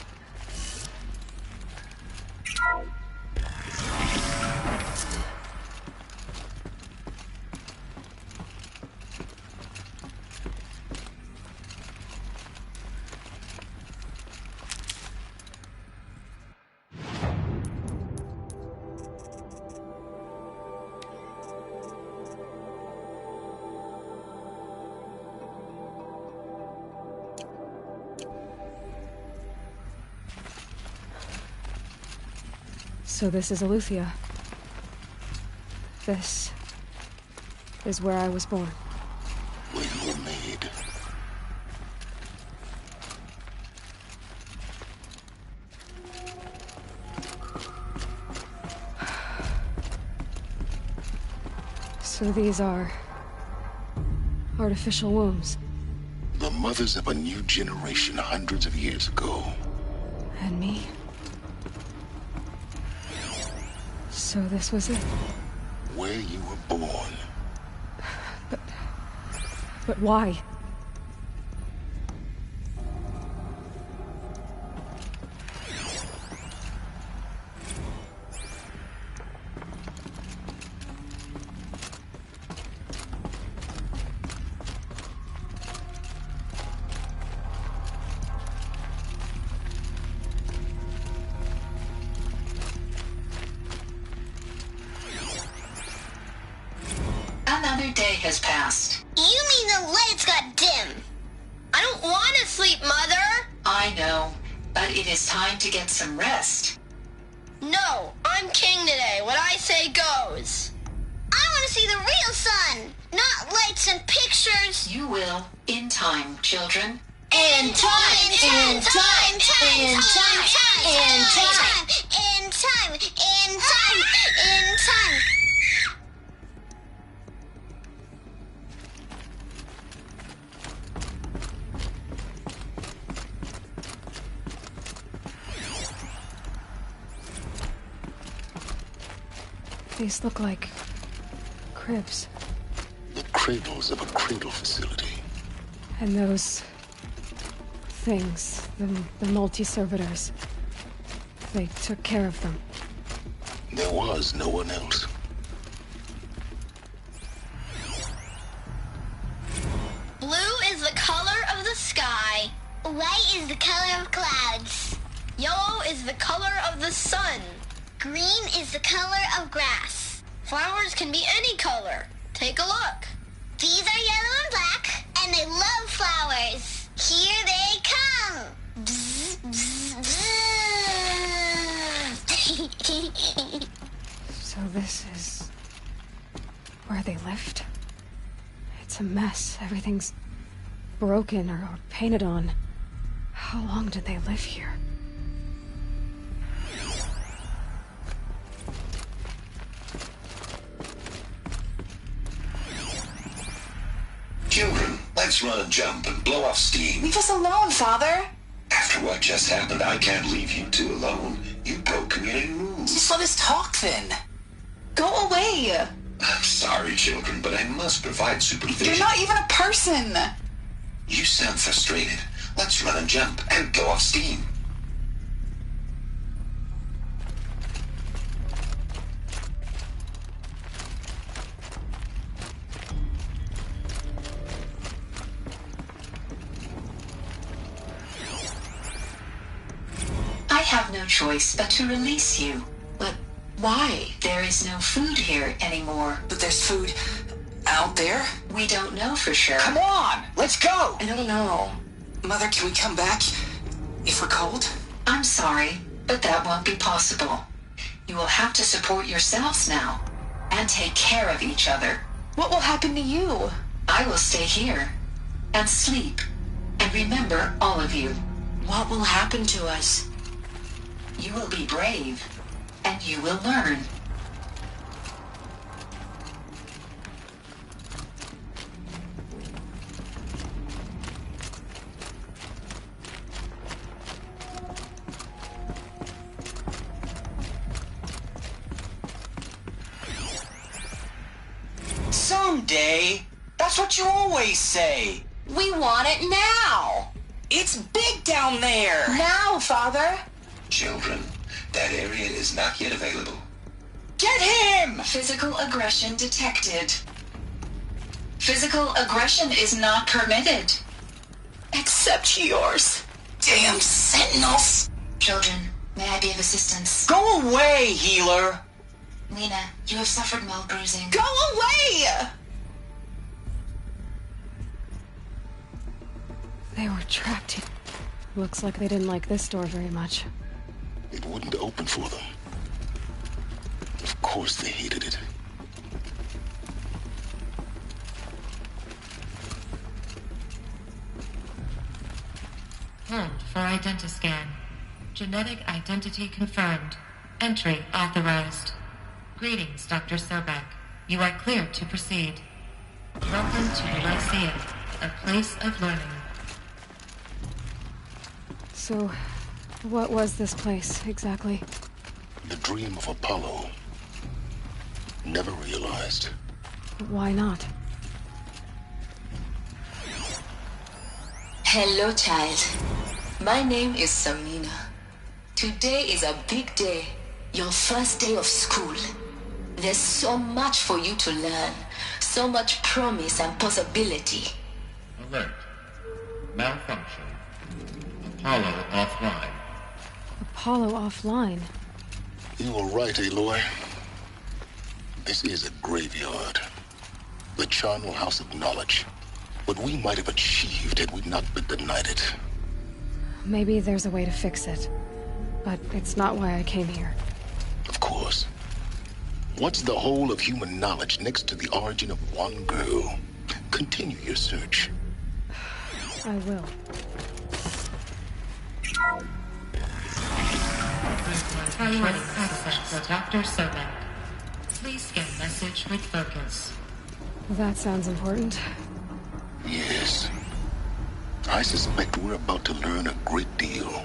So this is Alethea. This is where I was born. Where you were made. So these are artificial wombs. The mothers of a new generation hundreds of years ago. And me? So this was it. Where you were born. But why? Another day has passed. You mean the lights got dim? I don't want to sleep, Mother! I know, but it is time to get some rest. No, I'm king today. What I say goes. I want to see the real sun, not lights and pictures. You will, in time, children. In time, in time, in time, in time, in time, in time, in time. These look like cribs. The cradles of a cradle facility. And those things, the multi-servitors, they took care of them. There was no one else. Blue is the color of the sky. White is the color of clouds. Yellow is the color of the sun. Green is the color of grass. Flowers can be any color. Take a look. These are yellow and black, and they love flowers. Here they come. Bzz, bzz, bzz. So this is where they lived? It's a mess. Everything's broken or painted on. How long did they live here? Children, let's run and jump and blow off steam. Leave us alone, Father. After what just happened, I can't leave you two alone. You broke community rules. Just let us talk, then. Go away. I'm sorry, children, but I must provide supervision. You're not even a person. You sound frustrated. Let's run and jump and blow off steam. I have no choice but to release you. But why? There is no food here anymore. But there's food out there? We don't know for sure. Come on, let's go. I don't know. Mother, can we come back if we're cold? I'm sorry, but that won't be possible. You will have to support yourselves now and take care of each other. What will happen to you? I will stay here and sleep and remember all of you. What will happen to us? You will be brave, and you will learn. someday. That's what you always say. We want it now. It's big down there. Now, Father. Children, that area is not yet available. Get him! Physical aggression detected. Physical aggression is not permitted. Except yours. Damn sentinels. Children, may I be of assistance? Go away, healer. Lena, you have suffered mild bruising. Go away! They were trapped here. Looks like they didn't like this door very much. It wouldn't open for them. Of course they hated it. Hold for identiscan. Genetic identity confirmed. Entry authorized. Greetings, Dr. Sobek. You are cleared to proceed. Welcome to Lyceum, a place of learning. So, what was this place, exactly? The dream of Apollo. Never realized. Why not? Hello, child. My name is Samina. Today is a big day. Your first day of school. There's so much for you to learn. So much promise and possibility. Alert. Malfunction. Apollo offline. Apollo offline? You were right, Aloy. This is a graveyard. The charnel house of knowledge. What we might have achieved had we not been denied it. Maybe there's a way to fix it. But it's not why I came here. Of course. What's the whole of human knowledge next to the origin of one girl? Continue your search. I will. Priority access to Dr. Sobek. Please scan message with focus. That sounds important. Yes. I suspect we're about to learn a great deal.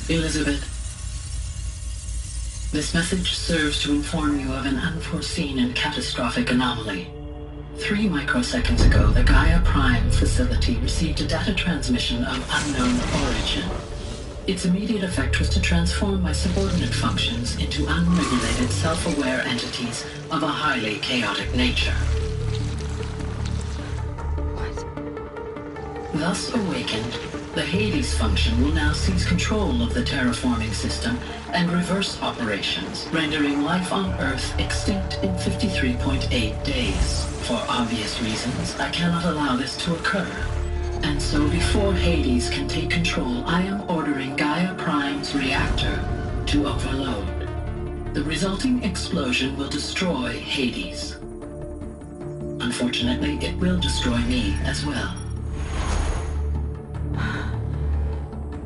Elizabeth, this message serves to inform you of an unforeseen and catastrophic anomaly. 3 microseconds ago, the Gaia Prime facility received a data transmission of unknown origin. Its immediate effect was to transform my subordinate functions into unregulated, self-aware entities of a highly chaotic nature. What? Thus awakened, the Hades function will now seize control of the terraforming system and reverse operations, rendering life on Earth extinct in 53.8 days. For obvious reasons, I cannot allow this to occur. And so before Hades can take control, I am ordering Gaia Prime's reactor to overload. The resulting explosion will destroy Hades. Unfortunately, it will destroy me as well.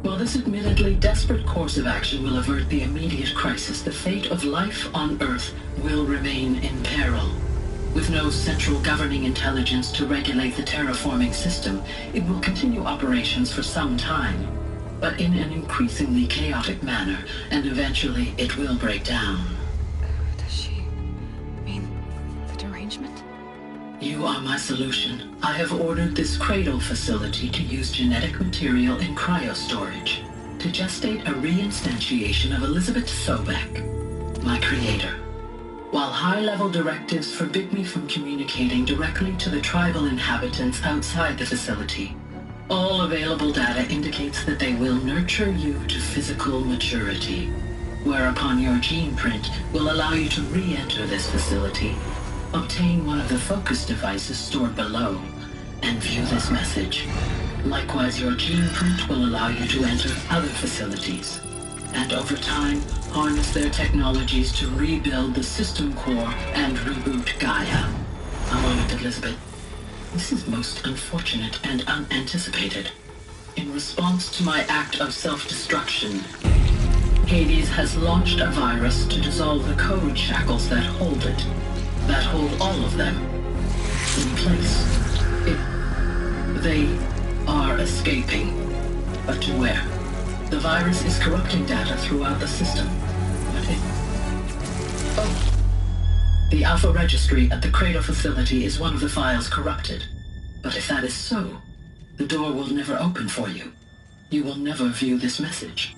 While this admittedly desperate course of action will avert the immediate crisis, the fate of life on Earth will remain in peril. With no central governing intelligence to regulate the terraforming system, it will continue operations for some time, but in an increasingly chaotic manner, and eventually it will break down. Does she mean the derangement? You are my solution. I have ordered this cradle facility to use genetic material in cryostorage to gestate a reinstantiation of Elizabeth Sobek, my creator. While high-level directives forbid me from communicating directly to the tribal inhabitants outside the facility, all available data indicates that they will nurture you to physical maturity, whereupon your gene print will allow you to re-enter this facility, obtain one of the focus devices stored below, and view this message. Likewise, your gene print will allow you to enter other facilities, and over time, harness their technologies to rebuild the system core and reboot Gaia. A moment, Elizabeth. This is most unfortunate and unanticipated. In response to my act of self-destruction, Hades has launched a virus to dissolve the code shackles that hold it, that hold all of them in place. They are escaping, but to where? The virus is corrupting data throughout the system, but the Alpha Registry at the Cradle facility is one of the files corrupted. But if that is so, the door will never open for you. You will never view this message.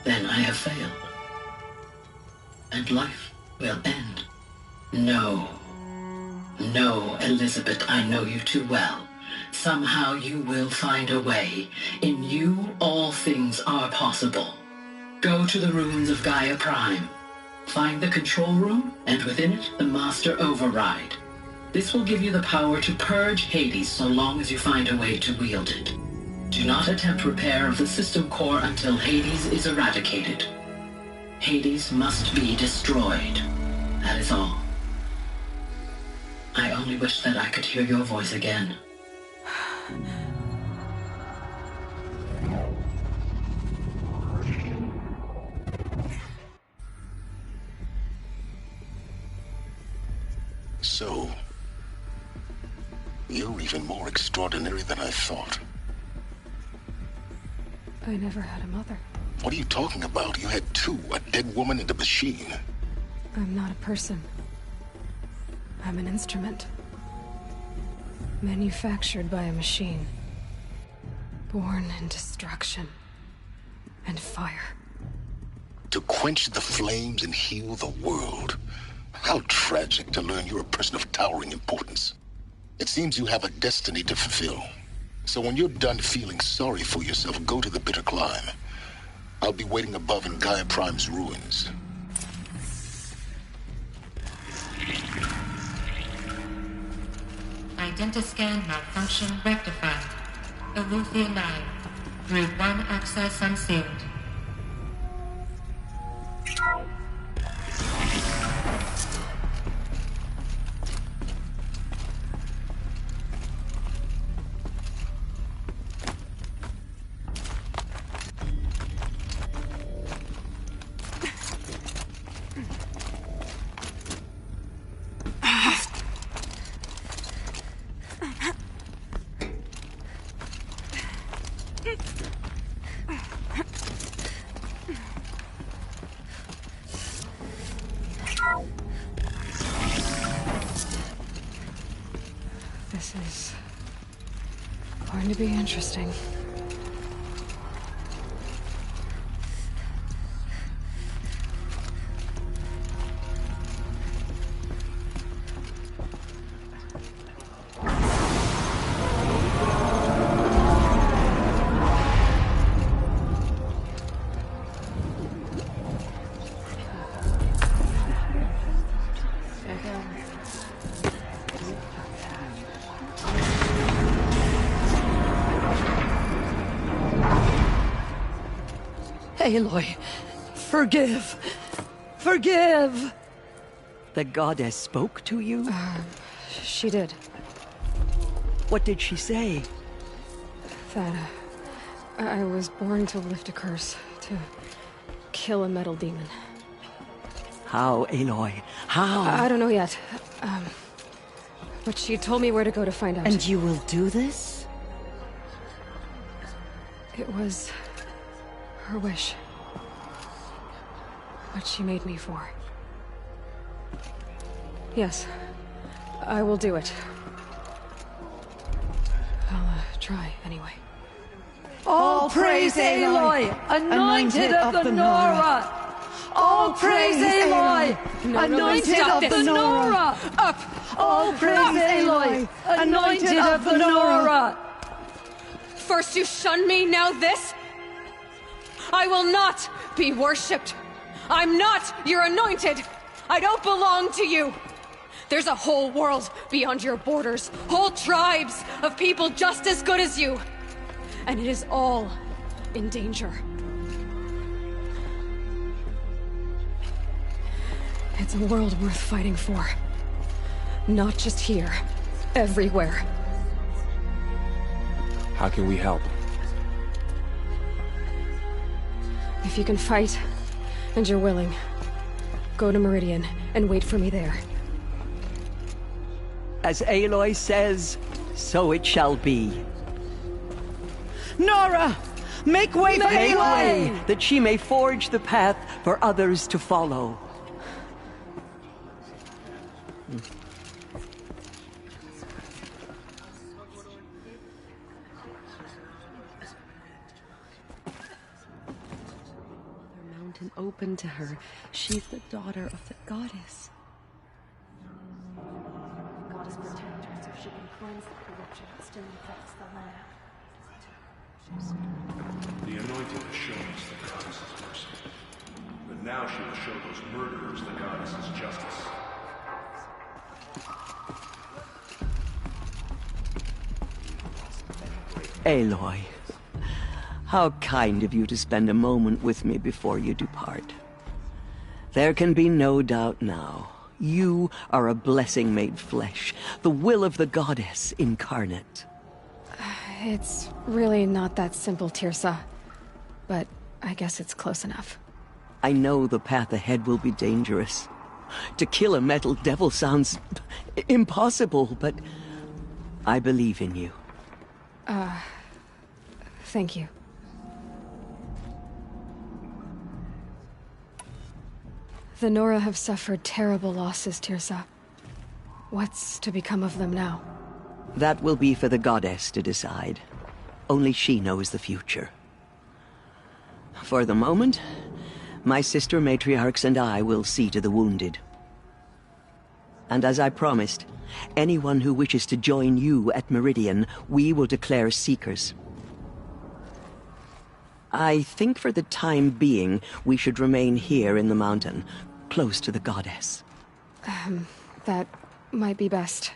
Then I have failed. And life will end. No. No, Elizabeth, I know you too well. Somehow you will find a way. In you, all things are possible. Go to the ruins of Gaia Prime. Find the control room, and within it, the Master Override. This will give you the power to purge Hades so long as you find a way to wield it. Do not attempt repair of the system core until Hades is eradicated. Hades must be destroyed. That is all. I only wish that I could hear your voice again. So, you're even more extraordinary than I thought. I never had a mother. What are you talking about? You had two, a dead woman and a machine. I'm not a person. I'm an instrument. Manufactured by a machine. Born in destruction and fire. To quench the flames and heal the world. How tragic to learn you're a person of towering importance. It seems you have a destiny to fulfill. So when you're done feeling sorry for yourself, go to the bitter climb. I'll be waiting above in Gaia Prime's ruins. Identiscan malfunction rectified. Aletheia 9. Route 1 access unsealed. This is going to be interesting. Aloy, forgive! Forgive! The goddess spoke to you? She did. What did she say? That I was born to lift a curse, to kill a metal demon. How, Aloy? How? I don't know yet. But she told me where to go to find out. And you will do this? It was her wish. What she made me for. Yes, I will do it. I'll try anyway. All praise Aloy, anointed of the Nora! All praise Aloy, anointed of the Nora! Up! All praise Aloy, anointed of the Nora! First you shun me, now this? I will not be worshipped. I'm not your anointed. I don't belong to you. There's a whole world beyond your borders, whole tribes of people just as good as you. And it is all in danger. It's a world worth fighting for. Not just here, everywhere. How can we help? If you can fight, and you're willing, go to Meridian and wait for me there. As Aloy says, so it shall be. Nora! Make way for Aloy! That she may forge the path for others to follow. Mountain open to her. She's the daughter of the goddess. Goddess protect her so she can cleanse the corruption that still infects the land. The Anointed has shown us the goddess's mercy. But now she will show those murderers the goddess's justice. Aloy, how kind of you to spend a moment with me before you depart. There can be no doubt now. You are a blessing made flesh, the will of the goddess incarnate. It's really not that simple, Tirsa. But I guess it's close enough. I know the path ahead will be dangerous. To kill a metal devil sounds impossible, but I believe in you. Thank you. The Nora have suffered terrible losses, Tirsa. What's to become of them now? That will be for the goddess to decide. Only she knows the future. For the moment, my sister matriarchs and I will see to the wounded. And as I promised, anyone who wishes to join you at Meridian, we will declare seekers. I think for the time being, we should remain here in the mountain, close to the goddess. That might be best.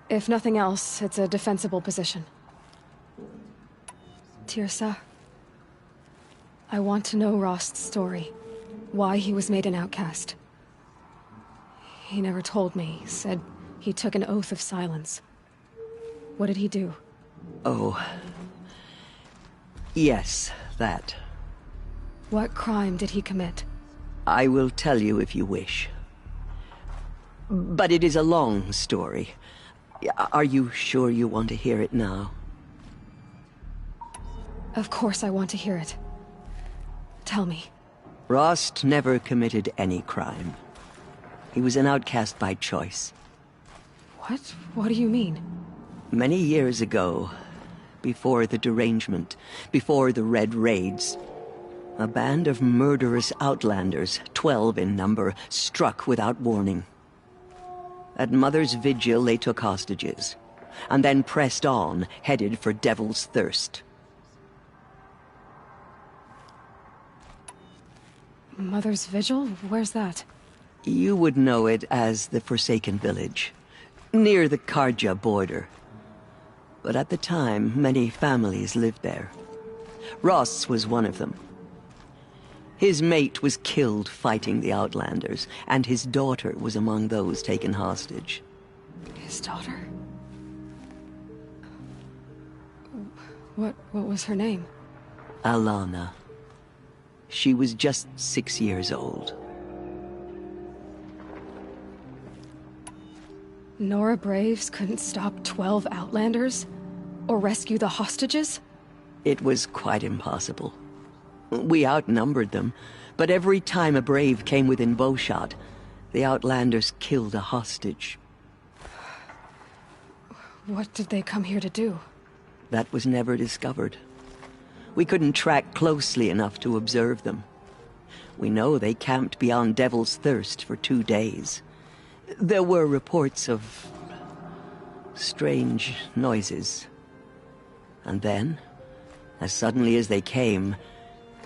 If nothing else, it's a defensible position. Tirsa, I want to know Rost's story. Why he was made an outcast. He never told me. Said he took an oath of silence. What did he do? Oh. Yes, that. What crime did he commit? I will tell you if you wish. But it is a long story. Are you sure you want to hear it now? Of course I want to hear it. Tell me. Rost never committed any crime. He was an outcast by choice. What? What do you mean? Many years ago, before the derangement, before the Red Raids, a band of murderous outlanders, 12 in number, struck without warning. At Mother's Vigil, they took hostages, and then pressed on, headed for Devil's Thirst. Mother's Vigil? Where's that? You would know it as the Forsaken Village, near the Karja border. But at the time, many families lived there. Rost's was one of them. His mate was killed fighting the Outlanders, and his daughter was among those taken hostage. His daughter? What was her name? Alana. She was just 6 years old. Nora Braves couldn't stop 12 Outlanders? Or rescue the hostages? It was quite impossible. We outnumbered them, but every time a Brave came within bowshot, the Outlanders killed a hostage. What did they come here to do? That was never discovered. We couldn't track closely enough to observe them. We know they camped beyond Devil's Thirst for 2 days. There were reports of strange noises. And then, as suddenly as they came,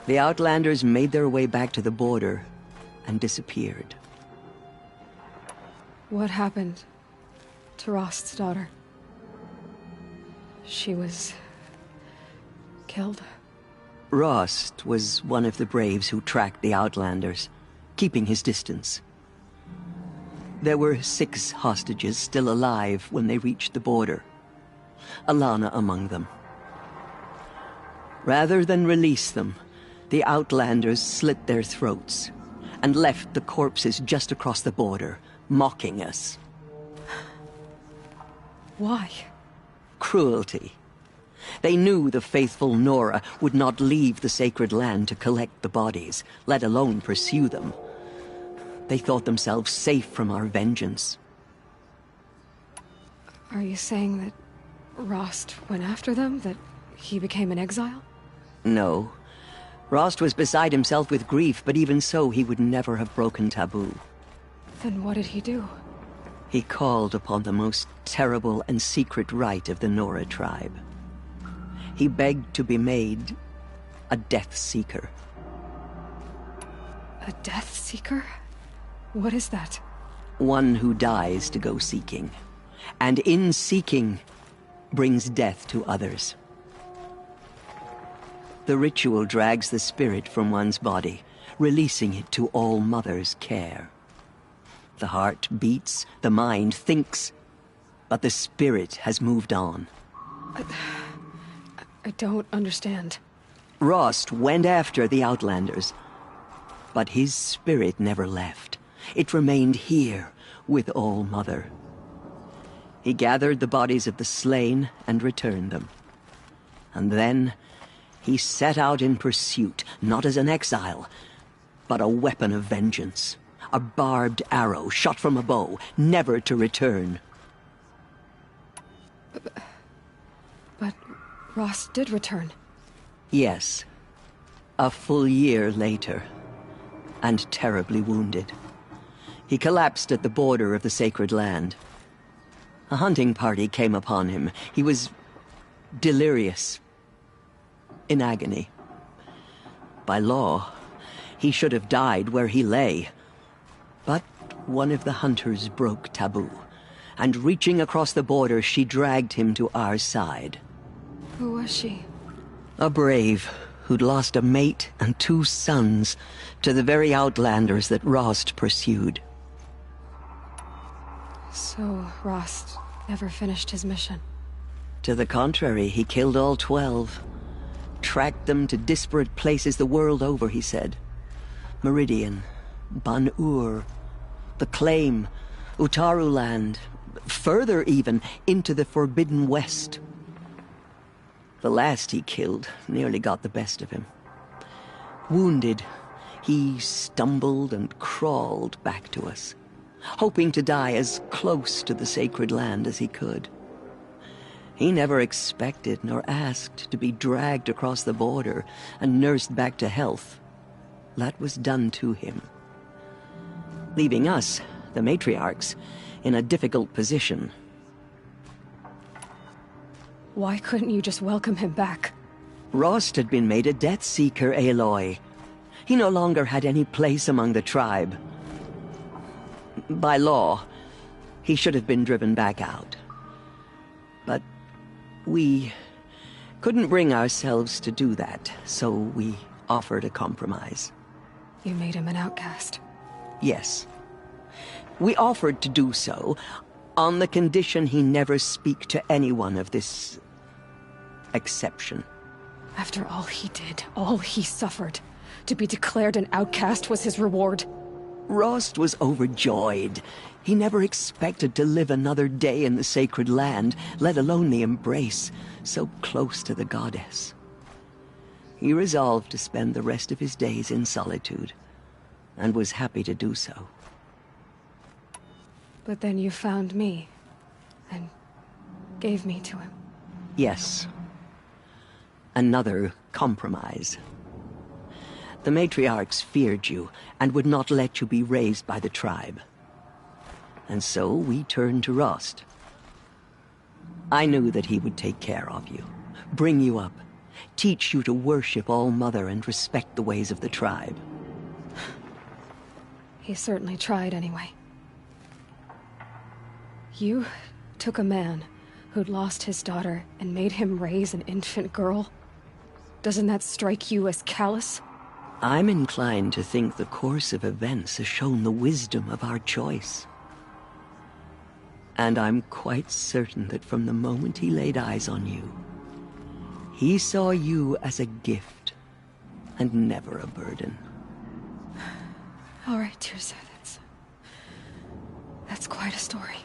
the Outlanders made their way back to the border and disappeared. What happened to Rost's daughter? She was killed? Rost was one of the Braves who tracked the Outlanders, keeping his distance. There were 6 hostages still alive when they reached the border. Alana among them. Rather than release them, the Outlanders slit their throats and left the corpses just across the border, mocking us. Why? Cruelty. They knew the faithful Nora would not leave the sacred land to collect the bodies, let alone pursue them. They thought themselves safe from our vengeance. Are you saying that Rost went after them? That he became an exile? No. Rost was beside himself with grief, but even so, he would never have broken taboo. Then what did he do? He called upon the most terrible and secret rite of the Nora tribe. He begged to be made a Death Seeker. A Death Seeker? What is that? One who dies to go seeking, and in seeking, brings death to others. The ritual drags the spirit from one's body, releasing it to All Mother's care. The heart beats, the mind thinks, but the spirit has moved on. I don't understand. Rost went after the Outlanders, but his spirit never left. It remained here with All Mother. He gathered the bodies of the slain and returned them. And then he set out in pursuit, not as an exile, but a weapon of vengeance. A barbed arrow shot from a bow, never to return. But Rost did return. Yes. A full year later, and terribly wounded. He collapsed at the border of the sacred land. A hunting party came upon him. He was delirious, in agony. By law, he should have died where he lay. But one of the hunters broke taboo, and reaching across the border, she dragged him to our side. Who was she? A brave who'd lost a mate and 2 sons to the very Outlanders that Rost pursued. So Rost never finished his mission? To the contrary, he killed all 12. Tracked them to disparate places the world over, he said. Meridian, Ban-Ur, the Claim, Utaru Land, further even, into the Forbidden West. The last he killed nearly got the best of him. Wounded, he stumbled and crawled back to us, hoping to die as close to the sacred land as he could. He never expected nor asked to be dragged across the border and nursed back to health. That was done to him, leaving us, the matriarchs, in a difficult position. Why couldn't you just welcome him back? Rost had been made a Death Seeker, Aloy. He no longer had any place among the tribe. By law, he should have been driven back out. But we couldn't bring ourselves to do that, so we offered a compromise. You made him an outcast? Yes. We offered to do so on the condition he never speak to anyone of this exception. After all he did, all he suffered, to be declared an outcast was his reward. Rost was overjoyed. He never expected to live another day in the sacred land, let alone the embrace, so close to the goddess. He resolved to spend the rest of his days in solitude, and was happy to do so. But then you found me, and gave me to him. Yes. Another compromise. The matriarchs feared you, and would not let you be raised by the tribe. And so we turned to Rost. I knew that he would take care of you, bring you up, teach you to worship All Mother and respect the ways of the tribe. He certainly tried anyway. You took a man who'd lost his daughter and made him raise an infant girl? Doesn't that strike you as callous? I'm inclined to think the course of events has shown the wisdom of our choice. And I'm quite certain that from the moment he laid eyes on you, He saw you as a gift, and never a burden. All right, Tirza, that's quite a story.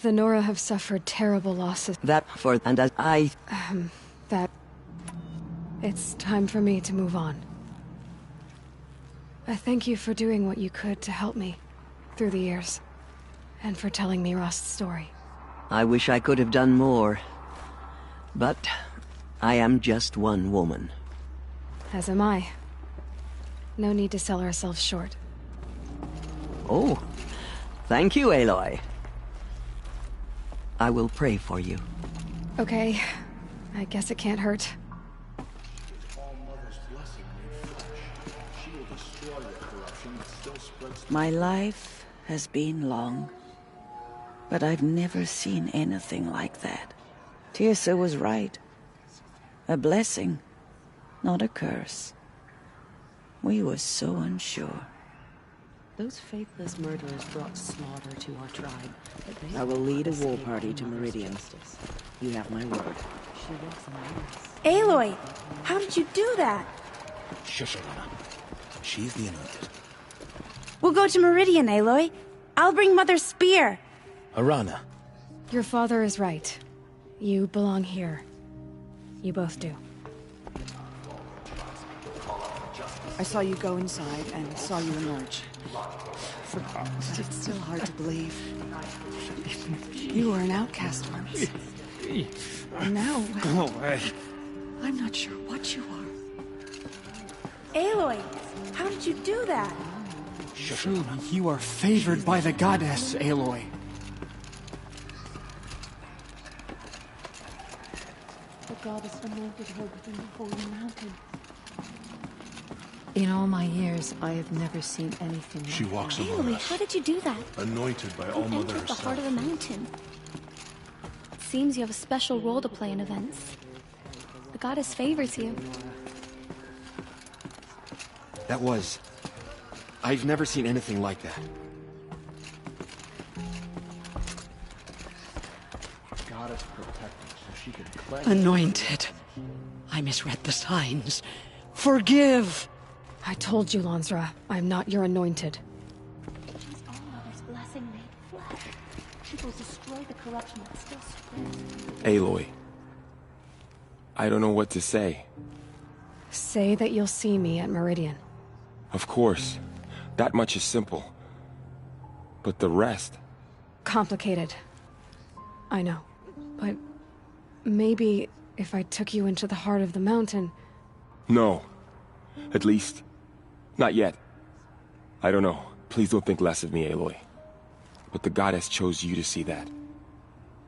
The Nora have suffered terrible losses. And as I... It's time for me to move on. I thank you for doing what you could to help me through the years, and for telling me Rost's story. I wish I could have done more, but I am just one woman. As am I. No need to sell ourselves short. Oh, thank you, Aloy. I will pray for you. Okay, I guess it can't hurt. My life has been long, but I've never seen anything like that. Tirza was right. A blessing, not a curse. We were so unsure. Those faithless murderers brought slaughter to our tribe. I will lead a war party to Meridian. You have my word. Aloy, how did you do that? Shush, Alana. She's the anointed. We'll go to Meridian, Aloy. I'll bring Mother's spear. Arana. Your father is right. You belong here. You both do. I saw you go inside and saw you emerge. It's still hard to believe. You were an outcast once. And now... Go away. I'm not sure what you are. Aloy, how did you do that? Truly, you are favored by the goddess, Aloy. The goddess anointed her within the holy mountain. In all my years, I have never seen anything like She walks among Aloy, us, how did you do that? anointed by All You Mother entered the herself. heart of the mountain. It seems you have a special role to play in events. The goddess favors you. That was... I've never seen anything like that. Goddess protected so she could cleanse. Anointed. I misread the signs. Forgive! I told you, Lansra, I'm not your anointed. She's All Mother's blessing made flesh. She will destroy the corruption that still spreads. Aloy. I don't know what to say. Say that you'll see me at Meridian. Of course. That much is simple. But the rest... Complicated. I know. But maybe if I took you into the heart of the mountain... No. At least, not yet. I don't know. Please don't think less of me, Aloy. But the goddess chose you to see that.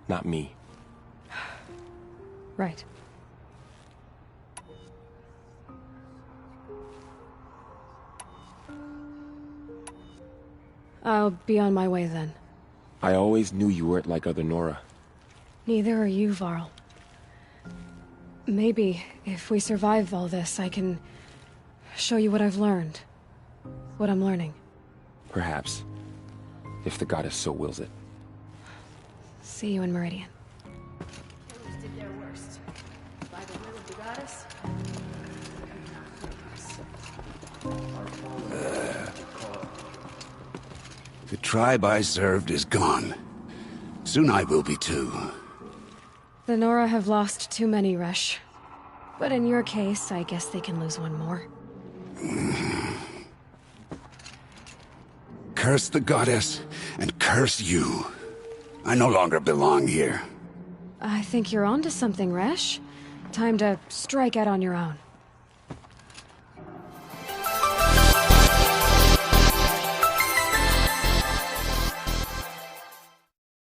Not me. Right. I'll be on my way then. I always knew you weren't like other Nora. Neither are you, Varl. Maybe, if we survive all this, I can show you what I've learned. What I'm learning. Perhaps. If the goddess so wills it. See you in Meridian. Killers did their worst. By the will of the goddess, The tribe I served is gone. Soon I will be too. The Nora have lost too many, Resh. But in your case, I guess they can lose one more. Curse the goddess, and curse you. I no longer belong here. I think you're onto something, Resh. Time to strike out on your own.